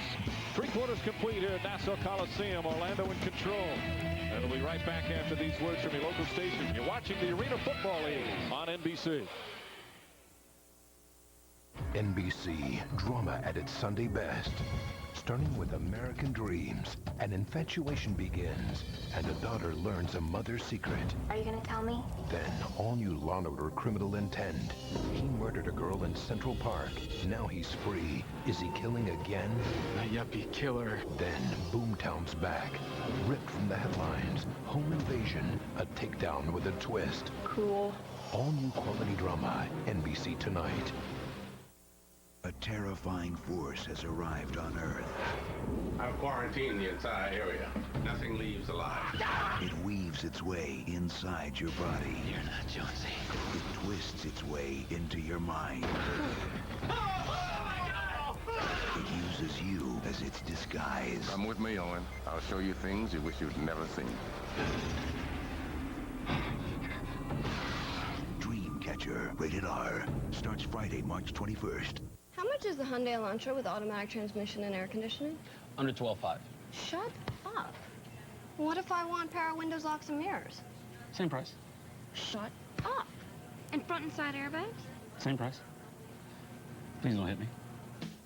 3 quarters complete here at Nassau Coliseum. Orlando in control. And we'll be right back after these words from your local station. You're watching the Arena Football League on NBC. NBC, drama at its Sunday best. Starting with American Dreams, an infatuation begins, and a daughter learns a mother's secret. Are you gonna tell me? Then, all new Law & Order Criminal Intent. He murdered a girl in Central Park. Now he's free. Is he killing again? A yuppie killer. Then, Boomtown's back. Ripped from the headlines. Home invasion. A takedown with a twist. Cool. All new quality drama. NBC tonight. A terrifying force has arrived on Earth. I've quarantined the entire area. Nothing leaves alive. It weaves its way inside your body. You're not Jonesy. It twists its way into your mind. It uses you as its disguise. Come with me, Owen. I'll show you things you wish you'd never seen. Dreamcatcher, rated R. Starts Friday, March 21st. How much is the Hyundai Elantra with automatic transmission and air conditioning? Under 12.5. Shut up. What if I want power windows, locks, and mirrors? Same price. Shut up. And front and side airbags? Same price. Please don't hit me.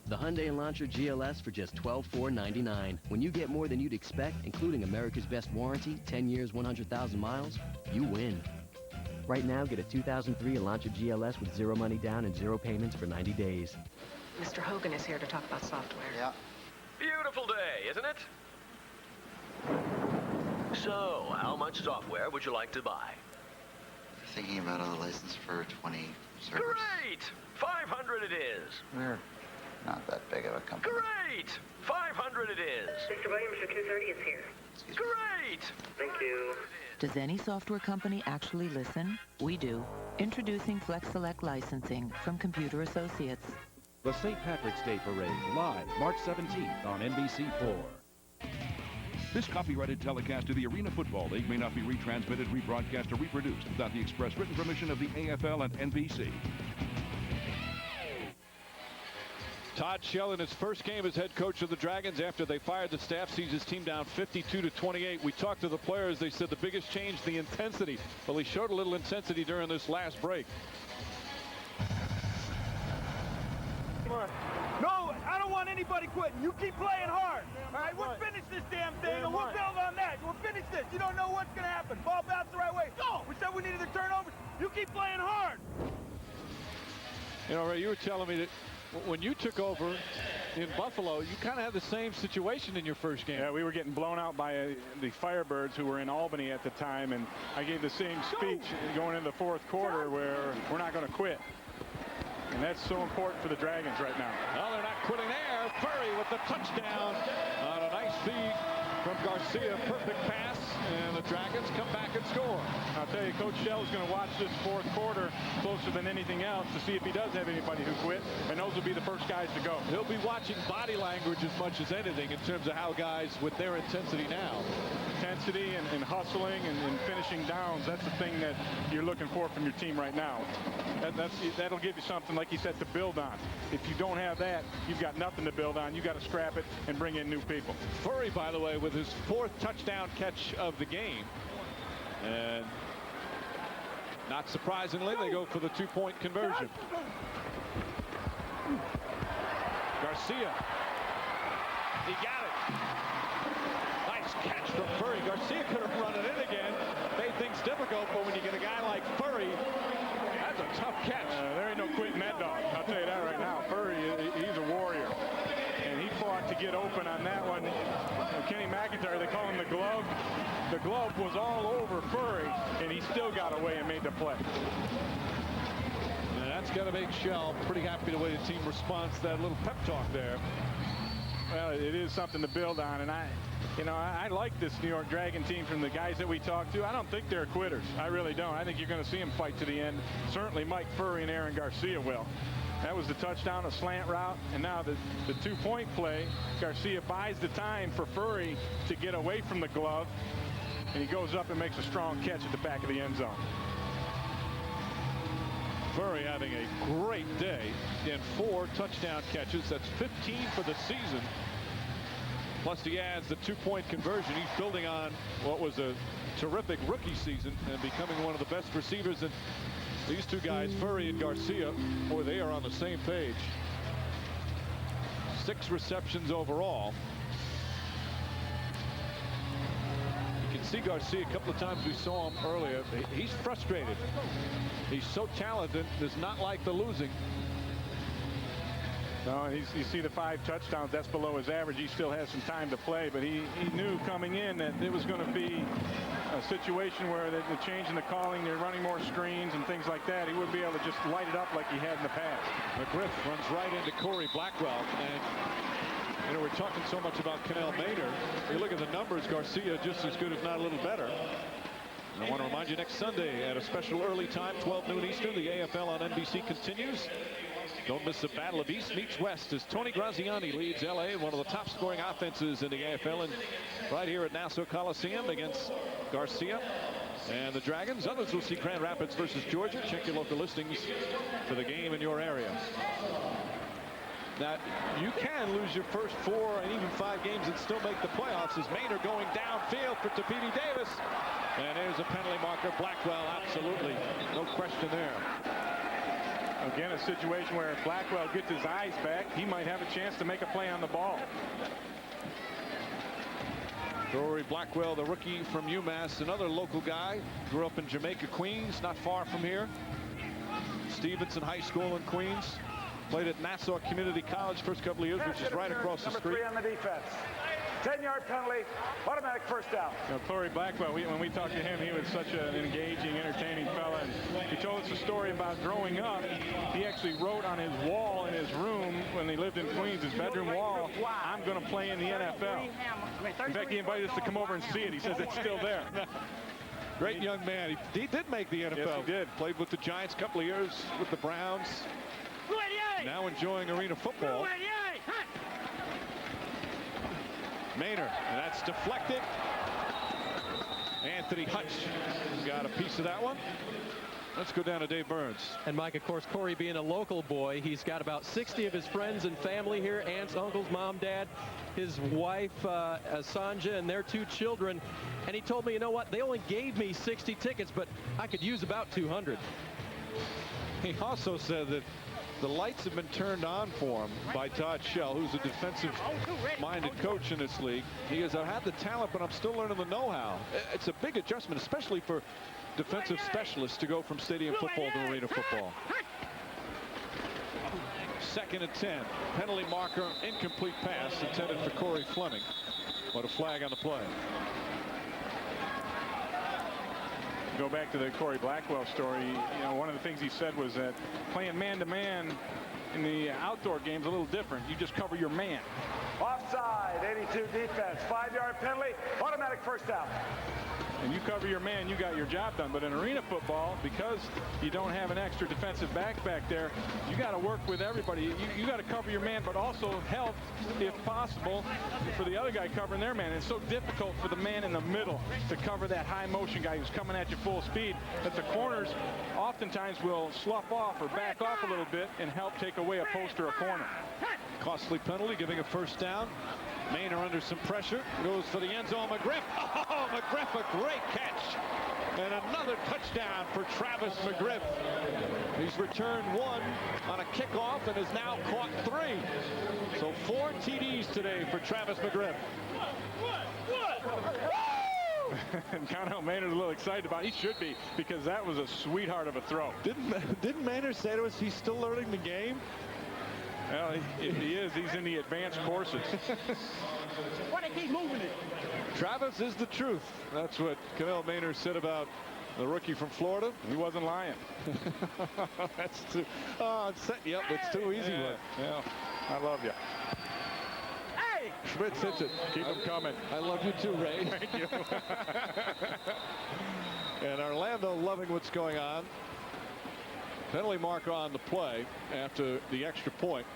The Hyundai Elantra GLS for just $12,499. When you get more than you'd expect, including America's best warranty, 10 years, 100,000 miles, you win. Right now, get a 2003 Elantra GLS with 0 money down and 0 payments for 90 days. Mr. Hogan is here to talk about software. Yeah. Beautiful day, isn't it? So, how much software would you like to buy? Thinking about a license for 20 servers. Great! 500 it is. We're not that big of a company. Great! 500 it is. Mr. Williams for 230 is here. Great! Thank you. Does any software company actually listen? We do. Introducing Flex Select Licensing from Computer Associates. The St. Patrick's Day Parade, live March 17th on NBC4. This copyrighted telecast of the Arena Football League may not be retransmitted, rebroadcast, or reproduced without the express written permission of the AFL and NBC. Todd Shell in his first game as head coach of the Dragons after they fired the staff sees his team down 52-28. We talked to the players. They said the biggest change, the intensity. Well, he showed a little intensity during this last break. No, I don't want anybody quitting. You keep playing hard. All right, we'll finish this damn thing, and we'll build on that. We'll finish this. You don't know what's going to happen. Ball bounced the right way. Go! We said we needed the turnovers. You keep playing hard. You know, Ray, you were telling me that when you took over in Buffalo, you kind of had the same situation in your first game. Yeah, we were getting blown out by the Firebirds, who were in Albany at the time, and I gave the same speech going into the fourth quarter where we're not going to quit. And that's so important for the Dragons right now. Well, they're not quitting there. Furry with the touchdown on a nice feed from Garcia. Perfect pass, and the Dragons come back and score. I'll tell you, Coach Shell is going to watch this fourth quarter closer than anything else to see if he does have anybody who quit, and those will be the first guys to go. He'll be watching body language as much as anything in terms of how guys, with their intensity now. Intensity and hustling and finishing downs, that's the thing that you're looking for from your team right now. That'll give you something, like you said, to build on. If you don't have that, you've got nothing to build on. You've got to scrap it and bring in new people. Furry, by the way, with his 4th touchdown catch of the game. And not surprisingly, they go for the 2-point conversion. Garcia. He got it. Nice catch from Furry. Garcia could have run it in again. Made things difficult, but when you get a guy like Furry, that's a tough catch. There ain't no quitting that dog. I'll tell you that right now. Furry, he's a warrior. And he fought to get open on that one. Kenny McIntyre, they call him the glove. The glove was all over Furry, and he still got away and made the play. And that's got to make Shell pretty happy the way the team responds to that little pep talk there. Well, it is something to build on, and I like this New York Dragon team from the guys that we talked to. I don't think they're quitters. I really don't. I think you're going to see them fight to the end. Certainly Mike Furry and Aaron Garcia will. That was the touchdown, a slant route, and now the 2-point play. Garcia buys the time for Furry to get away from the glove, and he goes up and makes a strong catch at the back of the end zone. Furry having a great day in 4 touchdown catches. That's 15 for the season. Plus he adds the 2-point conversion. He's building on what was a terrific rookie season and becoming one of the best receivers in These two guys, Furry and Garcia, boy, they are on the same page. 6 receptions overall. You can see Garcia a couple of times. We saw him earlier. He's frustrated. He's so talented, does not like the losing. No, you see the 5 touchdowns. That's below his average. He still has some time to play, but he knew coming in that it was going to be a situation where the change in the calling, they're running more screens and things like that. He wouldn't be able to just light it up like he had in the past. Mcgriff runs right into Corey Blackwell, and you know, we're talking so much about Cannell Maynor. You look at the numbers, Garcia just as good, if not a little better. And I want to remind you, next Sunday at a special early time, 12 noon Eastern, the AFL on NBC continues. Don't miss the Battle of East meets West as Tony Graziani leads LA, one of the top scoring offenses in the AFL, and right here at Nassau Coliseum against Garcia and the Dragons. Others will see Grand Rapids versus Georgia. Check your local listings for the game in your area. Now, you can lose your first 4 and even 5 games and still make the playoffs as Maynor going downfield for Tapiti Davis. And there's a penalty marker. Blackwell, absolutely. No question there. Again, a situation where if Blackwell gets his eyes back, he might have a chance to make a play on the ball. Corey Blackwell, the rookie from UMass, another local guy. Grew up in Jamaica, Queens, not far from here. Stevenson High School in Queens. Played at Nassau Community College first couple of years, which is right across the street. Number 3 on the defense. 10-yard penalty, automatic first down. You know, Corey Blackwell, when we talked to him, he was such an engaging, entertaining fella. And he told us a story about growing up. He actually wrote on his wall in his room when he lived in Queens, his bedroom wall, "I'm going to play in the NFL." In fact, he invited us to come over and see it. He says it's still there. Great young man. He did make the NFL. Yes, he did. Played with the Giants a couple of years with the Browns. Now enjoying arena football. Maynor, and that's deflected. Anthony Hutch got a piece of that one. Let's go down to Dave Burns. And Mike, of course, Corey being a local boy, he's got about 60 of his friends and family here, aunts, uncles, mom, dad, his wife, Sanja, and their 2 children. And he told me, you know what, they only gave me 60 tickets, but I could use about 200. He also said that the lights have been turned on for him by Todd Shell, who's a defensive-minded coach in this league. He goes, I have the talent, but I'm still learning the know-how. It's a big adjustment, especially for defensive specialists, to go from stadium football to arena football. 2nd and 10. Penalty marker, incomplete pass intended for Corey Fleming. What a flag on the play. Go back to the Corey Blackwell story. You know, one of the things he said was that playing man-to-man in the outdoor game's a little different. You just cover your man. Offside, 82 defense, 5-yard penalty, automatic first down. And you cover your man, you got your job done. But in arena football, because you don't have an extra defensive back there, you got to work with everybody. You got to cover your man, but also help, if possible, for the other guy covering their man. It's so difficult for the man in the middle to cover that high motion guy who's coming at you full speed that the corners oftentimes will slough off or back off a little bit and help take away a post or a corner. Costly penalty, giving a first down. Maynor under some pressure, goes for the end zone. Mcgriff, oh, Mcgriff, a great catch. And another touchdown for Travis Mcgriff. He's returned 1 on a kickoff and has now caught 3. So 4 TDs today for Travis Mcgriff. And Connell Maynard's a little excited about it. He should be, because that was a sweetheart of a throw. Didn't Maynard say to us he's still learning the game? Well, if he is, he's in the advanced courses. Why they keep moving it? Travis is the truth. That's what Cannell Maynard said about the rookie from Florida. He wasn't lying. That's too. Oh, I'm setting you up. It's too easy. Yeah, I love you. Hey! Schmitz hits it. Keep him coming. I love you too, Ray. Thank you. And Orlando loving what's going on. Penalty marker on the play after the extra point.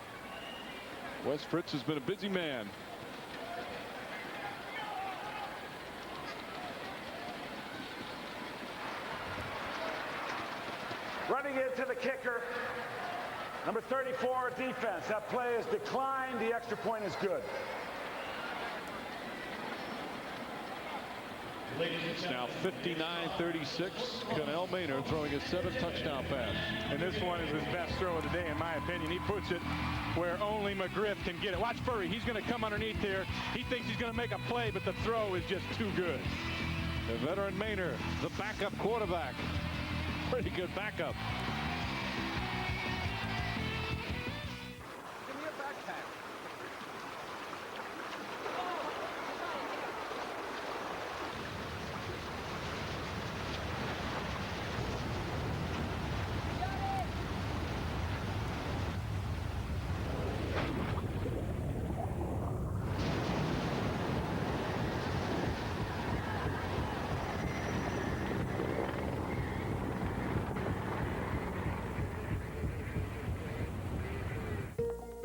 Wes Fritz has been a busy man. Running into the kicker, number 34 defense. That play has declined. The extra point is good. It's now 59-36. Connell Maynard throwing his 7th touchdown pass. And this one is his best throw of the day, in my opinion. He puts it where only Mcgriff can get it. Watch Furry. He's going to come underneath here. He thinks he's going to make a play, but the throw is just too good. The veteran Maynard, the backup quarterback. Pretty good backup.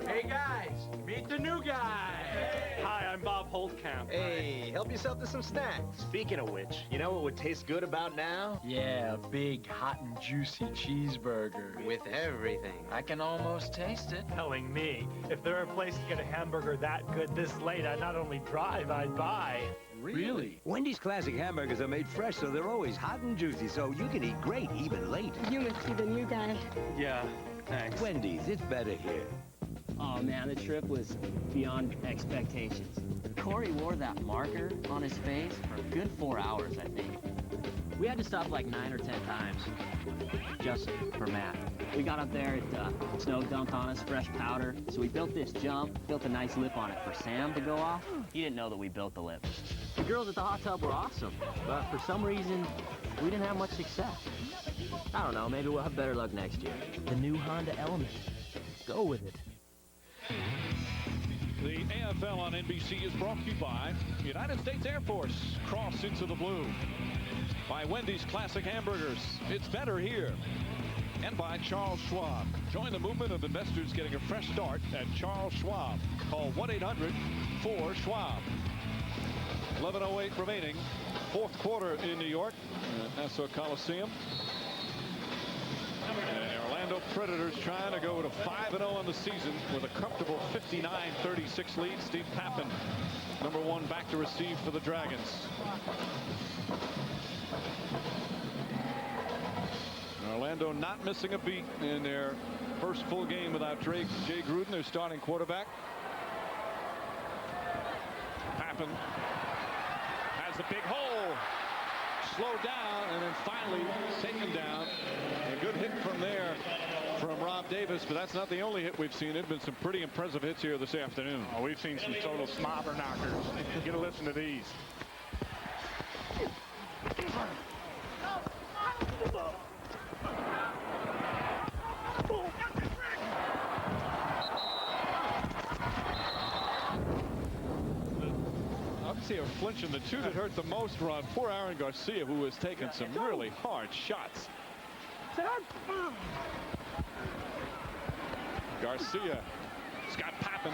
Hey guys, meet the new guy. Hi, I'm Bob Holtkamp. Hey, help yourself to some snacks. Speaking of which, you know what would taste good about now? Yeah, a big, hot and juicy cheeseburger. With everything. I can almost taste it. Telling me, if there are places to get a hamburger that good this late, I'd not only drive, I'd buy. Really? Wendy's classic hamburgers are made fresh, so they're always hot and juicy, so you can eat great even late. You must be the new guy. Yeah, thanks. Wendy's, it's better here. Oh man, the trip was beyond expectations. Corey wore that marker on his face for a good 4 hours, I think. We had to stop like 9 or 10 times, just for Matt. We got up there, it snow dumped on us, fresh powder, so we built this jump, built a nice lip on it for Sam to go off. He didn't know that we built the lip. The girls at the hot tub were awesome, but for some reason, we didn't have much success. I don't know, maybe we'll have better luck next year. The new Honda Element. Go with it. The AFL on NBC is brought to you by United States Air Force. Cross into the blue. By Wendy's Classic Hamburgers. It's better here. And by Charles Schwab. Join the movement of investors getting a fresh start at Charles Schwab. Call 1-800-4-SCHWAB. 11:08 remaining. Fourth quarter in New York at Nassau Coliseum. And the Orlando Predators trying to go to 5-0 on the season with a comfortable 59-36 lead. Steve Pappen, number 1 back to receive for the Dragons. Orlando not missing a beat in their first full game without Jay Gruden, their starting quarterback. Pappen has a big hole. Slowed down and then finally taken down. A good hit from there from Rob Davis, but that's not the only hit we've seen. There have been some pretty impressive hits here this afternoon. Oh, we've seen some total smobber knockers. Get a listen to these. Obviously a flinch, and the two that hurt the most were on poor Aaron Garcia, who was taking some really hard shots. Garcia, Scott Pappen.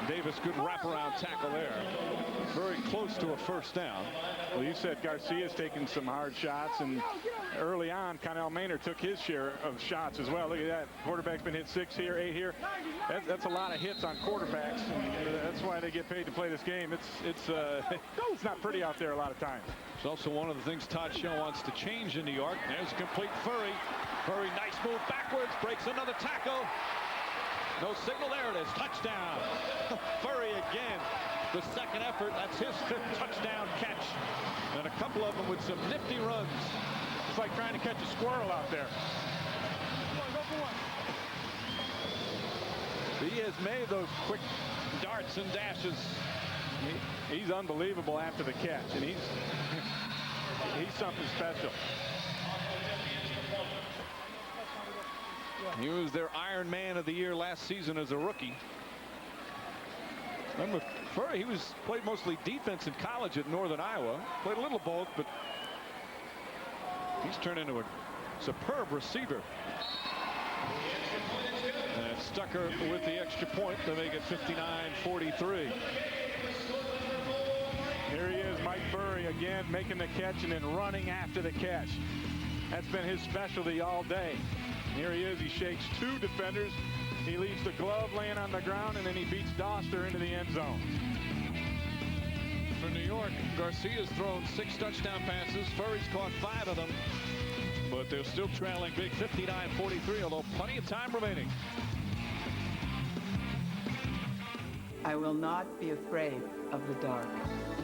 Davis, good wraparound tackle there. Very close to a first down. Well, you said Garcia's taking some hard shots, and early on, Connell Maynard took his share of shots as well. Look at that. Quarterback's been hit 6 here, 8 here. That's a lot of hits on quarterbacks, and that's why they get paid to play this game. It's not pretty out there a lot of times. It's also one of the things Todd Shell wants to change in New York. There's a complete Furry. Furry, nice move backwards, breaks another tackle. No signal. There it is. Touchdown. Furry again. The second effort. That's his 5th touchdown catch. And a couple of them with some nifty runs. It's like trying to catch a squirrel out there. Go for one. He has made those quick darts and dashes. He's unbelievable after the catch, and he's something special. He was their Iron Man of the Year last season as a rookie. Remember, Furry, he played mostly defense in college at Northern Iowa. Played a little both, but he's turned into a superb receiver. And Stucker with the extra point to make it 59-43. Here he is, Mike Furry, again making the catch and then running after the catch. That's been his specialty all day. Here he is. He shakes 2 defenders. He leaves the glove laying on the ground, and then he beats Doster into the end zone. For New York, York. Garcia's thrown 6 touchdown passes. Furry's caught 5 of them. But they're still trailing big 59-43, although plenty of time remaining. I will not be afraid of the dark.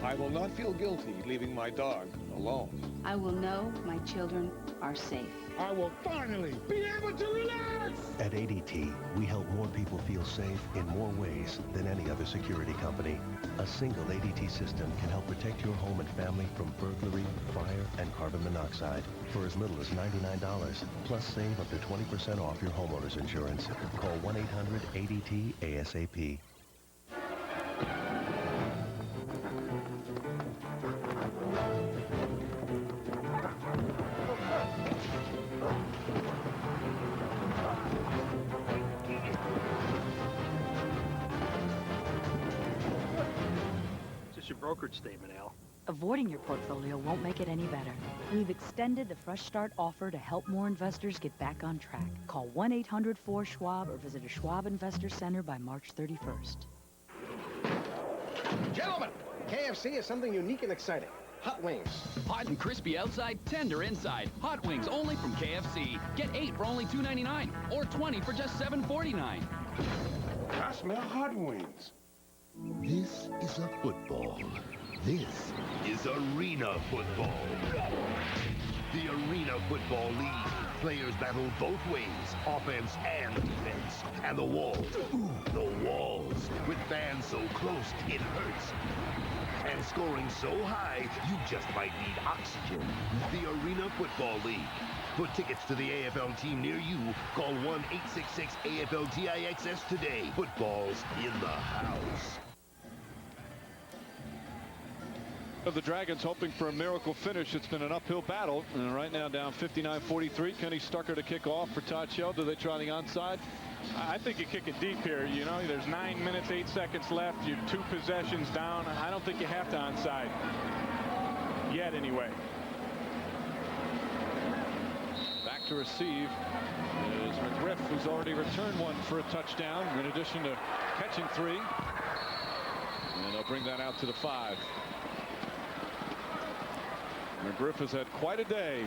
I will not feel guilty leaving my dog alone. I will know my children are safe. I will finally be able to relax! At ADT, we help more people feel safe in more ways than any other security company. A single ADT system can help protect your home and family from burglary, fire, and carbon monoxide for as little as $99. Plus save up to 20% off your homeowner's insurance. Call 1-800-ADT-ASAP. Just your brokerage statement, Al. Avoiding your portfolio won't make it any better. We've extended the Fresh Start offer to help more investors get back on track. Call 1-800-4-SCHWAB or visit a Schwab Investor Center by March 31st. Gentlemen, KFC is something unique and exciting. Hot wings. Hot and crispy outside, tender inside. Hot wings only from KFC. Get 8 for only $2.99 or 20 for just $7.49. I smell hot wings. This is a football. This is Arena Football. The Arena Football League. Players battle both ways, offense and defense. And the walls, the walls. With fans so close, it hurts. And scoring so high, you just might need oxygen. The Arena Football League. For tickets to the AFL team near you, call 1-866-AFL-TIXS today. Football's in the house. Of the Dragons hoping for a miracle finish. It's been an uphill battle, and right now down 59-43. Kenny Stucker to kick off for Todd Shell. Do they try the onside? I think you kick it deep here. You know, there's 9 minutes, 8 seconds left. You're 2 possessions down. I don't think you have to onside. Yet, anyway. Back to receive is Mcgriff, who's already returned one for a touchdown, in addition to catching 3. And they'll bring that out to the 5. Mcgriff has had quite a day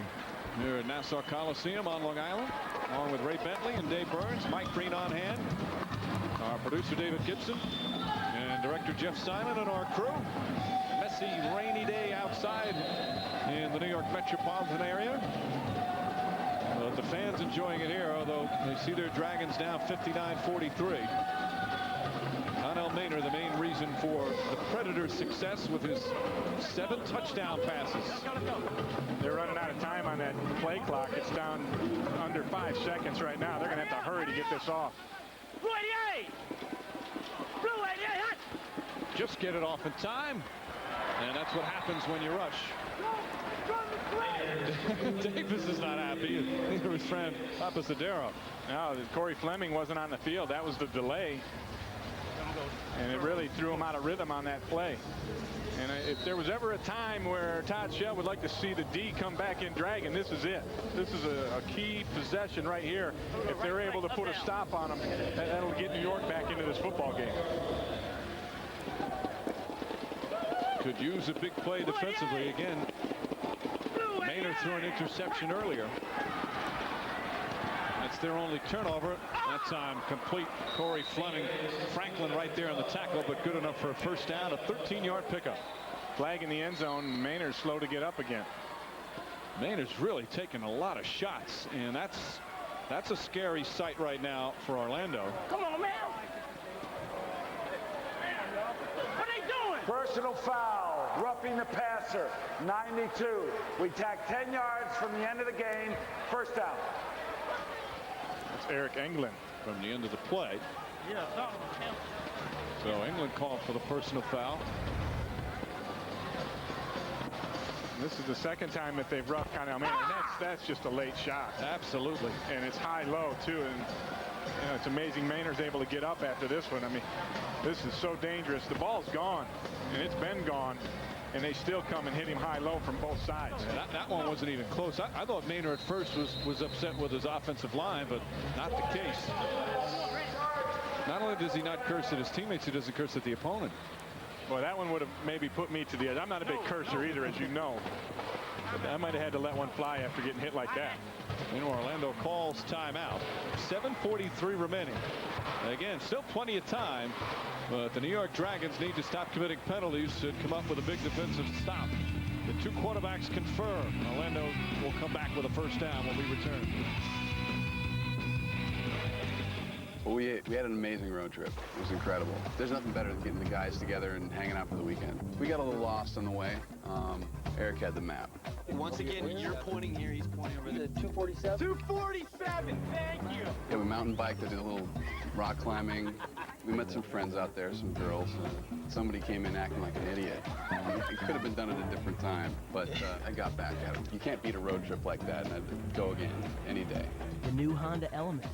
here at Nassau Coliseum on Long Island, along with Ray Bentley and Dave Burns. Mike Breen on hand, our producer David Gibson, and director Jeff Simon, and our crew. Messy, rainy day outside in the New York metropolitan area. But the fans enjoying it here, although they see their Dragons down 59-43. Connell Maynard, the main reason for the Predators' success with his 7 touchdown passes. They're running out of time on that play clock. It's down under 5 seconds right now. They're going to have to hurry to get this off. Blue 88! Blue 88! Just get it off in time. And that's what happens when you rush. Davis is not happy. Neither his friend Papasadero. No, Corey Fleming wasn't on the field. That was the delay. And it really threw him out of rhythm on that play. And if there was ever a time where Todd Shell would like to see the D come back in Dragon, this is it. This is a key possession right here. If they're able to put a stop on them, that'll get New York back into this football game. Could use a big play defensively again. Maynard threw an interception earlier. That's their only turnover. That time complete. Corey Fleming. Franklin right there on the tackle, but good enough for a first down. A 13-yard pickup. Flag in the end zone. Maynard's slow to get up again. Maynard's really taking a lot of shots, and that's a scary sight right now for Orlando. Come on, man. What are they doing? Personal foul. Roughing the passer. 92. We tack 10 yards from the end of the game. First down. That's Eric Englund from the end of the play. Yeah, so Englund called for the personal foul. This is the second time that they've roughed Connell Maynard. That's just a late shot. Absolutely. And it's high-low, too. And you know, it's amazing Maynard's able to get up after this one. I mean, this is so dangerous. The ball's gone, and it's been gone. And they still come and hit him high-low from both sides. That one wasn't even close. I thought Maynard at first was upset with his offensive line, but not the case. Not only does he not curse at his teammates, he doesn't curse at the opponent. Boy, that one would have maybe put me to the edge. I'm not a big cursor either, as you know. But I might have had to let one fly after getting hit like that. Orlando calls timeout. 7:43 remaining. Again, still plenty of time, but the New York Dragons need to stop committing penalties and come up with a big defensive stop. The two quarterbacks confirm. Orlando will come back with a first down when we return. Well, we had an amazing road trip. It was incredible. There's nothing better than getting the guys together and hanging out for the weekend. We got a little lost on the way. Eric had the map. Once again, you're pointing here, he's pointing over there. 247? 247, thank you! Yeah, we mountain biked, did a little rock climbing. We met some friends out there, some girls. Somebody came in acting like an idiot. It could have been done at a different time, but I got back at him. You can't beat a road trip like that, and I'd go again, any day. The new Honda Element.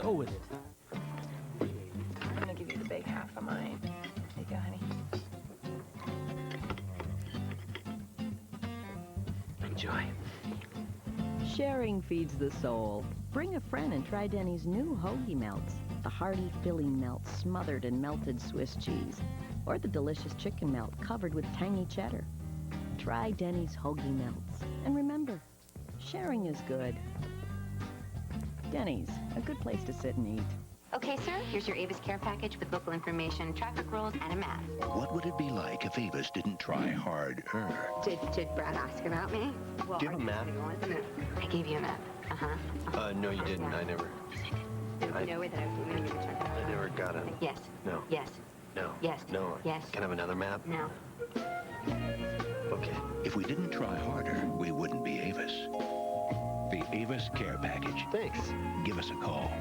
Go with it. I'm gonna give you the big half of mine. There you go, honey. Enjoy. Sharing feeds the soul. Bring a friend and try Denny's new hoagie melts. The hearty Philly melt smothered in melted Swiss cheese. Or the delicious chicken melt covered with tangy cheddar. Try Denny's hoagie melts. And remember, sharing is good. Denny's, a good place to sit and eat. Okay, sir, here's your Avis care package with local information, traffic rules, and a map. What would it be like if Avis didn't try harder? Did Brad ask about me? Well, Do you have a map? I gave you a map. No, you didn't. I never. There's no way that I was going to return. I never got it. Yes. No. Yes. No. Yes. No. Yes. Can I have another map? No. Okay. If we didn't try harder, we wouldn't be Avis. The Avis Care Package. Thanks. Give us a call.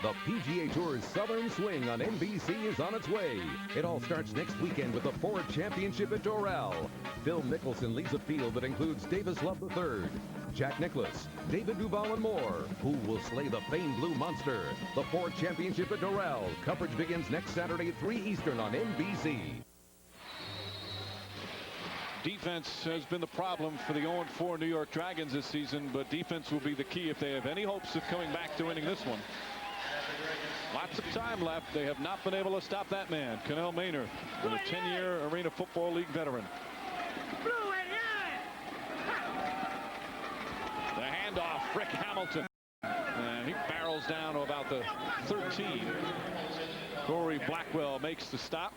The PGA Tour's Southern Swing on NBC is on its way. It all starts next weekend with the Ford Championship at Doral. Phil Mickelson leads a field that includes Davis Love III, Jack Nicklaus, David Duval, and more. Who will slay the famed Blue Monster? The Ford Championship at Doral. Coverage begins next Saturday at 3 Eastern on NBC. Defense has been the problem for the 0-4 New York Dragons this season, but defense will be the key if they have any hopes of coming back to winning this one. Lots of time left. They have not been able to stop that man, Connell Maynard, a 10-year Arena Football League veteran. The handoff, Rick Hamilton. And he barrels down to about the 13. Corey Blackwell makes the stop.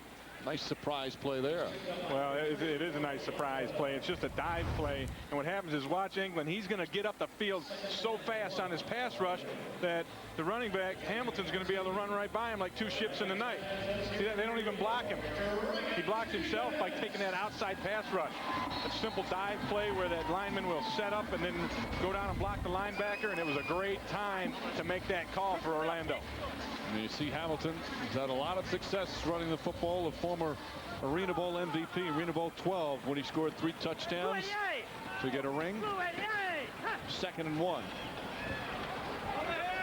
Nice surprise play there. Well, it is a nice surprise play. It's just a dive play. And what happens is, watch England. He's going to get up the field so fast on his pass rush that the running back, Hamilton's going to be able to run right by him like two ships in the night. See that? They don't even block him. He blocks himself by taking that outside pass rush. A simple dive play where that lineman will set up and then go down and block the linebacker. And it was a great time to make that call for Orlando. And you see Hamilton has had a lot of success running the football, a former Arena Bowl MVP, Arena Bowl 12, when he scored 3 touchdowns to get a ring. 2nd and 1.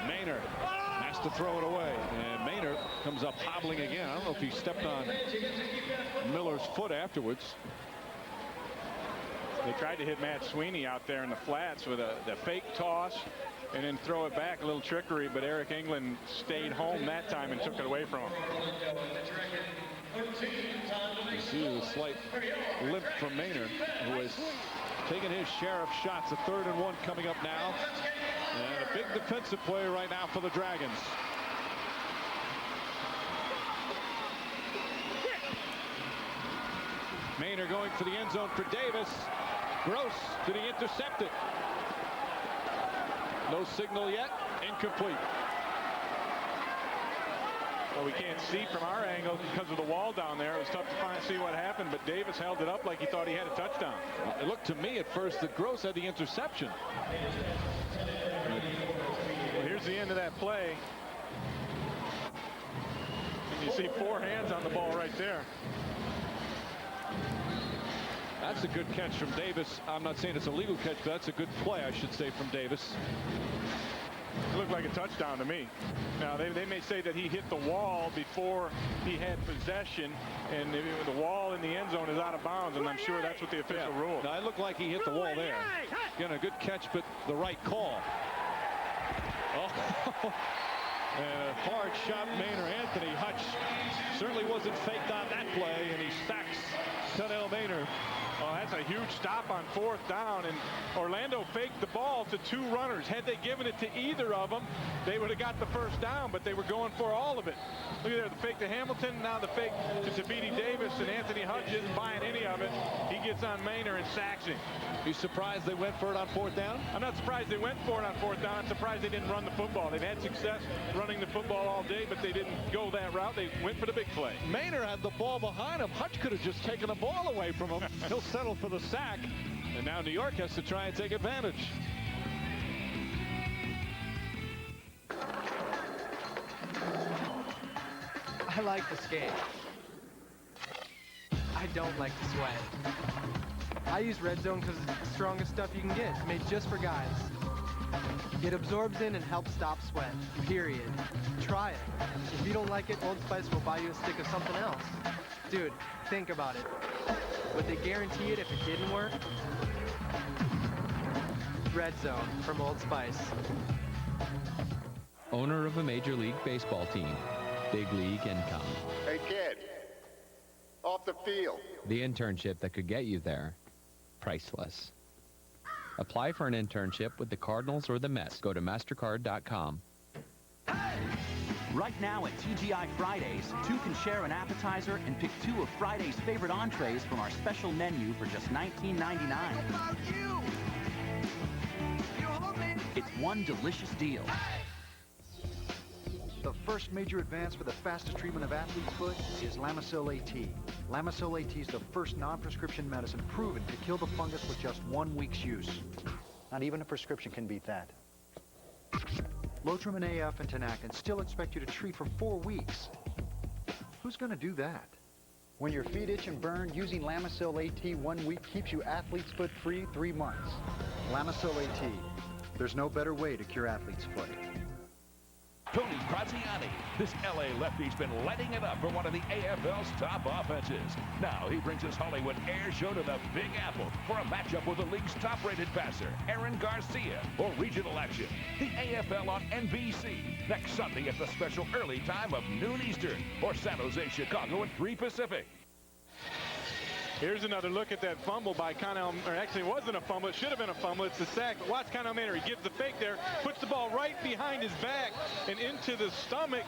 Maynard has to throw it away, and Maynard comes up hobbling again. I don't know if he stepped on Miller's foot afterwards. They tried to hit Matt Sweeney out there in the flats with the fake toss and then throw it back, a little trickery, but Eric England stayed home that time and took it away from him. You see a slight limp from Maynard, who has taken his share of shots. A 3rd and 1 coming up now. And a big defensive play right now for the Dragons. Maynard going for the end zone for Davis. Gross, did he intercept it? No signal yet. Incomplete. Well, we can't see from our angle because of the wall down there. It was tough to see what happened, but Davis held it up like he thought he had a touchdown. It looked to me at first that Gross had the interception. Well, here's the end of that play. And you see 4 hands on the ball right there. That's a good catch from Davis. I'm not saying it's a legal catch, but that's a good play, I should say, from Davis. It looked like a touchdown to me. Now, they may say that he hit the wall before he had possession, and the wall in the end zone is out of bounds, and I'm sure that's what the official ruled. Now, it looked like he hit the wall there. Again, a good catch, but the right call. Oh, And a hard shot, Maynor. Anthony Hutch certainly wasn't faked on that play, and he sacks Connell Maynor. Oh, that's a huge stop on 4th down, and Orlando faked the ball to 2 runners. Had they given it to either of them, they would have got the 1st down, but they were going for all of it. Look at there, the fake to Hamilton, now the fake to Tabiti Davis, and Anthony Hutch isn't buying any of it. He gets on Maynor and sacks him. You surprised they went for it on 4th down? I'm not surprised they went for it on 4th down. I'm surprised they didn't run the football. They've had success running the football all day, but they didn't go that route. They went for the big play. Maynor had the ball behind him. Hutch could have just taken the ball away from him. He'll settle for the sack, and now New York has to try and take advantage. I like to skate. I don't like to sweat. I use Red Zone because it's the strongest stuff you can get. It's made just for guys. It absorbs in and helps stop sweat, period. Try it. If you don't like it, Old Spice will buy you a stick of something else. Dude, think about it. Would they guarantee it if it didn't work? Red Zone from Old Spice. Owner of a Major League Baseball team. Big league income. Hey, kid. Off the field. The internship that could get you there. Priceless. Apply for an internship with the Cardinals or the Mets. Go to MasterCard.com. Right now at TGI Fridays, 2 can share an appetizer and pick 2 of Friday's favorite entrees from our special menu for just $19.99. It's one delicious deal. The first major advance for the fastest treatment of athlete's foot is Lamisil AT. Lamisil AT is the first non-prescription medicine proven to kill the fungus with just 1 week's use. Not even a prescription can beat that. Lotrimin AF and Tinactin still expect you to treat for 4 weeks. Who's going to do that? When your feet itch and burn, using Lamisil AT 1 week keeps you athlete's foot free 3 months. Lamisil AT. There's no better way to cure athlete's foot. Tony Graziani. This LA lefty's been lighting it up for one of the AFL's top offenses. Now he brings his Hollywood air show to the Big Apple for a matchup with the league's top-rated passer, Aaron Garcia, for regional action. The AFL on NBC next Sunday at the special early time of noon Eastern, or San Jose, Chicago at 3 Pacific. Here's another look at that fumble by Connell, or actually it wasn't a fumble, it should have been a fumble. It's the sack. Watch Connell Maynor. He gives the fake there, puts the ball right behind his back and into the stomach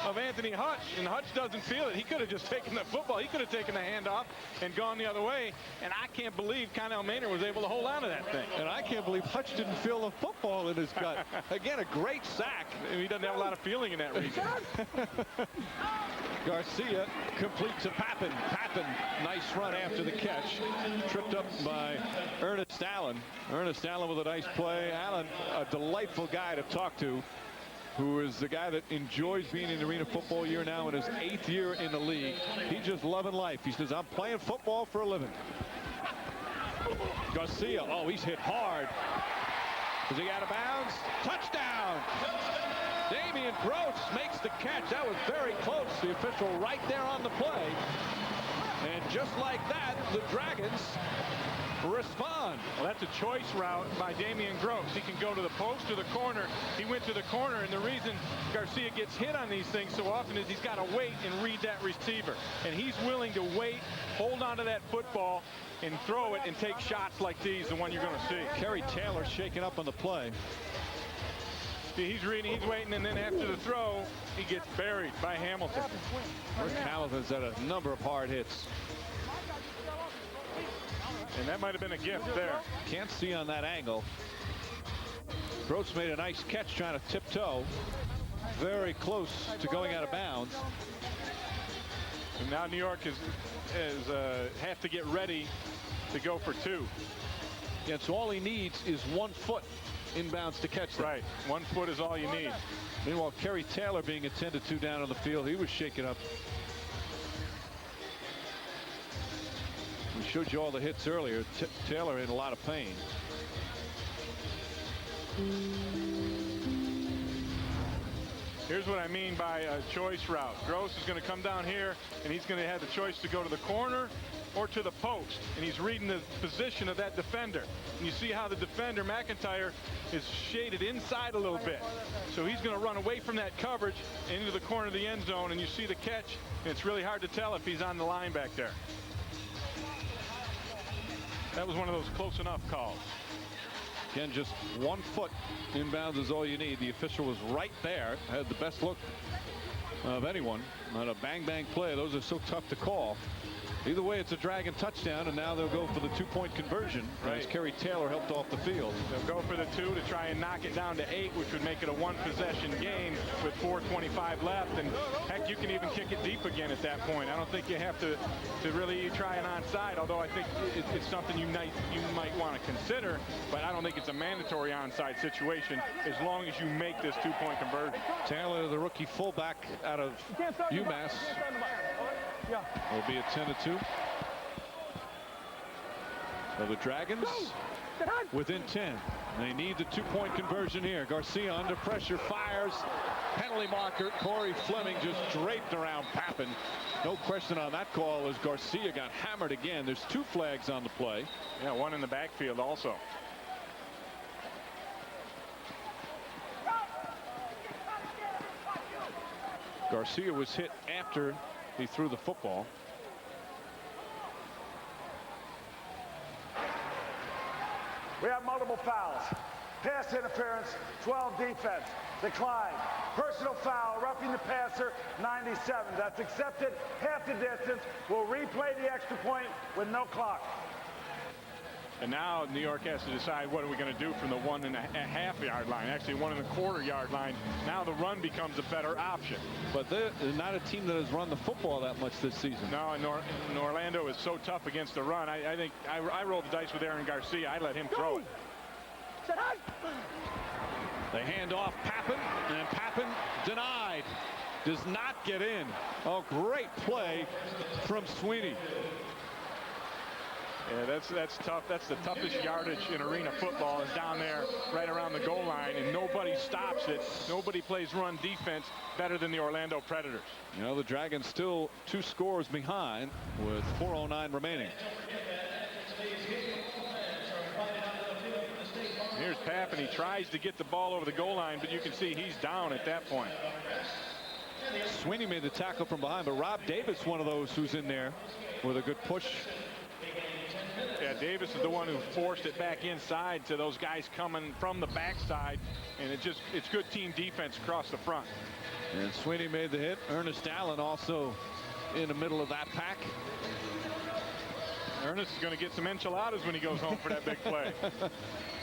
of Anthony Hutch, and Hutch doesn't feel it. He could have just taken the football. He could have taken the handoff and gone the other way, and I can't believe Connell Maynor was able to hold on to that thing. And I can't believe Hutch didn't feel the football in his gut. Again, a great sack. He doesn't have a lot of feeling in that region. Garcia completes a Pappen. Pappen, nice run after the catch. Tripped up by Ernest Allen. Ernest Allen with a nice play. Allen, a delightful guy to talk to, who is the guy that enjoys being in the Arena Football year now in his 8th year in the league. He's just loving life. He says, I'm playing football for a living. Garcia, oh, he's hit hard. Is he out of bounds? Touchdown! Damian Gross makes the catch. That was very close. The official right there on the play. And just like that, the Dragons respond. Well, that's a choice route by Damian Gross. He can go to the post or the corner. He went to the corner, and the reason Garcia gets hit on these things so often is he's got to wait and read that receiver. And he's willing to wait, hold on to that football, and throw it and take shots like these, the one you're going to see. Kerry Taylor shaking up on the play. He's reading, he's waiting, and then after the throw, he gets buried by Hamilton. Rick Hamilton's had a number of hard hits. And that might have been a gift there. Can't see on that angle. Gross made a nice catch trying to tiptoe. Very close to going out of bounds. And now New York have to get ready to go for 2. Yeah, so all he needs is 1 foot inbounds to catch them. Right. 1 foot is all you need. Meanwhile, Kerry Taylor being attended to down on the field. He was shaken up. We showed you all the hits earlier. Taylor in a lot of pain. Here's what I mean by a choice route. Gross is going to come down here, and he's going to have the choice to go to the corner or to the post, and he's reading the position of that defender. And you see how the defender, Mcintyre, is shaded inside a little bit. So he's going to run away from that coverage into the corner of the end zone, and you see the catch, and it's really hard to tell if he's on the line back there. That was one of those close enough calls. Again, just 1 foot inbounds is all you need. The official was right there, had the best look of anyone on a bang-bang play. Those are so tough to call. Either way, it's a Dragon touchdown, and now they'll go for the 2-point conversion. Right. As Kerry Taylor helped off the field. They'll go for the 2 to try and knock it down to 8, which would make it a 1-possession game with 4:25 left. And heck, you can even kick it deep again at that point. I don't think you have to really try an onside, although I think it's something you might want to consider. But I don't think it's a mandatory onside situation as long as you make this 2-point conversion. Taylor, the rookie fullback out of UMass, will be a 10-2. So the Dragons within 10. They need the 2-point conversion here. Garcia under pressure, fires. Penalty marker. Corey Fleming just draped around Pappen. No question on that call as Garcia got hammered again. There's 2 flags on the play. Yeah, one in the backfield also. Garcia was hit after he threw the football. We have multiple fouls. Pass interference, 12 defense. Decline. Personal foul, roughing the passer, 97. That's accepted. Half the distance. We'll replay the extra point with no clock. And now New York has to decide what are we going to do from the 1.5 yard line. Actually 1.25 yard line. Now the run becomes a better option. But they're not a team that has run the football that much this season. No, and Orlando is so tough against the run. I think I rolled the dice with Aaron Garcia. I let him throw it. They hand off Pappen, and Pappen denied. Does not get in. Oh, great play from Sweeney. Yeah, that's tough. That's the toughest yardage in arena football, is down there right around the goal line, and nobody stops it. Nobody plays run defense better than the Orlando Predators. You know, the Dragons still 2 scores behind with 4:09 remaining. Here's Pappen. He tries to get the ball over the goal line, but you can see he's down at that point. Sweeney made the tackle from behind, but Rob Davis, one of those who's in there with a good push. Yeah, Davis is the one who forced it back inside to those guys coming from the backside, and it's good team defense across the front. And Sweeney made the hit. Ernest Allen also in the middle of that pack. Ernest is going to get some enchiladas when he goes home for that big play.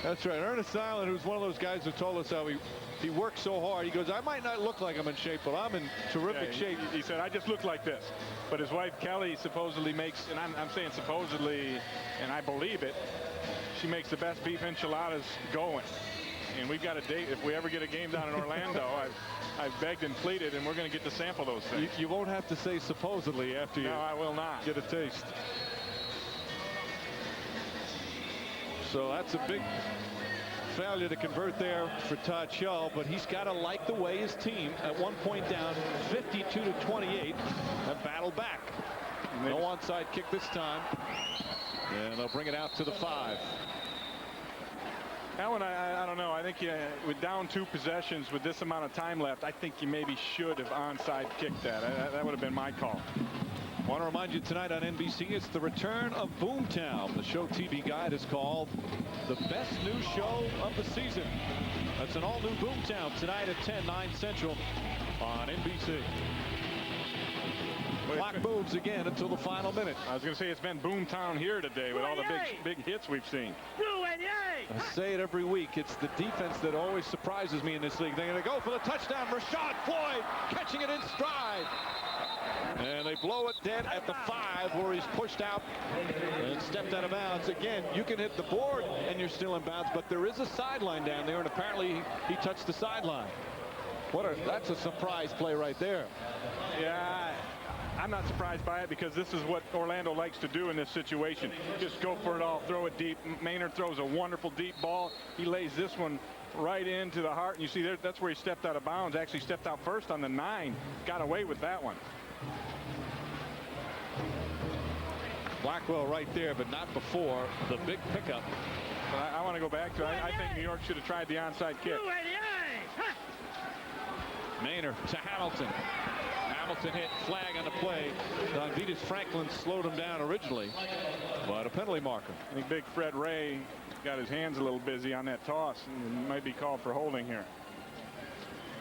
That's right. Ernest Allen, who's one of those guys who told us how he works so hard. He goes, I might not look like I'm in shape, but I'm in terrific shape. He said, I just look like this. But his wife, Kelly, supposedly makes, and I'm saying supposedly, and I believe it, she makes the best beef enchiladas going. And we've got a date. If we ever get a game down in Orlando, I've begged and pleaded, and we're going to get to sample those things. You won't have to say supposedly after you. No, I will not. Get a taste. So that's a big failure to convert there for Todd Shull, but he's got to like the way his team at one point down 52-28 have battled back. No onside kick this time, and they'll bring it out to the 5. That one, I don't know. I think with down 2 possessions with this amount of time left, I think you maybe should have onside kicked that. That would have been my call. I want to remind you tonight on NBC, it's the return of Boomtown. The show TV Guide is called the best new show of the season. That's an all-new Boomtown tonight at 10, 9 Central on NBC. Clock moves again until the final minute. I was going to say it's been Boomtown here today with all the big hits we've seen. I say it every week. It's the defense that always surprises me in this league. They're going to go for the touchdown. Rashad Floyd catching it in stride. And they blow it dead at the 5 where he's pushed out and stepped out of bounds. Again, you can hit the board and you're still in bounds, but there is a sideline down there, and apparently he touched the sideline. That's a surprise play right there. Yeah, I'm not surprised by it because this is what Orlando likes to do in this situation. Just go for it all, throw it deep. Maynard throws a wonderful deep ball. He lays this one right into the heart, and you see there, that's where he stepped out of bounds. Actually stepped out first on the 9. Got away with that one. Blackwell right there, but not before the big pickup. But I want to go back to I think New York should have tried the onside kick. Maynard to Hamilton. Hamilton hit, flag on the play. Donvitas Franklin slowed him down originally, but a penalty marker. I think big Fred Ray got his hands a little busy on that toss and might be called for holding here.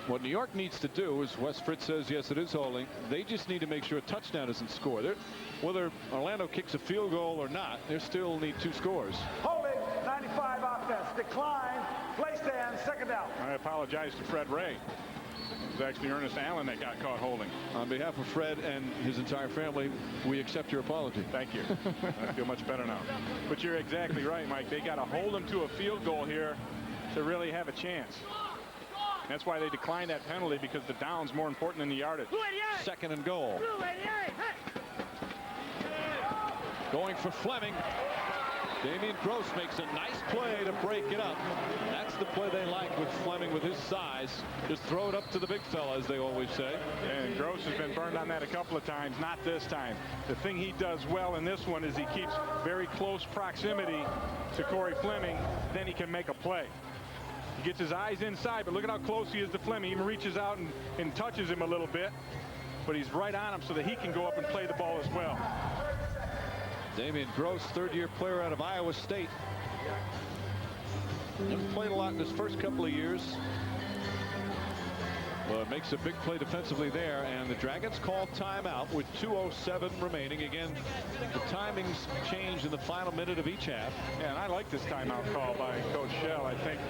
What New York needs to do is, Wes Fritz says, yes, it is holding. They just need to make sure a touchdown isn't scored. Whether Orlando kicks a field goal or not, they still need 2 scores. Holding, 95 offense, decline, play stand, second down. I apologize to Fred Ray. It was actually Ernest Allen that got caught holding. On behalf of Fred and his entire family, we accept your apology. Thank you. I feel much better now. But you're exactly right, Mike. They got to hold them to a field goal here to really have a chance. That's why they declined that penalty, because the down's more important than the yardage. 2nd and goal. Going for Fleming. Damian Gross makes a nice play to break it up. That's the play they like with Fleming with his size. Just throw it up to the big fella, as they always say. And Gross has been burned on that a couple of times, not this time. The thing he does well in this one is he keeps very close proximity to Corey Fleming. Then he can make a play. He gets his eyes inside, but look at how close he is to Fleming. He even reaches out and touches him a little bit, but he's right on him so that he can go up and play the ball as well. Damian Gross, 3rd-year player out of Iowa State. Hasn't played a lot in his first couple of years. Well, it makes a big play defensively there, and the Dragons call timeout with 2:07 remaining. Again, the timings change in the final minute of each half. Yeah, and I like this timeout call by Coach Shell. I think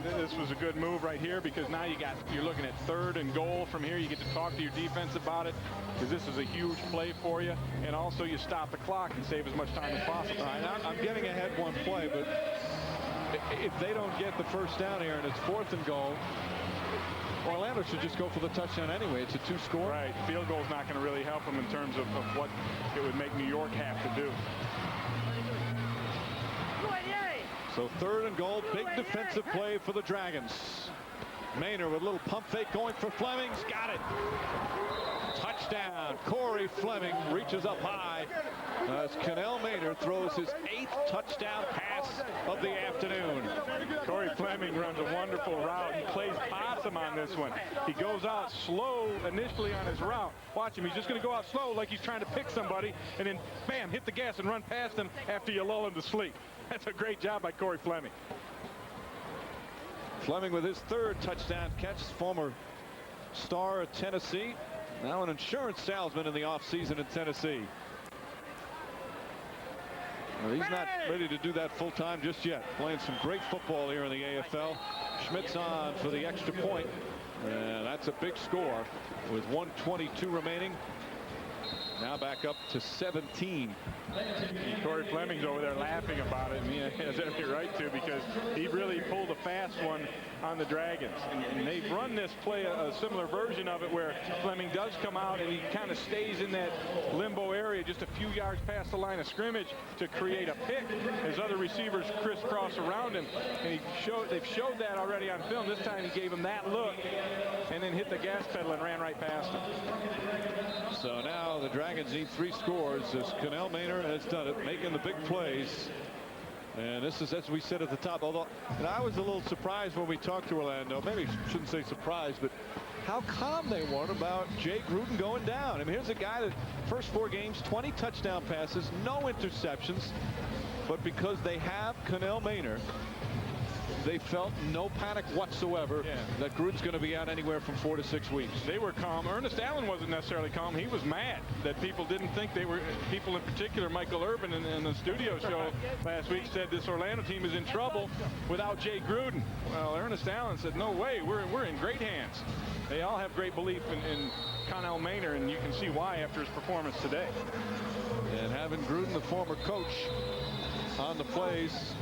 this was a good move right here, because now you're looking at 3rd and goal from here. You get to talk to your defense about it, because this is a huge play for you, and also you stop the clock and save as much time as possible. All right, I'm getting ahead one play, but if they don't get the first down here and it's 4th and goal, Orlando should just go for the touchdown anyway. It's a 2-score. Right. Field goal's not going to really help them in terms of what it would make New York have to do. So 3rd and goal, big defensive play for the Dragons. Maynard with a little pump fake going for Fleming's got it. Touchdown. Corey Fleming reaches up high as Cannell Maynard throws his 8th touchdown pass of the afternoon. Corey Fleming runs a wonderful route. He plays possum on this one. He goes out slow initially on his route. Watch him. He's just going to go out slow like he's trying to pick somebody, and then bam, hit the gas and run past him after you lull him to sleep. That's a great job by Corey Fleming. Fleming with his 3rd touchdown catch, former star of Tennessee, now an insurance salesman in the offseason in Tennessee. Well, he's not ready to do that full time just yet. Playing some great football here in the AFL. Schmidt's on for the extra point, and that's a big score with 1:22 remaining. Now back up to 17. Corey Fleming's over there laughing about it, and he has every right to, because he really pulled a fast one on the Dragons. And they've run this play, a similar version of it, where Fleming does come out and he kind of stays in that limbo area just a few yards past the line of scrimmage to create a pick as other receivers crisscross around him. And they've showed that already on film. This time he gave him that look and then hit the gas pedal and ran right past him. So now the Dragons need 3 scores as Cannell Maynard has done it, making the big plays. And this is, as we said at the top, although I was a little surprised when we talked to Orlando. Maybe I shouldn't say surprised, but how calm they were about Jay Gruden going down. I mean, here's a guy that first 4 games, 20 touchdown passes, no interceptions. But because they have Cannell Maynard, they felt no panic whatsoever that Gruden's going to be out anywhere from 4 to 6 weeks. They were calm. Ernest Allen wasn't necessarily calm. He was mad that people didn't think they were, people in particular, Michael Urban in the studio show last week said this Orlando team is in trouble without Jay Gruden. Well, Ernest Allen said, no way, we're in great hands. They all have great belief in Cannell Maynard, and you can see why after his performance today. And having Gruden, the former coach, on the plays,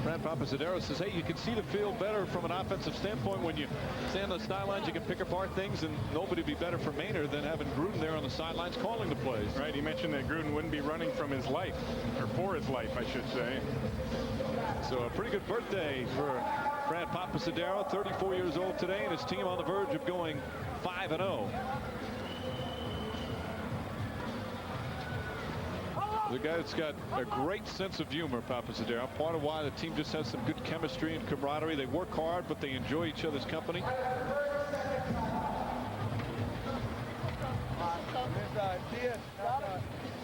Fran Papasadero says, hey, you can see the field better from an offensive standpoint when you stand on the sidelines. You can pick apart things, and nobody would be better for Maynard than having Gruden there on the sidelines calling the plays. Right. He mentioned that Gruden wouldn't be running from his life, or for his life, I should say. So a pretty good birthday for Fran Papasadero, 34 years old today, and his team on the verge of going 5-0. The guy that's got a great sense of humor, Papasadero. Part of why the team just has some good chemistry and camaraderie. They work hard, but they enjoy each other's company.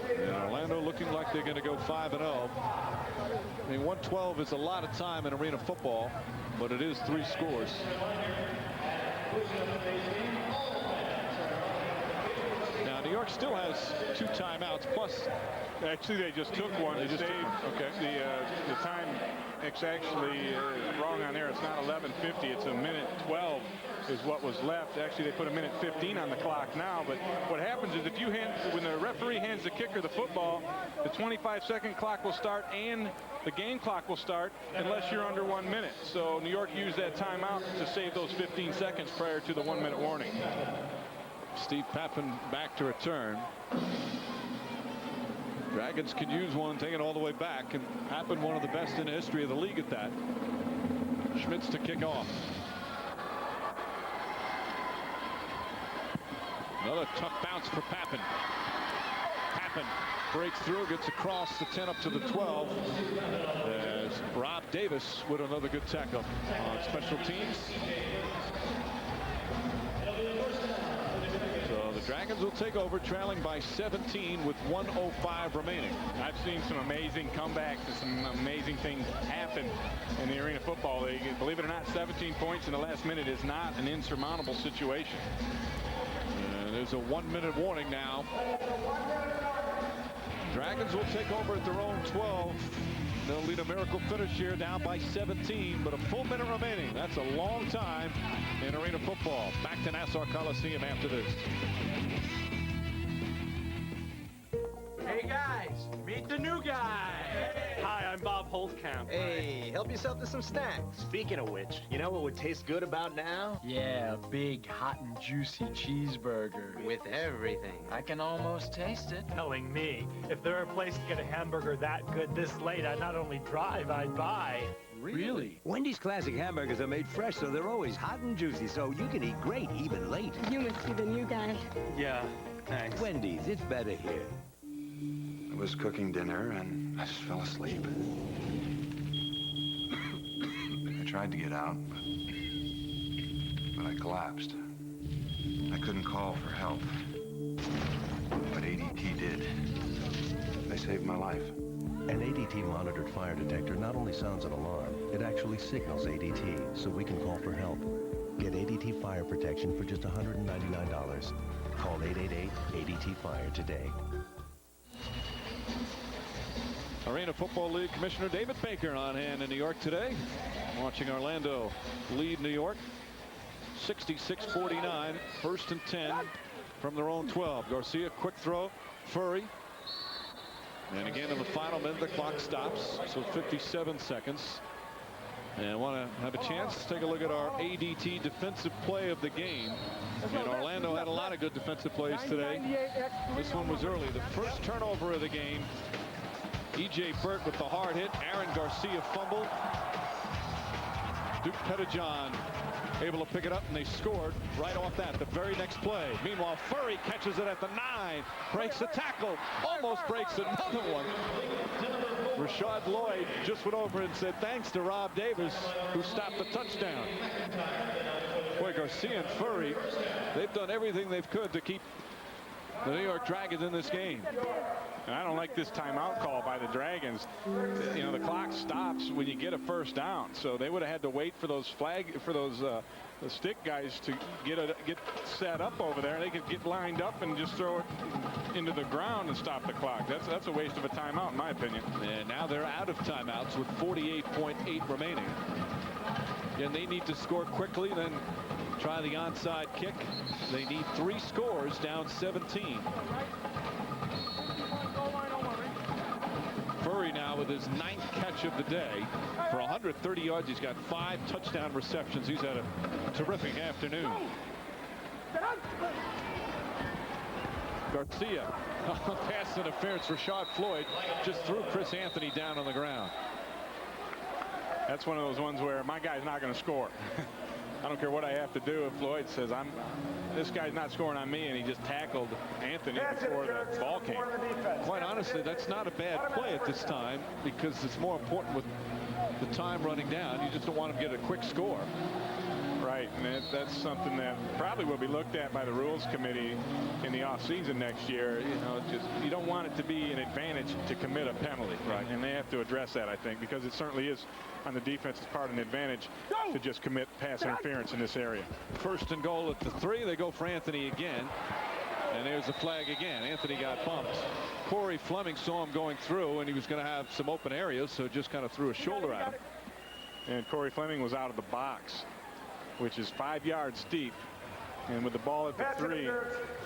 And Orlando looking like they're going to go 5-0. I mean, 112 is a lot of time in arena football, but it is 3 scores. Now, New York still has 2 timeouts, plus actually they just took one. They just okay. The time it's actually wrong on there. It's not 11:50. It's a minute 12 is what was left. Actually, they put a minute 15 on the clock now. But what happens is if you when the referee hands the kicker the football, the 25-second clock will start and the game clock will start unless you're under 1 minute. So New York used that timeout to save those 15 seconds prior to the 1-minute warning. Steve Pappen back to return. Dragons can use one, take it all the way back, and Pappen one of the best in the history of the league at that. Schmitz to kick off. Another tough bounce for Pappen. Pappen breaks through, gets across the 10 up to the 12. As Rob Davis with another good tackle on special teams. So the Dragons will take over, trailing by 17 with 1:05 remaining. I've seen some amazing comebacks and some amazing things happen in the Arena Football League. Believe it or not, 17 points in the last minute is not an insurmountable situation. And there's a 1-minute warning now. Dragons will take over at their own 12. They'll lead a miracle finish here, down by 17, but a full minute remaining. That's a long time in arena football. Back to Nassau Coliseum after this. Hey guys, meet the new guy. Hi, I'm Bob Holtkamp. Hey, help yourself to some snacks. Speaking of which, you know what would taste good about now? Yeah, a big, hot and juicy cheeseburger. With everything. I can almost taste it. Telling me, if there were a place to get a hamburger that good this late, I'd not only drive, I'd buy. Really? Wendy's classic hamburgers are made fresh, so they're always hot and juicy, so you can eat great even late. You must be the new guy. Yeah, thanks. Wendy's, it's better here. I was cooking dinner and I just fell asleep. I tried to get out, but I collapsed. I couldn't call for help, but ADT did. They saved my life. An ADT monitored fire detector not only sounds an alarm, it actually signals ADT, so we can call for help. Get ADT fire protection for just $199. Call 888-ADT-FIRE today. Arena Football League Commissioner David Baker on hand in New York today. Watching Orlando lead New York 66-49, 1st and 10 from their own 12. Garcia, quick throw, Furry. And again in the final minute, the clock stops, so 57 seconds. And want to have a chance to take a look at our ADT defensive play of the game. And Orlando had a lot of good defensive plays today. This one was early. The first turnover of the game. E.J. Burt with the hard hit. Aaron Garcia fumbled. Duke Pettijohn able to pick it up, and they scored right off that. The very next play. Meanwhile, Furry catches it at the 9. Breaks the tackle. Almost breaks another one. Rashad Lloyd just went over and said thanks to Rob Davis, who stopped the touchdown. Boy, Garcia and Furry, they've done everything they could to keep the New York Dragons in this game. And I don't like this timeout call by the Dragons. You know, the clock stops when you get a first down. So they would have had to wait for those the stick guys to get set up over there. They could get lined up and just throw it into the ground and stop the clock. That's a waste of a timeout, in my opinion. And now they're out of timeouts with 48.8 remaining. And they need to score quickly, then try the onside kick. They need 3 scores, down 17. Furry now with his 9th catch of the day for 130 yards. He's got 5 touchdown receptions. He's had a terrific afternoon. Garcia, pass interference. Rashad Floyd just threw Chris Anthony down on the ground. That's one of those ones where my guy's not going to score. I don't care what I have to do. If Floyd says this guy's not scoring on me, and he just tackled Anthony before the ball came. Quite honestly, that's not a bad play at this time, because it's more important with the time running down. You just don't want him to get a quick score. Right, and that's something that probably will be looked at by the rules committee in the offseason next year. You know, just you don't want it to be an advantage to commit a penalty, right? And they have to address that, I think, because it certainly is on the defense's part an advantage to just commit pass interference in this area. First and goal at the 3. They go for Anthony again, and there's the flag again. Anthony got bumped. Corey Fleming saw him going through, and he was going to have some open areas, so just kind of threw a shoulder at him. And Corey Fleming was out of the box, which is 5 yards deep, and with the ball at the 3.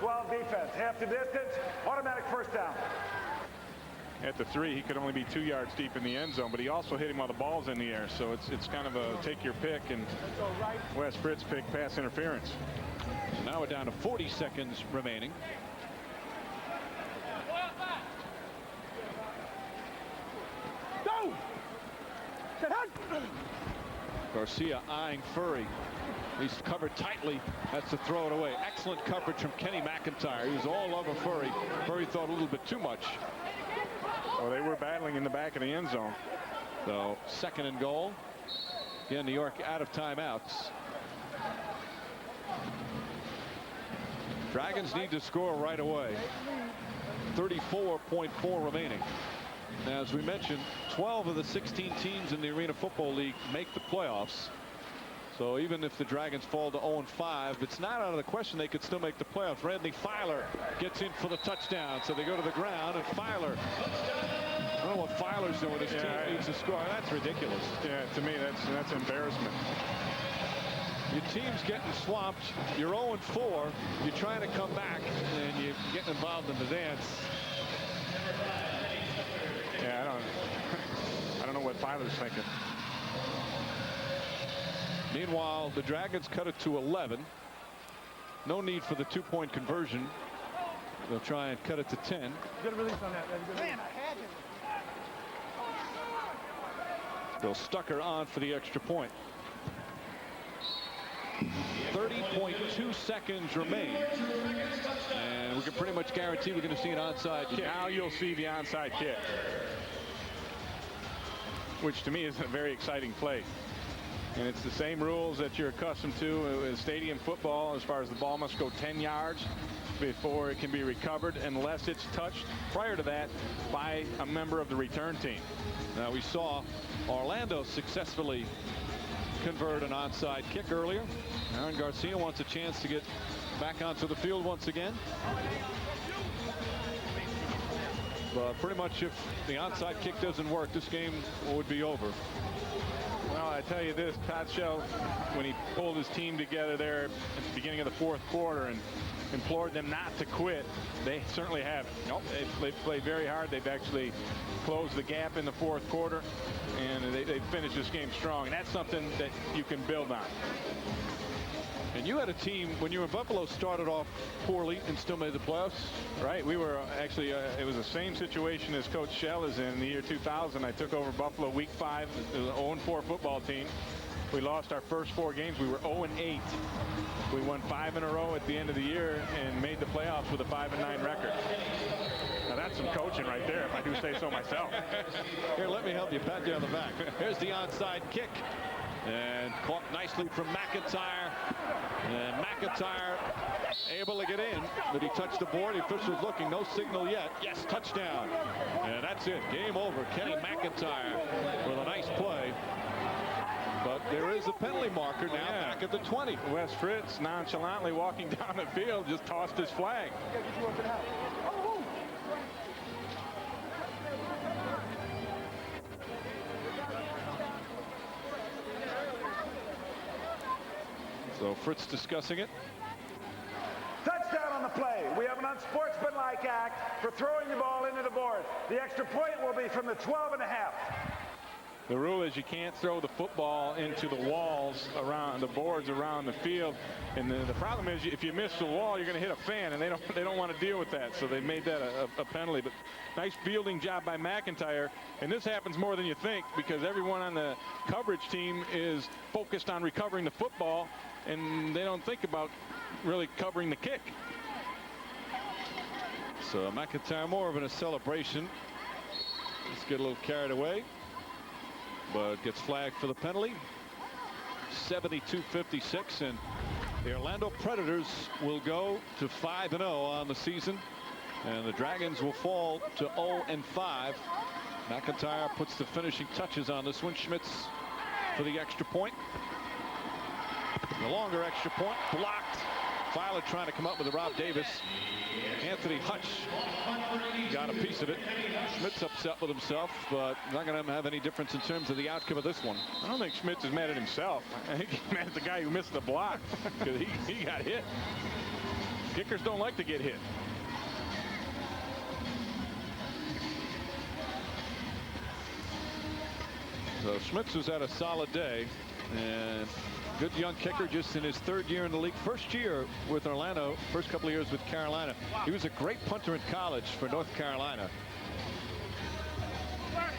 12 defense, half the distance, automatic first down. At the 3, he could only be 2 yards deep in the end zone, but he also hit him while the ball's in the air, so it's kind of a take your pick, and Wes Fritz picked pass interference. So now we're down to 40 seconds remaining. Go! Garcia eyeing Furry. He's covered tightly. That's to throw it away. Excellent coverage from Kenny McIntyre. He was all over Furry. Furry thought a little bit too much. Well, they were battling in the back of the end zone. So second and goal. Again, New York out of timeouts. Dragons need to score right away. 34.4 remaining. Now, as we mentioned, 12 of the 16 teams in the Arena Football League make the playoffs. So even if the Dragons fall to 0-5, it's not out of the question they could still make the playoffs. Randy Filer gets in for the touchdown. So they go to the ground, and Filer, I don't know what Filer's doing. His team needs to score. That's ridiculous. Yeah, to me, that's embarrassment. Your team's getting swamped. You're 0-4. You're trying to come back, and you're getting involved in the dance. Yeah, I don't know what Filer's thinking. Meanwhile, the Dragons cut it to 11. No need for the 2-point conversion. They'll try and cut it to 10. Good release on that. Man, I had him. They'll Stucker on for the extra point. 30.2 seconds remain. And we can pretty much guarantee we're going to see an onside kick. Now you'll see the onside kick, which to me is a very exciting play. And it's the same rules that you're accustomed to in stadium football, as far as the ball must go 10 yards before it can be recovered unless it's touched prior to that by a member of the return team. Now, we saw Orlando successfully convert an onside kick earlier. Aaron Garcia wants a chance to get back onto the field once again. But pretty much if the onside kick doesn't work, this game would be over. Well, I tell you this, Todd Shell, when he pulled his team together there at the beginning of the fourth quarter and implored them not to quit, they certainly haven't. Nope. They've played very hard. They've actually closed the gap in the fourth quarter, and they finished this game strong. And that's something that you can build on. And you had a team, when you were in Buffalo, started off poorly and still made the playoffs. Right. We were actually, it was the same situation as Coach Shell is in the year 2000. I took over Buffalo week 5. It was an 0-4 football team. We lost our first 4 games. We were 0-8. We won 5 in a row at the end of the year and made the playoffs with a 5-9 record. Now that's some coaching right there, if I do say so myself. Here, let me help you. Pat you on the back. Here's the onside kick. And caught nicely from McIntyre. And McIntyre able to get in, but he touched the board. The official's looking, no signal yet. Yes, touchdown. And that's it. Game over. Kenny McIntyre with a nice play. But there is a penalty marker now back at the 20. Wes Fritz nonchalantly walking down the field just tossed his flag. So Fritz discussing it. Touchdown on the play. We have an unsportsmanlike act for throwing the ball into the board. The extra point will be from the 12 and a half. The rule is you can't throw the football into the walls around the boards around the field. And the problem is if you miss the wall, you're going to hit a fan, and they don't want to deal with that. So they made that a penalty. But nice fielding job by Mcintyre. And this happens more than you think because everyone on the coverage team is focused on recovering the football, and they don't think about really covering the kick. So Mcintyre more of in a celebration. Let's get a little carried away, but gets flagged for the penalty. 72-56, and the Orlando Predators will go to 5-0 on the season, and the Dragons will fall to 0-5. Mcintyre puts the finishing touches on this one. Schmitz for the extra point. The longer extra point blocked. Filer trying to come up with a Rob Davis. Anthony Hutch got a piece of it. Schmitz upset with himself, but not going to have any difference in terms of the outcome of this one. I don't think Schmitz is mad at himself. I think he's mad at the guy who missed the block because he got hit. Kickers don't like to get hit. So Schmitz has had a solid day, and good young kicker, just in his 3rd year in the league. First year with Orlando, first couple of years with Carolina. He was a great punter in college for North Carolina,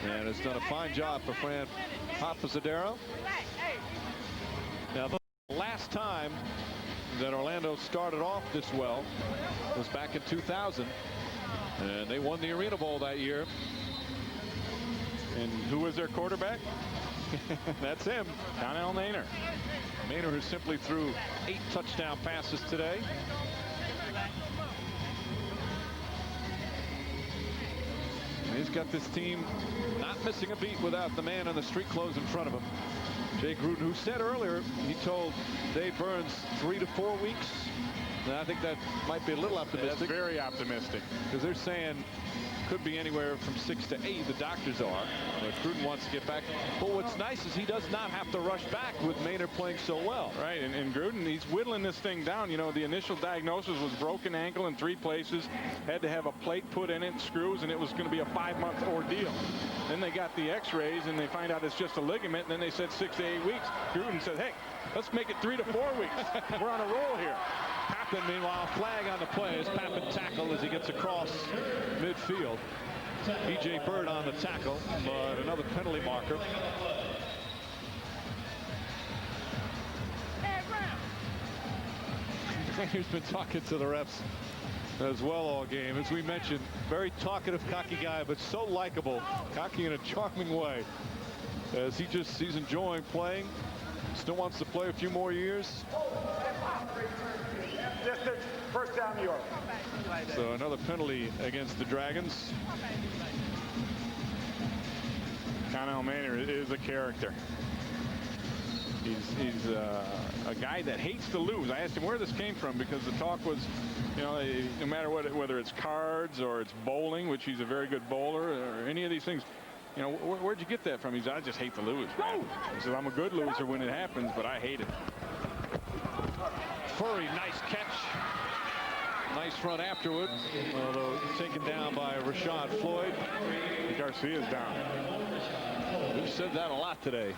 and has done a fine job for Fran Papasadero. Now, the last time that Orlando started off this well was back in 2000, and they won the Arena Bowl that year. And who was their quarterback? That's him, Donnell Maynor. Maynor, who simply threw 8 touchdown passes today. And he's got this team not missing a beat without the man in the street clothes in front of him. Jay Gruden, who said earlier, he told Dave Burns 3 to 4 weeks. And I think that might be a little optimistic. That's very optimistic. Because they're saying could be anywhere from 6 to 8, the doctors are. But Gruden wants to get back. But what's nice is he does not have to rush back with Maynor playing so well. Right, and Gruden, he's whittling this thing down. You know, the initial diagnosis was broken ankle in 3 places. Had to have a plate put in it, screws, and it was going to be a 5-month ordeal. Then they got the x-rays, and they find out it's just a ligament, and then they said 6 to 8 weeks. Gruden said, hey, let's make it 3 to 4 weeks. We're on a roll here. Pappen, meanwhile, flag on the play as Pappen tackled as he gets across midfield. E.J. Bird on the tackle, but another penalty marker. He's been talking to the refs as well all game. As we mentioned, very talkative, cocky guy, but so likable. Cocky in a charming way. As he's enjoying playing. Still wants to play a few more years. Distance, first down, New York. So another penalty against the Dragons. Donnell Maynor is a character. He's a guy that hates to lose. I asked him where this came from because the talk was, you know, no matter whether it's cards or it's bowling, which he's a very good bowler, or any of these things. You know, where'd you get that from? He said, I just hate to lose, man. He said, I'm a good loser when it happens, but I hate it. Furry, nice catch. Nice run afterward, although taken down by Rashad Floyd. Garcia's down. We've said that a lot today.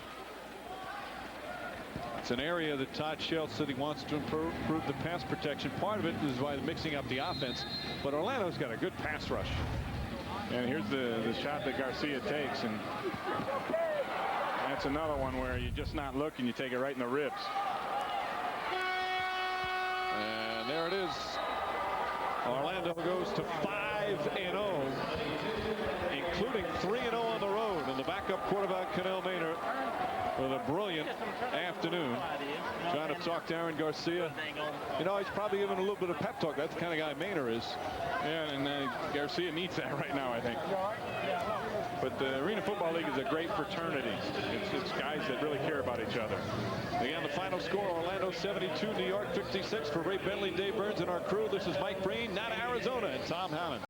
It's an area that Todd Shell said he wants to improve the pass protection. Part of it is by mixing up the offense, but Orlando's got a good pass rush. And here's the shot that Garcia takes, and that's another one where you just not looking, you take it right in the ribs. And there it is. Orlando goes to 5-0, including 3-0 on the road. And the backup quarterback, Connell Maynor, with a brilliant afternoon. Trying to talk to Aaron Garcia. You know, he's probably giving a little bit of pep talk. That's the kind of guy Maynor is. Yeah, and Garcia needs that right now, I think. But the Arena Football League is a great fraternity. It's guys that really care about each other. Again, the final score, Orlando 72, New York 56. For Ray Bentley, Dave Burns, and our crew, this is Mike Breen, not Arizona, and Tom Hammond.